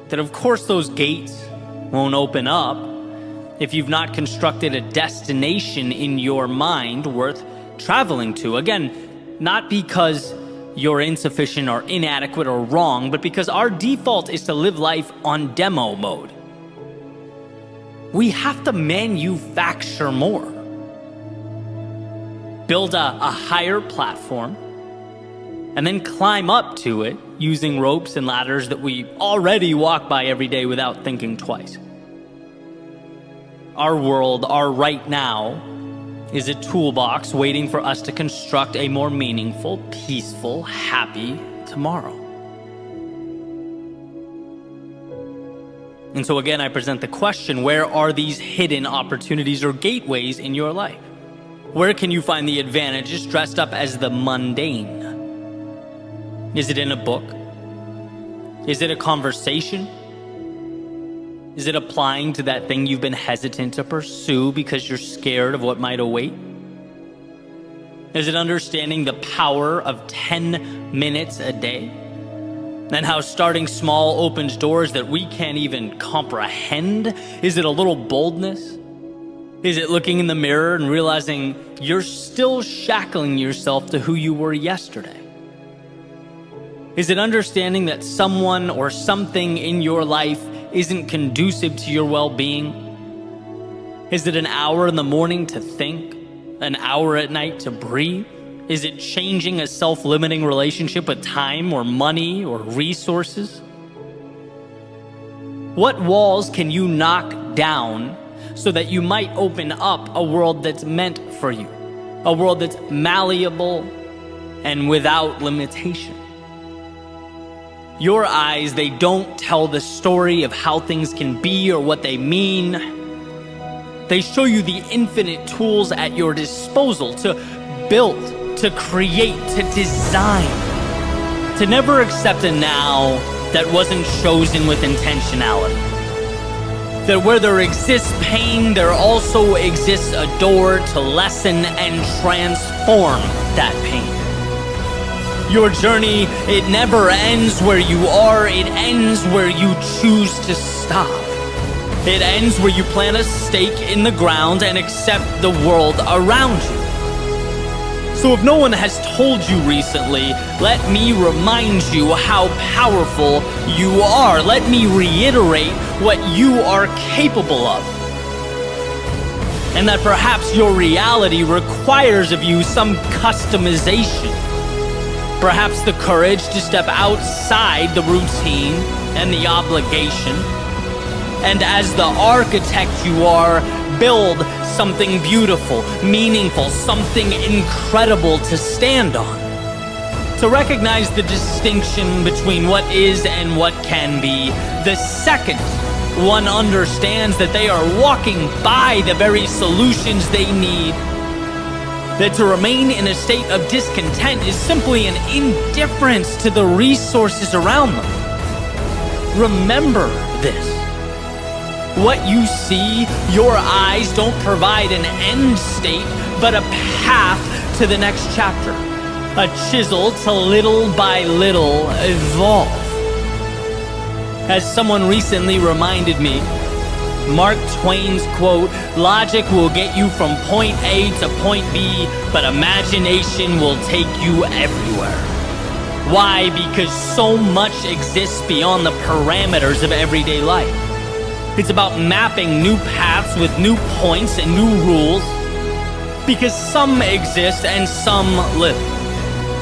That of course those gates won't open up if you've not constructed a destination in your mind worth traveling to. Again, not because you're insufficient or inadequate or wrong, but because our default is to live life on demo mode. We have to manufacture more. Build a higher platform, and then climb up to it using ropes and ladders that we already walk by every day without thinking twice. Our world, our right now, is a toolbox waiting for us to construct a more meaningful, peaceful, happy tomorrow. And so again, I present the question, where are these hidden opportunities or gateways in your life? Where can you find the advantages dressed up as the mundane? Is it in a book? Is it a conversation? Is it applying to that thing you've been hesitant to pursue because you're scared of what might await? Is it understanding the power of 10 minutes a day? And how starting small opens doors that we can't even comprehend? Is it a little boldness? Is it looking in the mirror and realizing you're still shackling yourself to who you were yesterday? Is it understanding that someone or something in your life isn't conducive to your well-being? Is it an hour in the morning to think, an hour at night to breathe? Is it changing a self-limiting relationship with time or money or resources? What walls can you knock down so that you might open up a world that's meant for you? A world that's malleable and without limitation. Your eyes, they don't tell the story of how things can be or what they mean. They show you the infinite tools at your disposal to build, to create, to design. To never accept a now that wasn't chosen with intentionality. That where there exists pain, there also exists a door to lessen and transform that pain. Your journey, it never ends where you are, it ends where you choose to stop. It ends where you plant a stake in the ground and accept the world around you. So if no one has told you recently, let me remind you how powerful you are. Let me reiterate what you are capable of. And that perhaps your reality requires of you some customization. Perhaps the courage to step outside the routine and the obligation. And as the architect you are, build something beautiful, meaningful, something incredible to stand on. To recognize the distinction between what is and what can be, the second one understands that they are walking by the very solutions they need. That to remain in a state of discontent is simply an indifference to the resources around them. Remember this. What you see, your eyes don't provide an end state, but a path to the next chapter. A chisel to little by little evolve. As someone recently reminded me, Mark Twain's quote, "Logic will get you from point A to point B, but imagination will take you everywhere." Why? Because so much exists beyond the parameters of everyday life. It's about mapping new paths with new points and new rules, because some exist and some live.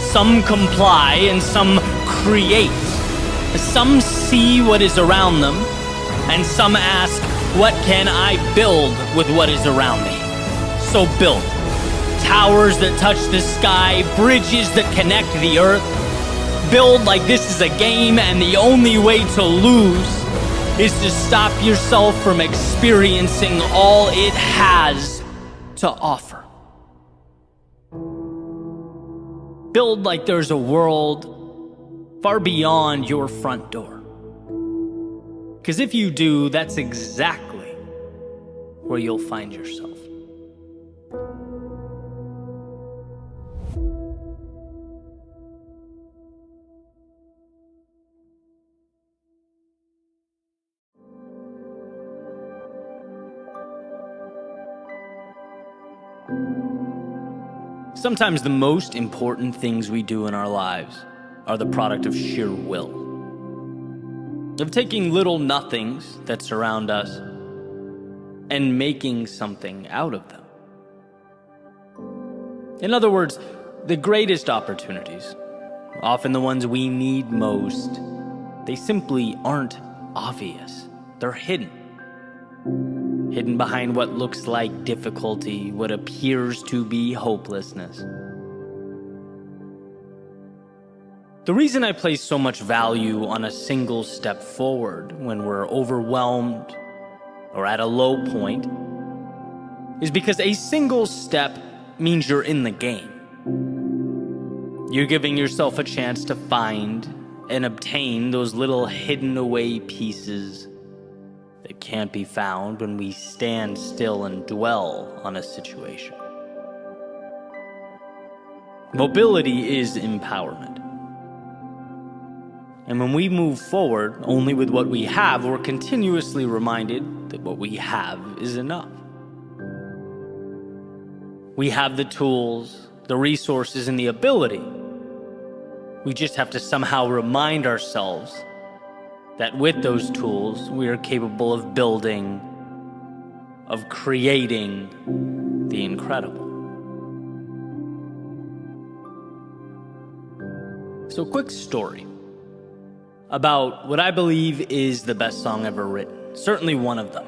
Some comply and some create. Some see what is around them, and some ask, what can I build with what is around me? So build. Towers that touch the sky, bridges that connect the earth. Build like this is a game, and the only way to lose is to stop yourself from experiencing all it has to offer. Build like there's a world far beyond your front door. Because if you do, that's exactly where you'll find yourself. Sometimes the most important things we do in our lives are the product of sheer will, of taking little nothings that surround us and making something out of them. In other words, the greatest opportunities, often the ones we need most, they simply aren't obvious. They're hidden. Hidden behind what looks like difficulty, what appears to be hopelessness. The reason I place so much value on a single step forward when we're overwhelmed or at a low point is because a single step means you're in the game. You're giving yourself a chance to find and obtain those little hidden away pieces that can't be found when we stand still and dwell on a situation. Mobility is empowerment. And when we move forward only with what we have, we're continuously reminded that what we have is enough. We have the tools, the resources, and the ability. We just have to somehow remind ourselves that with those tools, we are capable of building, of creating the incredible. So, quick story about what I believe is the best song ever written. Certainly one of them.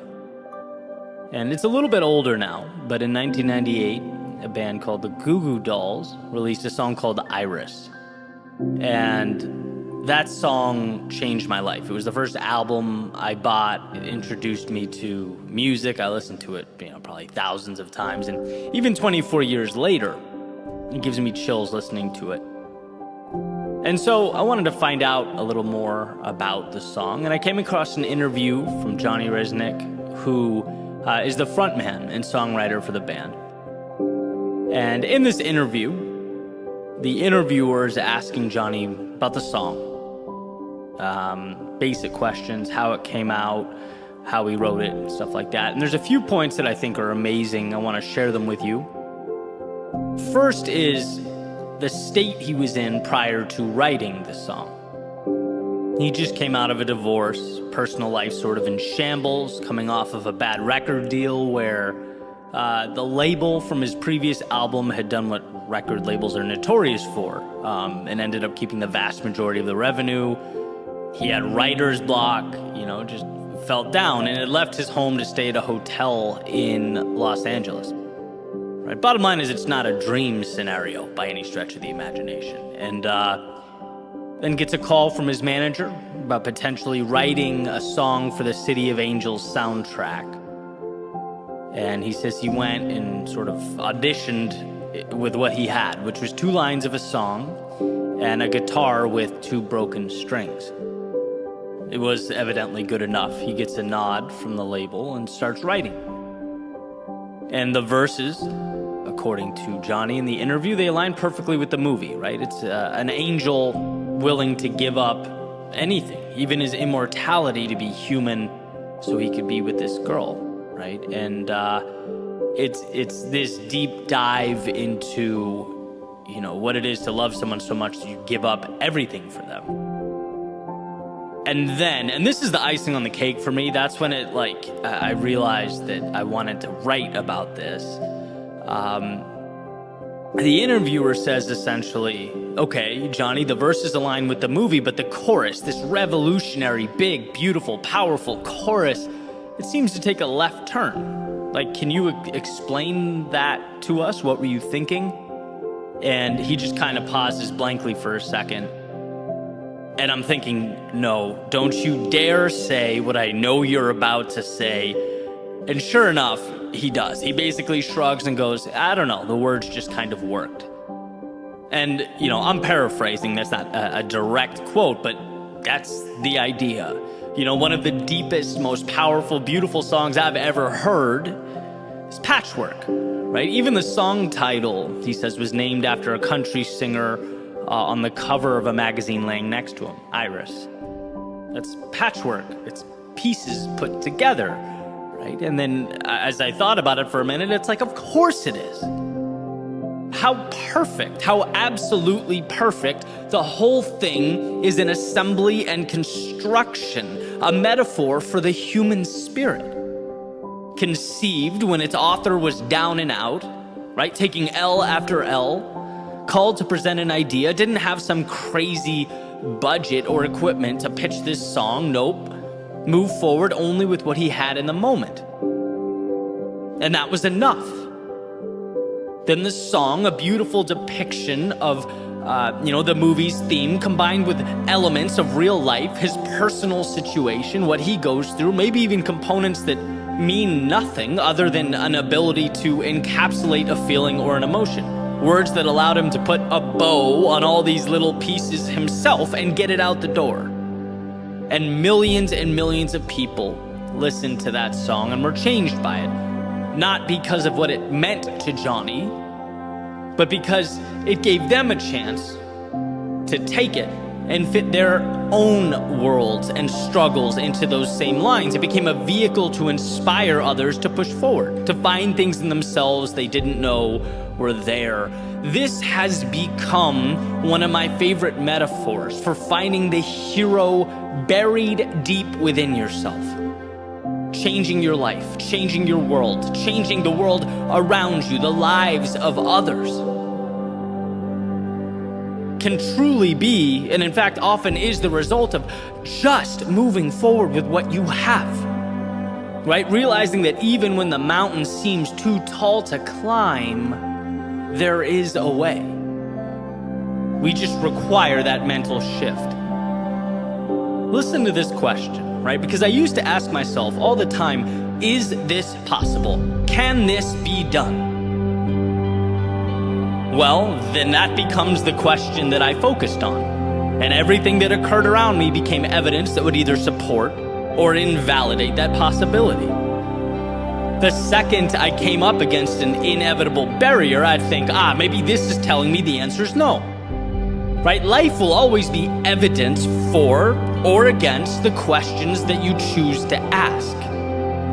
And it's a little bit older now, but in 1998, a band called the Goo Goo Dolls released a song called Iris. And that song changed my life. It was the first album I bought. It introduced me to music. I listened to it, probably thousands of times. And even 24 years later, it gives me chills listening to it. And so I wanted to find out a little more about the song. And I came across an interview from Johnny Rzeznik, who is the frontman and songwriter for the band. And in this interview, the interviewer is asking Johnny about the song. Basic questions, how it came out, how he wrote it, and stuff like that. And there's a few points that I think are amazing. I want to share them with you. First is the state he was in prior to writing the song. He just came out of a divorce, personal life sort of in shambles, coming off of a bad record deal where the label from his previous album had done what record labels are notorious for, and ended up keeping the vast majority of the revenue. He had writer's block, just felt down, and had left his home to stay at a hotel in Los Angeles. Right? Bottom line is, it's not a dream scenario by any stretch of the imagination. And then gets a call from his manager about potentially writing a song for the City of Angels soundtrack. And he says he went and sort of auditioned with what he had, which was 2 lines of a song and a guitar with 2 broken strings. It was evidently good enough. He gets a nod from the label and starts writing. And the verses, according to Johnny in the interview, they align perfectly with the movie, right? It's an angel willing to give up anything. even his immortality, to be human so he could be with this girl, right? And it's this deep dive into, you know, what it is to love someone so much that you give up everything for them. And then, and this is the icing on the cake for me, that's when it, like, I realized that I wanted to write about this. The interviewer says essentially, okay, Johnny, the verses align with the movie, but the chorus, this revolutionary, big, beautiful, powerful chorus, it seems to take a left turn. Like, can you explain that to us? What were you thinking? And he just kind of pauses blankly for a second. And I'm thinking, no, don't you dare say what I know you're about to say. And sure enough, he does. He basically shrugs and goes, I don't know, the words just kind of worked. And, you know, I'm paraphrasing, that's not a direct quote, but that's the idea. You know, one of the deepest, most powerful, beautiful songs I've ever heard is Patchwork, right? Even the song title, he says, was named after a country singer on the cover of a magazine laying next to him, Iris. That's patchwork. It's pieces put together, right? And then as I thought about it for a minute, it's like, of course it is. How perfect, how absolutely perfect. The whole thing is an assembly and construction, a metaphor for the human spirit. Conceived when its author was down and out, right? Taking L after L, called to present an idea, didn't have some crazy budget or equipment to pitch this song. Nope. Moved forward only with what he had in the moment. And that was enough. Then the song, a beautiful depiction of, the movie's theme, combined with elements of real life, his personal situation, what he goes through, maybe even components that mean nothing other than an ability to encapsulate a feeling or an emotion. Words that allowed him to put a bow on all these little pieces himself and get it out the door. And millions of people listened to that song and were changed by it. Not because of what it meant to Johnny, but because it gave them a chance to take it and fit their own worlds and struggles into those same lines. It became a vehicle to inspire others to push forward, to find things in themselves they didn't know were there. This has become one of my favorite metaphors for finding the hero buried deep within yourself. Changing your life, changing your world, changing the world around you, the lives of others. Can truly be, and in fact often is, the result of just moving forward with what you have, right? Realizing that even when the mountain seems too tall to climb, there is a way. We just require that mental shift. Listen to this question, right? Because I used to ask myself all the time, is this possible? Can this be done? Well, then that becomes the question that I focused on. And everything that occurred around me became evidence that would either support or invalidate that possibility. The second I came up against an inevitable barrier, I'd think, maybe this is telling me the answer is no. Right? Life will always be evidence for or against the questions that you choose to ask.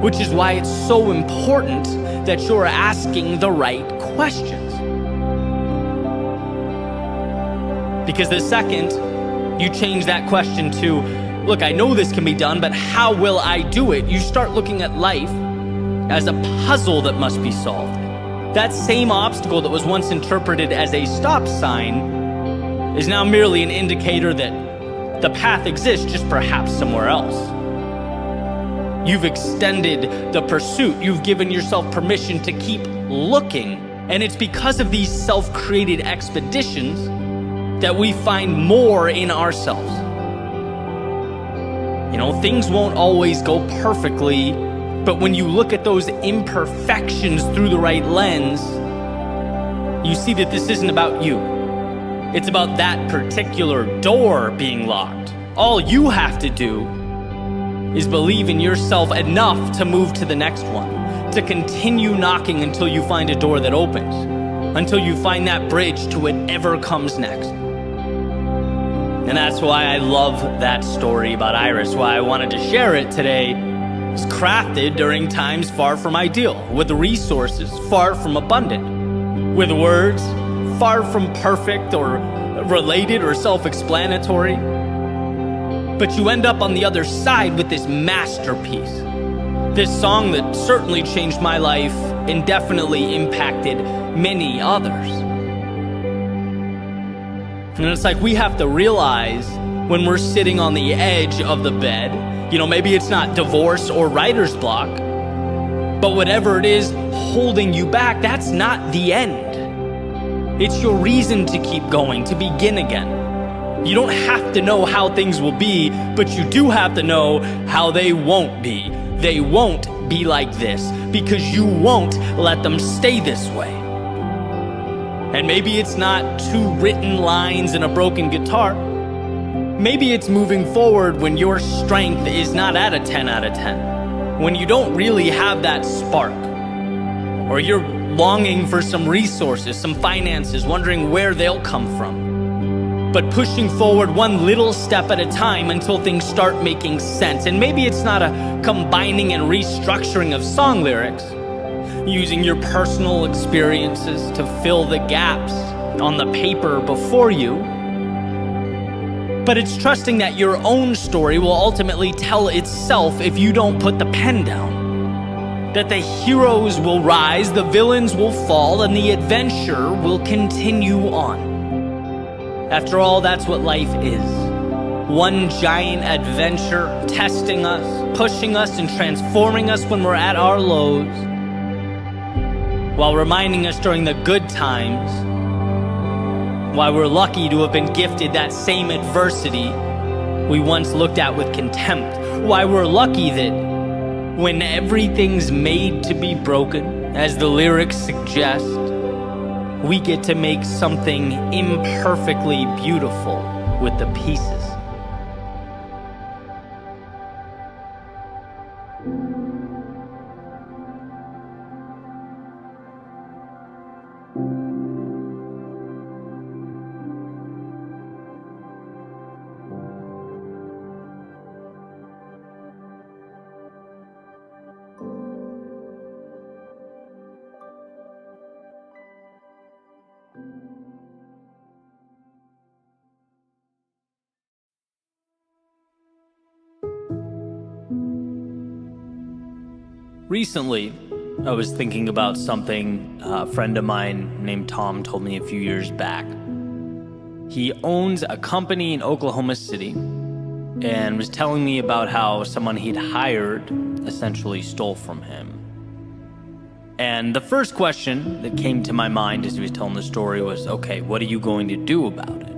Which is why it's so important that you're asking the right questions. Because the second you change that question to, look, I know this can be done, but how will I do it? You start looking at life as a puzzle that must be solved. That same obstacle that was once interpreted as a stop sign is now merely an indicator that the path exists, just perhaps somewhere else. You've extended the pursuit. You've given yourself permission to keep looking. And it's because of these self-created expeditions that we find more in ourselves. You know, things won't always go perfectly, but when you look at those imperfections through the right lens, you see that this isn't about you. It's about that particular door being locked. All you have to do is believe in yourself enough to move to the next one, to continue knocking until you find a door that opens, until you find that bridge to whatever comes next. And that's why I love that story about Iris, why I wanted to share it today. It's crafted during times far from ideal, with resources far from abundant, with words far from perfect or related or self-explanatory. But you end up on the other side with this masterpiece. This song that certainly changed my life and definitely impacted many others. And it's like we have to realize when we're sitting on the edge of the bed, maybe it's not divorce or writer's block, but whatever it is holding you back, that's not the end. It's your reason to keep going, to begin again. You don't have to know how things will be, but you do have to know how they won't be. They won't be like this because you won't let them stay this way. And maybe it's not 2 written lines and a broken guitar. Maybe it's moving forward when your strength is not at a 10 out of 10. When you don't really have that spark. Or you're longing for some resources, some finances, wondering where they'll come from. But pushing forward one little step at a time until things start making sense. And maybe it's not a combining and restructuring of song lyrics, using your personal experiences to fill the gaps on the paper before you, but it's trusting that your own story will ultimately tell itself if you don't put the pen down. That the heroes will rise, the villains will fall, and the adventure will continue on. After all, that's what life is. One giant adventure, testing us, pushing us, and transforming us when we're at our lows, while reminding us during the good times why we're lucky to have been gifted that same adversity we once looked at with contempt. Why we're lucky that when everything's made to be broken, as the lyrics suggest, we get to make something imperfectly beautiful with the pieces. Recently, I was thinking about something a friend of mine named Tom told me a few years back. He owns a company in Oklahoma City and was telling me about how someone he'd hired essentially stole from him. And the first question that came to my mind as he was telling the story was, okay, what are you going to do about it?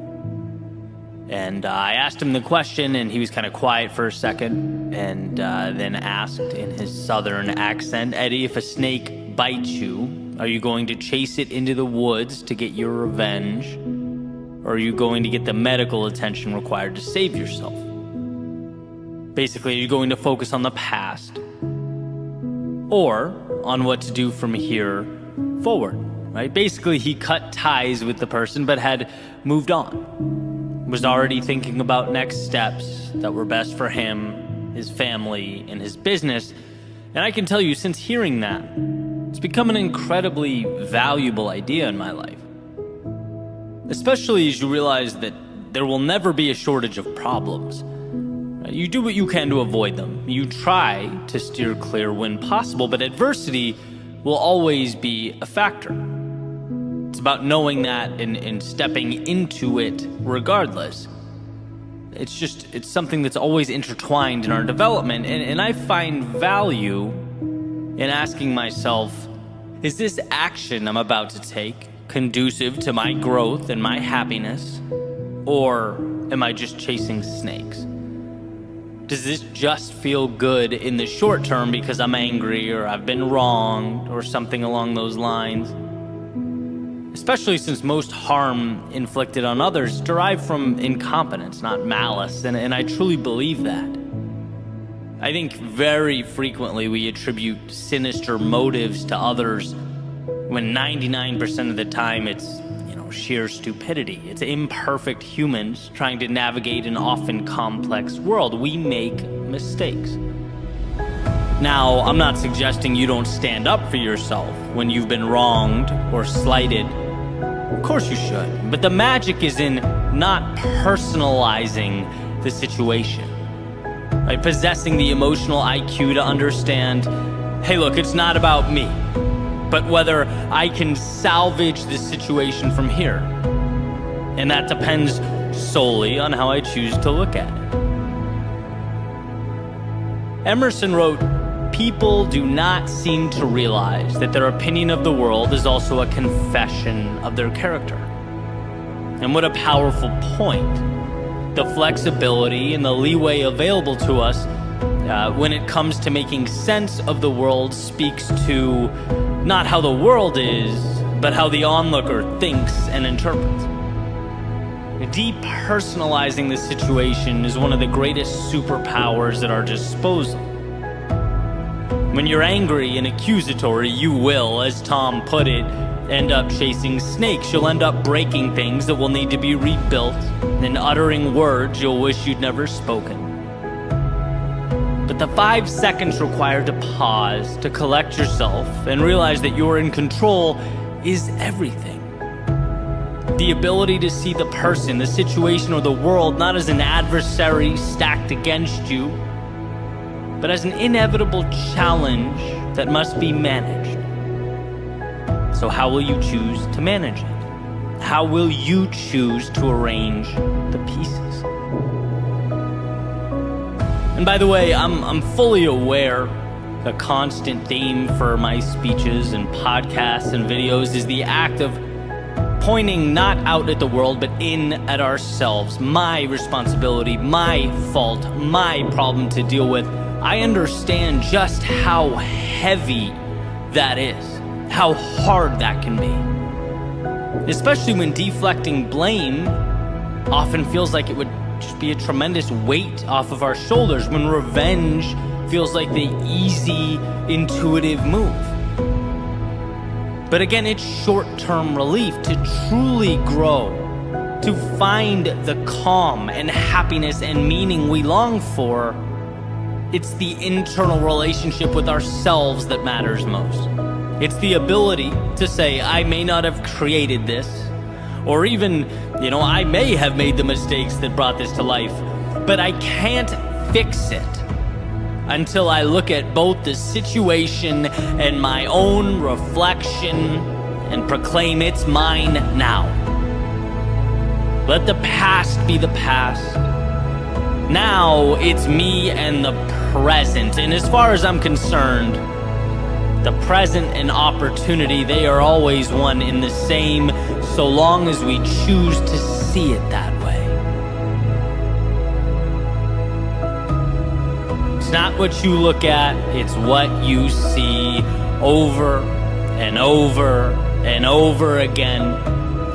And I asked him the question, and he was kind of quiet for a second, and then asked in his southern accent, Eddie, if a snake bites you, are you going to chase it into the woods to get your revenge? Or are you going to get the medical attention required to save yourself? Basically, are you going to focus on the past? Or on what to do from here forward, right? Basically, he cut ties with the person, but had moved on. Was already thinking about next steps that were best for him, his family, and his business. And I can tell you, since hearing that, it's become an incredibly valuable idea in my life. Especially as you realize that there will never be a shortage of problems. You do what you can to avoid them. You try to steer clear when possible, but adversity will always be a factor. It's about knowing that and stepping into it regardless. It's something that's always intertwined in our development. And I find value in asking myself, is this action I'm about to take conducive to my growth and my happiness? Or am I just chasing snakes? Does this just feel good in the short term because I'm angry or I've been wronged or something along those lines? Especially since most harm inflicted on others derive from incompetence, not malice, and I truly believe that. I think very frequently we attribute sinister motives to others when 99% of the time it's, sheer stupidity. It's imperfect humans trying to navigate an often complex world. We make mistakes. Now, I'm not suggesting you don't stand up for yourself when you've been wronged or slighted. Of course you should. But the magic is in not personalizing the situation. By possessing the emotional IQ to understand, hey, look, it's not about me, but whether I can salvage this situation from here. And that depends solely on how I choose to look at it. Emerson wrote, "People do not seem to realize that their opinion of the world is also a confession of their character." And what a powerful point. The flexibility and the leeway available to us when it comes to making sense of the world speaks to not how the world is, but how the onlooker thinks and interprets. Depersonalizing the situation is one of the greatest superpowers at our disposal. When you're angry and accusatory, you will, as Tom put it, end up chasing snakes. You'll end up breaking things that will need to be rebuilt and uttering words you'll wish you'd never spoken. But the 5 seconds required to pause, to collect yourself, and realize that you're in control is everything. The ability to see the person, the situation, or the world not as an adversary stacked against you, but as an inevitable challenge that must be managed. So how will you choose to manage it? How will you choose to arrange the pieces? And by the way, I'm fully aware a constant theme for my speeches and podcasts and videos is the act of pointing not out at the world, but in at ourselves. My responsibility, my fault, my problem to deal with. I understand just how heavy that is, how hard that can be. Especially when deflecting blame often feels like it would just be a tremendous weight off of our shoulders, when revenge feels like the easy, intuitive move. But again, it's short-term relief. To truly grow, to find the calm and happiness and meaning we long for, it's the internal relationship with ourselves that matters most. It's the ability to say, I may not have created this, or even, I may have made the mistakes that brought this to life, but I can't fix it until I look at both the situation and my own reflection and proclaim it's mine now. Let the past be the past. Now it's me and the present. And as far as I'm concerned, the present and opportunity, they are always one in the same, so long as we choose to see it that way. It's not what you look at, it's what you see over and over and over again.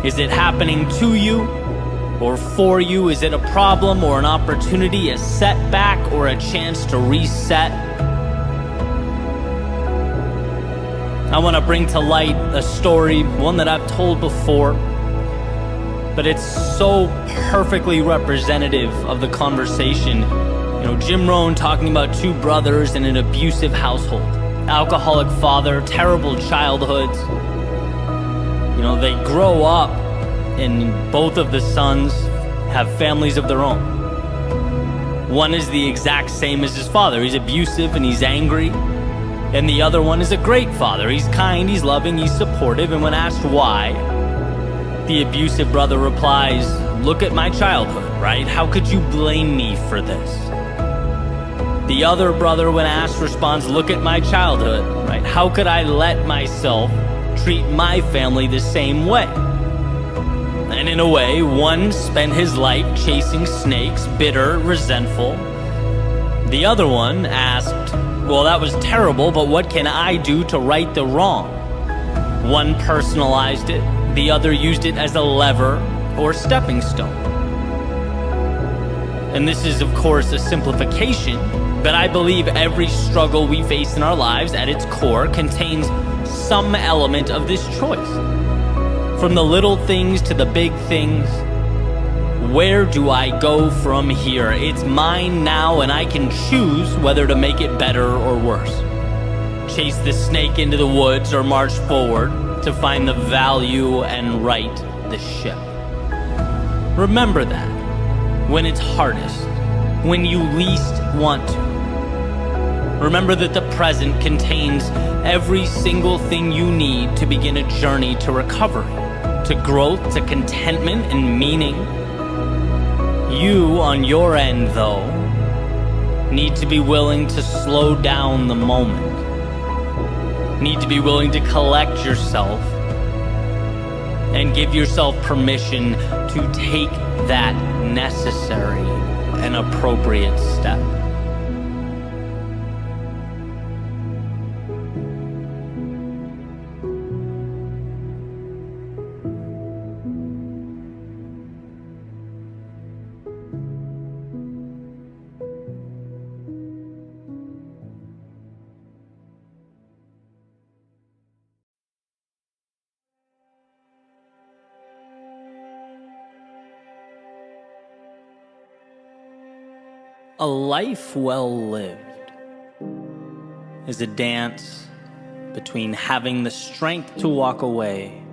Is it happening to you or for you? Is it a problem or an opportunity, a setback or a chance to reset? I want to bring to light a story, one that I've told before, but it's so perfectly representative of the conversation. Jim Rohn talking about 2 brothers in an abusive household, alcoholic father, terrible childhoods. They grow up and both of the sons have families of their own. One is the exact same as his father. He's abusive and he's angry. And the other one is a great father. He's kind, he's loving, he's supportive. And when asked why, the abusive brother replies, look at my childhood, right? How could you blame me for this? The other brother, when asked, responds, look at my childhood, right? How could I let myself treat my family the same way? And in a way, one spent his life chasing snakes, bitter, resentful. The other one asked, well, that was terrible, but what can I do to right the wrong? One personalized it, the other used it as a lever or stepping stone. And this is, of course, a simplification, but I believe every struggle we face in our lives at its core contains some element of this choice. From the little things to the big things, where do I go from here? It's mine now, and I can choose whether to make it better or worse. Chase the snake into the woods or march forward to find the value and right the ship. Remember that when it's hardest, when you least want to. Remember that the present contains every single thing you need to begin a journey to recovery, to growth, to contentment and meaning. You, on your end, though, need to be willing to slow down the moment. Need to be willing to collect yourself and give yourself permission to take that necessary and appropriate step. A life well lived is a dance between having the strength to walk away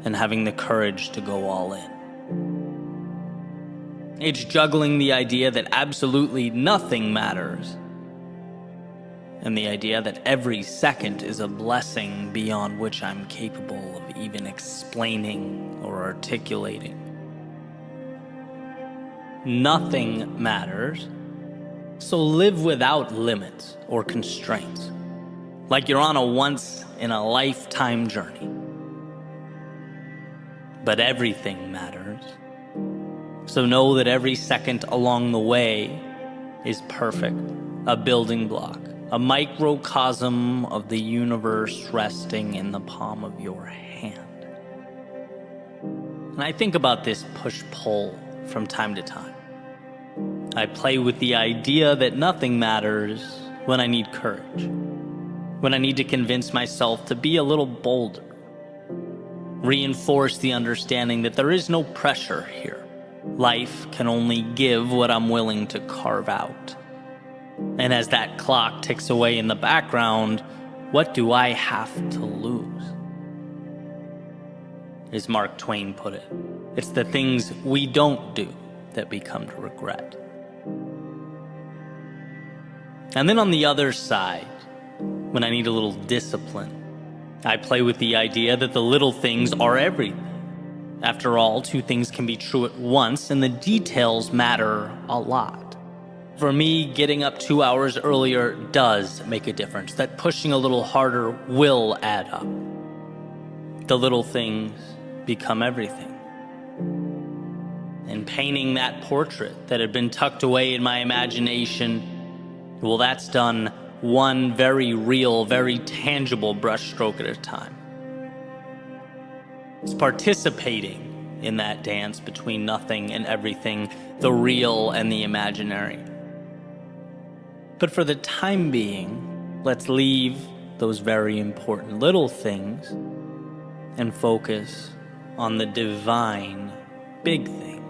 and having the courage to go all in. It's juggling the idea that absolutely nothing matters and the idea that every second is a blessing beyond which I'm capable of even explaining or articulating. Nothing matters, so live without limits or constraints, like you're on a once-in-a-lifetime journey. But everything matters, so know that every second along the way is perfect, a building block, a microcosm of the universe resting in the palm of your hand. And I think about this push-pull from time to time. I play with the idea that nothing matters when I need courage, when I need to convince myself to be a little bolder, reinforce the understanding that there is no pressure here. Life can only give what I'm willing to carve out. And as that clock ticks away in the background, what do I have to lose? As Mark Twain put it, it's the things we don't do that we come to regret. And then on the other side, when I need a little discipline, I play with the idea that the little things are everything. After all, two things can be true at once, and the details matter a lot. For me, getting up 2 hours earlier does make a difference. That pushing a little harder will add up. The little things become everything. And painting that portrait that had been tucked away in my imagination, well, that's done one very real, very tangible brushstroke at a time. It's participating in that dance between nothing and everything, the real and the imaginary. But for the time being, let's leave those very important little things and focus on the divine big things.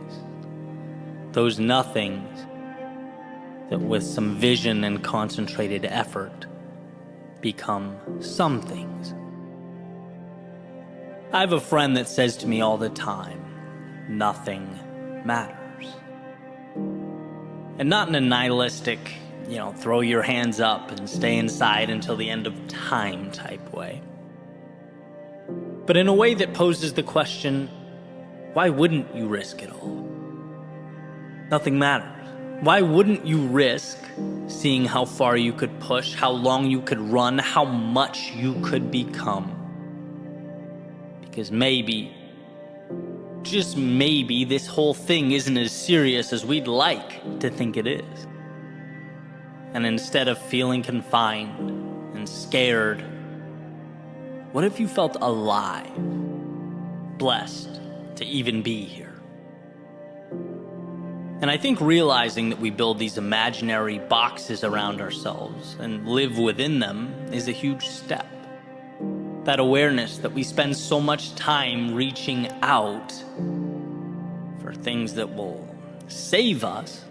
Those nothings that with some vision and concentrated effort become some things. I have a friend that says to me all the time, nothing matters. And not in a nihilistic, throw your hands up and stay inside until the end of time type way. But in a way that poses the question, why wouldn't you risk it all? Nothing matters. Why wouldn't you risk seeing how far you could push, how long you could run, how much you could become? Because maybe, just maybe, this whole thing isn't as serious as we'd like to think it is. And instead of feeling confined and scared, what if you felt alive, blessed to even be here? And I think realizing that we build these imaginary boxes around ourselves and live within them is a huge step. That awareness that we spend so much time reaching out for things that will save us,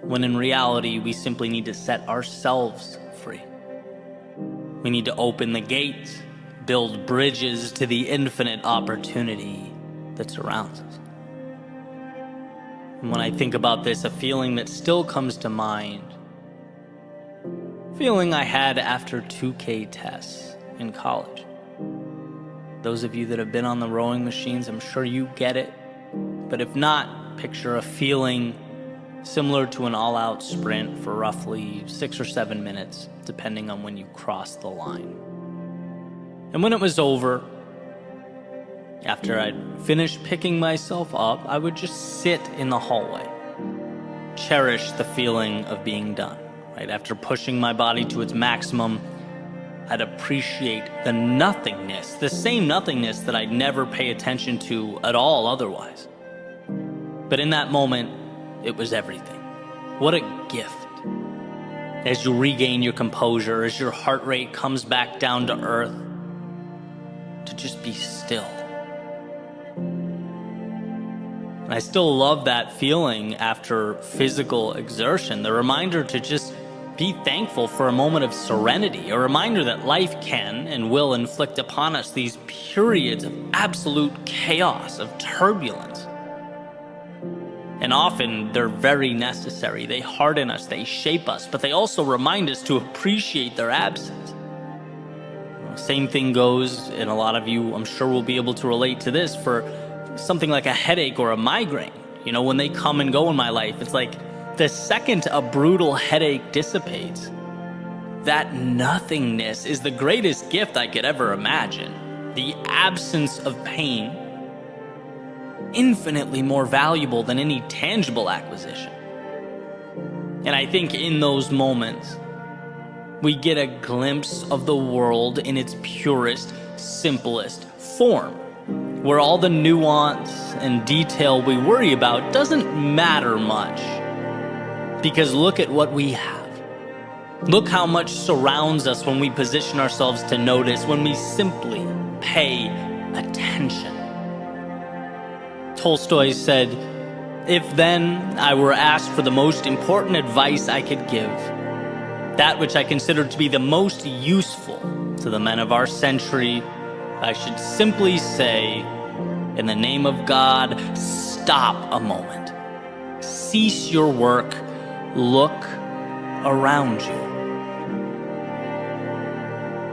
when in reality we simply need to set ourselves free. We need to open the gates, build bridges to the infinite opportunity that surrounds us. And when I think about this, a feeling that still comes to mind, feeling I had after 2K tests in college. Those of you that have been on the rowing machines, I'm sure you get it. But if not, picture a feeling similar to an all-out sprint for roughly 6 or 7 minutes, depending on when you cross the line. And when it was over, after I'd finished picking myself up, I would just sit in the hallway, cherish the feeling of being done. Right? After pushing my body to its maximum, I'd appreciate the nothingness, the same nothingness that I'd never pay attention to at all otherwise. But in that moment, it was everything. What a gift. As you regain your composure, as your heart rate comes back down to earth, to just be still. And I still love that feeling after physical exertion, the reminder to just be thankful for a moment of serenity, a reminder that life can and will inflict upon us these periods of absolute chaos, of turbulence. And often they're very necessary. They harden us, they shape us, but they also remind us to appreciate their absence. Same thing goes, and a lot of you, I'm sure, will be able to relate to this, for something like a headache or a migraine. You know, when they come and go in my life, it's like the second a brutal headache dissipates, that nothingness is the greatest gift I could ever imagine. The absence of pain, infinitely more valuable than any tangible acquisition. And I think in those moments, we get a glimpse of the world in its purest, simplest form, where all the nuance and detail we worry about doesn't matter much. Because look at what we have. Look how much surrounds us when we position ourselves to notice, when we simply pay attention. Tolstoy said, "If then I were asked for the most important advice I could give, that which I consider to be the most useful to the men of our century, I should simply say, in the name of God, stop a moment. Cease your work. Look around you."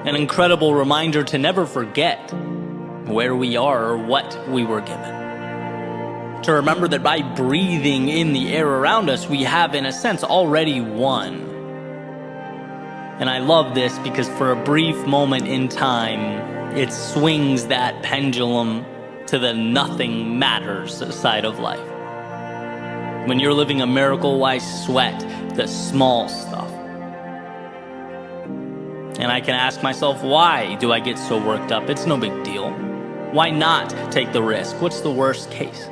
An incredible reminder to never forget where we are or what we were given. To remember that by breathing in the air around us, we have, in a sense, already won. And I love this because for a brief moment in time, it swings that pendulum to the nothing matters side of life. When you're living a miracle, why sweat the small stuff? And I can ask myself, why do I get so worked up? It's no big deal. Why not take the risk? What's the worst case?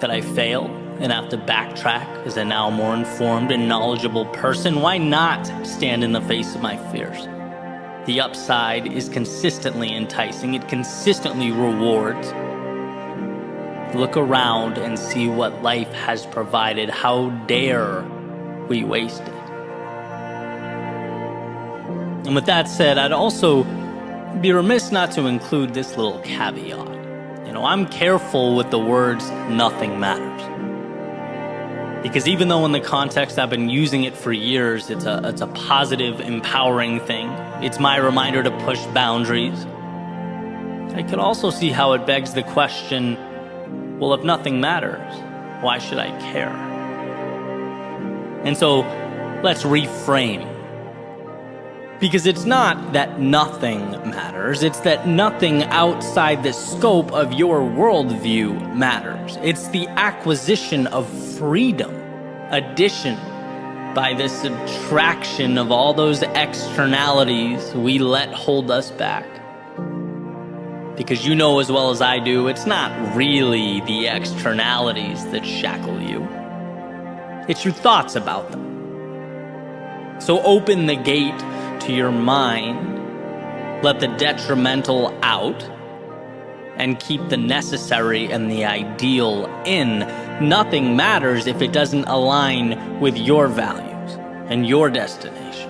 That I fail and have to backtrack as a now more informed and knowledgeable person? Why not stand in the face of my fears? The upside is consistently enticing. It consistently rewards. Look around and see what life has provided. How dare we waste it? And with that said, I'd also be remiss not to include this little caveat. You know, I'm careful with the words "nothing matters," because even though in the context I've been using it for years, it's a positive, empowering thing. It's my reminder to push boundaries. I could also see how it begs the question, well, if nothing matters, why should I care? And so let's reframe. Because it's not that nothing matters, it's that nothing outside the scope of your worldview matters. It's the acquisition of freedom, addition by the subtraction of all those externalities we let hold us back. Because you know as well as I do, it's not really the externalities that shackle you. It's your thoughts about them. So open the gate to your mind let the detrimental out, and keep the necessary and the ideal in. Nothing matters if it doesn't align with your values and your destination.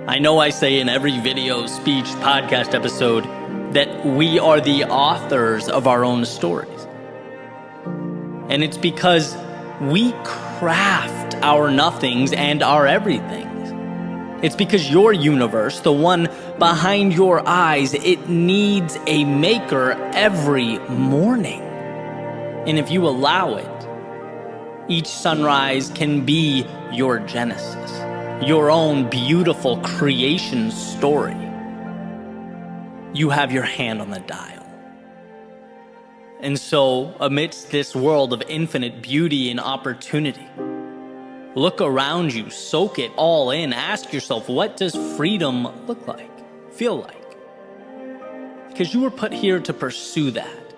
I know I say in every video, speech, podcast episode that we are the authors of our own stories. And it's because we craft our nothings and our everythings. It's because your universe, the one behind your eyes, it needs a maker every morning. And if you allow it, each sunrise can be your genesis, your own beautiful creation story. You have your hand on the dial. And so, amidst this world of infinite beauty and opportunity, look around you, soak it all in, ask yourself, what does freedom look like, feel like? Because you were put here to pursue that.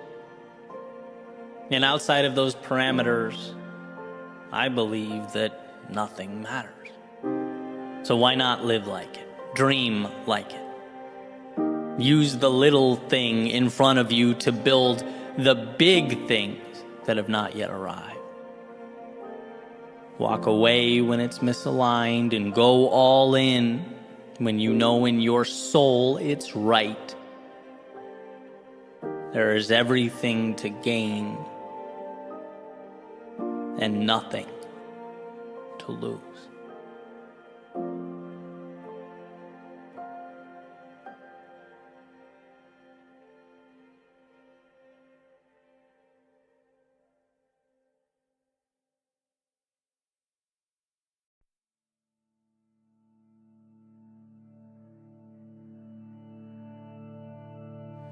And outside of those parameters, I believe that nothing matters. So why not live like it? Dream like it. Use the little thing in front of you to build the big things that have not yet arrived. Walk away when it's misaligned and go all in when you know in your soul it's right. There is everything to gain and nothing to lose.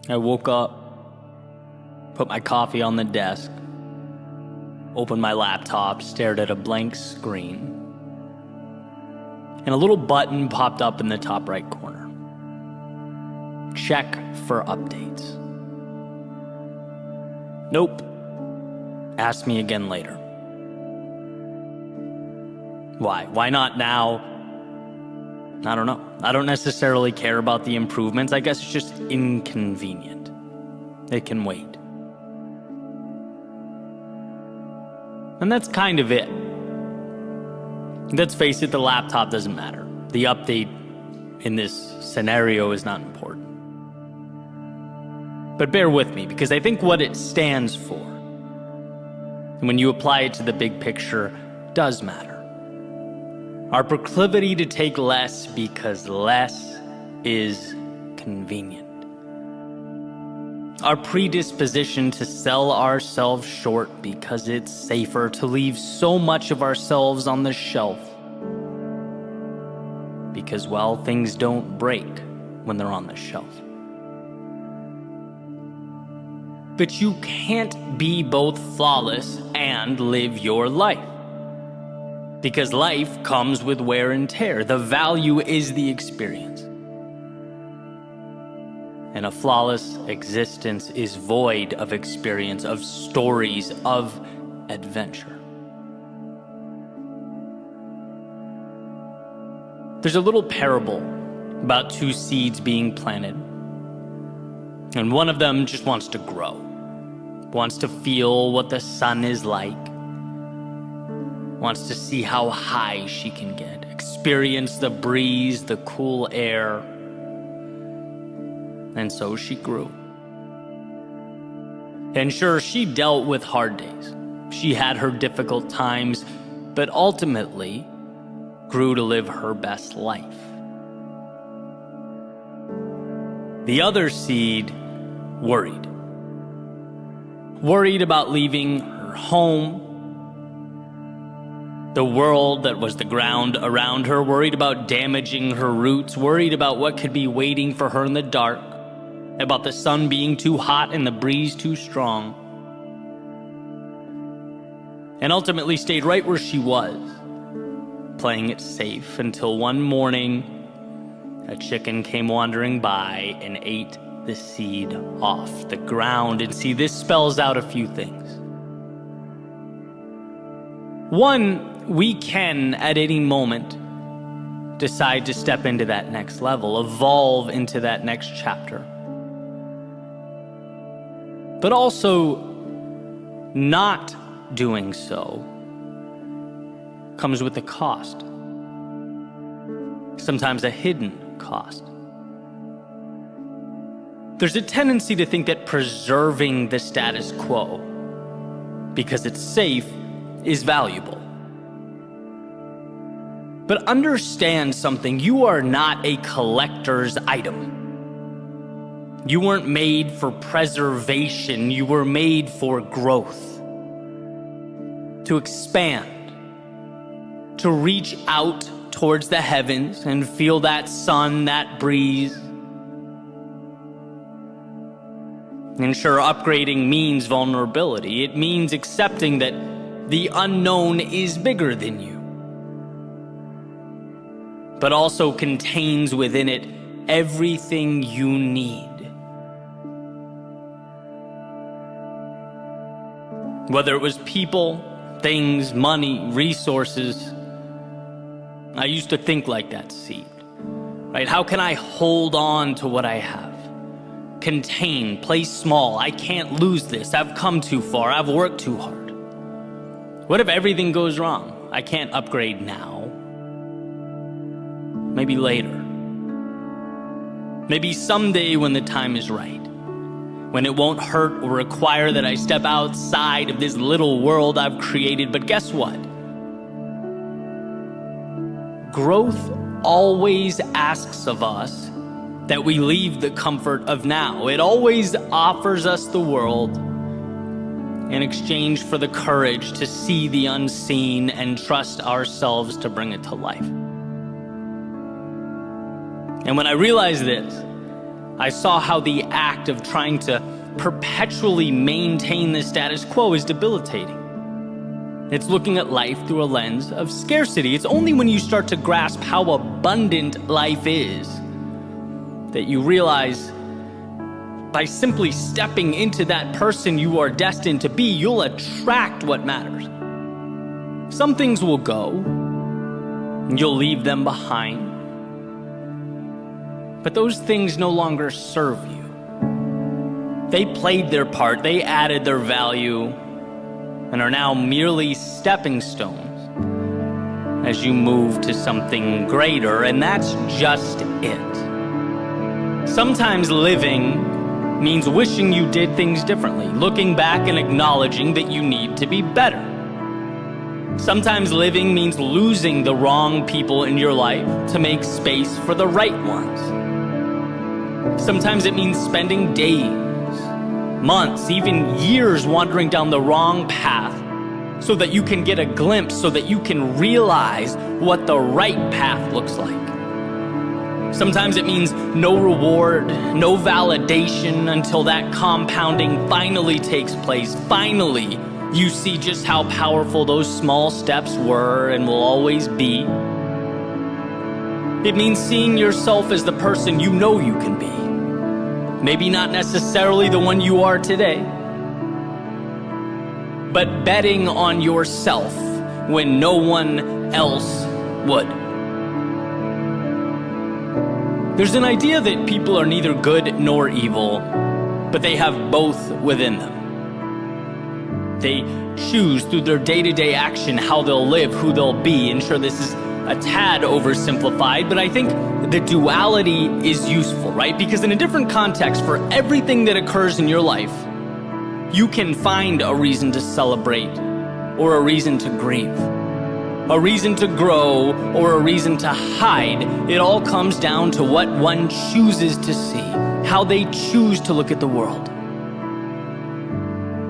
I woke up, put my coffee on the desk, opened my laptop, stared at a blank screen, and a little button popped up in the top right corner. Check for updates. Nope. Ask me again later. Why? Why not now? I don't know. I don't necessarily care about the improvements. I guess it's just inconvenient. It can wait. And that's kind of it. Let's face it, the laptop doesn't matter. The update in this scenario is not important. But bear with me, because I think what it stands for, and when you apply it to the big picture, does matter. Our proclivity to take less because less is convenient. Our predisposition to sell ourselves short because it's safer to leave so much of ourselves on the shelf. Because, well, things don't break when they're on the shelf. But you can't be both flawless and live your life. Because life comes with wear and tear. The value is the experience. And a flawless existence is void of experience, of stories, of adventure. There's a little parable about two seeds being planted. And one of them just wants to grow, wants to feel what the sun is like, wants to see how high she can get, experience the breeze, the cool air. And so she grew. And sure, she dealt with hard days. She had her difficult times, but ultimately grew to live her best life. The other seed worried. Worried about leaving her home, the world that was the ground around her, worried about damaging her roots, worried about what could be waiting for her in the dark, about the sun being too hot and the breeze too strong. And ultimately stayed right where she was, playing it safe until one morning a chicken came wandering by and ate the seed off the ground. And see, this spells out a few things. One, we can at any moment decide to step into that next level, evolve into that next chapter. But also, not doing so comes with a cost. Sometimes a hidden cost. There's a tendency to think that preserving the status quo, because it's safe, is valuable. But understand something, you are not a collector's item. You weren't made for preservation, you were made for growth. To expand, to reach out towards the heavens and feel that sun, that breeze. And sure, upgrading means vulnerability. It means accepting that the unknown is bigger than you, but also contains within it everything you need. Whether it was people, things, money, resources, I used to think like that seed, right? How can I hold on to what I have? Contain, play small. I can't lose this. I've come too far. I've worked too hard. What if everything goes wrong? I can't upgrade now. Maybe later. Maybe someday when the time is right. When it won't hurt or require that I step outside of this little world I've created. But guess what? Growth always asks of us that we leave the comfort of now. It always offers us the world in exchange for the courage to see the unseen and trust ourselves to bring it to life. And when I realized this, I saw how the act of trying to perpetually maintain the status quo is debilitating. It's looking at life through a lens of scarcity. It's only when you start to grasp how abundant life is that you realize by simply stepping into that person you are destined to be, you'll attract what matters. Some things will go, and you'll leave them behind. But those things no longer serve you. They played their part, they added their value, and are now merely stepping stones as you move to something greater, and that's just it. Sometimes living means wishing you did things differently, looking back and acknowledging that you need to be better. Sometimes living means losing the wrong people in your life to make space for the right ones. Sometimes it means spending days, months, even years wandering down the wrong path so that you can get a glimpse, so that you can realize what the right path looks like. Sometimes it means no reward, no validation until that compounding finally takes place. Finally, you see just how powerful those small steps were and will always be. It means seeing yourself as the person you know you can be. Maybe not necessarily the one you are today, but betting on yourself when no one else would. There's an idea that people are neither good nor evil, but they have both within them. They choose through their day-to-day action how they'll live, who they'll be. And sure, this is a tad oversimplified, but I think the duality is useful, right? Because in a different context, for everything that occurs in your life, you can find a reason to celebrate or a reason to grieve, a reason to grow or a reason to hide. It all comes down to what one chooses to see, how they choose to look at the world.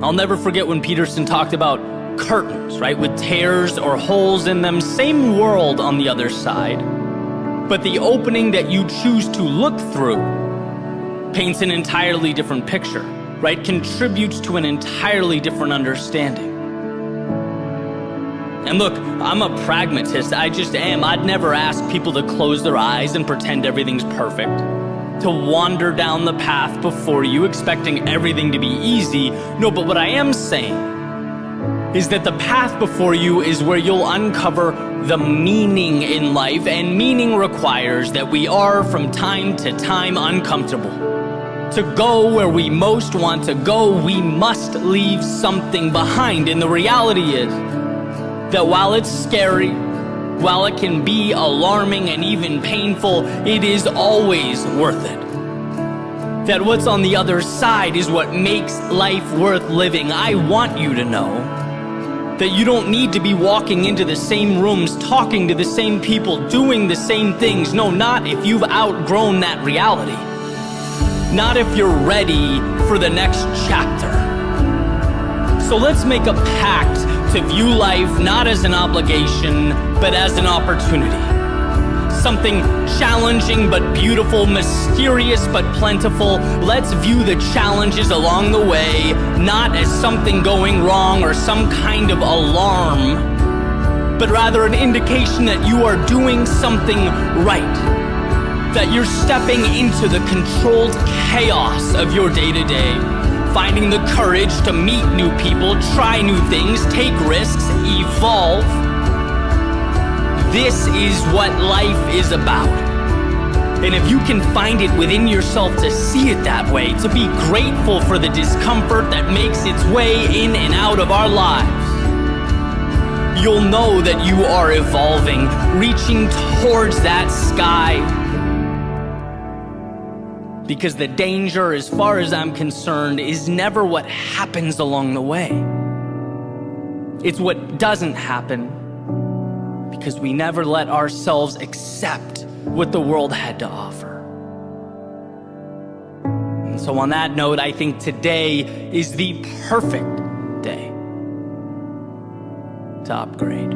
I'll never forget when Peterson talked about curtains, right, with tears or holes in them, same world on the other side, but the opening that you choose to look through paints an entirely different picture, right, contributes to an entirely different understanding. And look, I'm a pragmatist, I just am. I'd never ask people to close their eyes and pretend everything's perfect, to wander down the path before you expecting everything to be easy. No, but what I am saying is that the path before you is where you'll uncover the meaning in life, and meaning requires that we are from time to time uncomfortable. To go where we most want to go, we must leave something behind. And the reality is that while it's scary, while it can be alarming and even painful, it is always worth it. That what's on the other side is what makes life worth living. I want you to know that you don't need to be walking into the same rooms, talking to the same people, doing the same things. No, not if you've outgrown that reality. Not if you're ready for the next chapter. So let's make a pact to view life not as an obligation, but as an opportunity. Something challenging but beautiful, mysterious but plentiful. Let's view the challenges along the way not as something going wrong or some kind of alarm, but rather an indication that you are doing something right. That you're stepping into the controlled chaos of your day-to-day, finding the courage to meet new people, try new things, take risks, evolve. This is what life is about. And if you can find it within yourself to see it that way, to be grateful for the discomfort that makes its way in and out of our lives, you'll know that you are evolving, reaching towards that sky. Because the danger, as far as I'm concerned, is never what happens along the way. It's what doesn't happen, because we never let ourselves accept what the world had to offer. And so on that note, I think today is the perfect day to upgrade.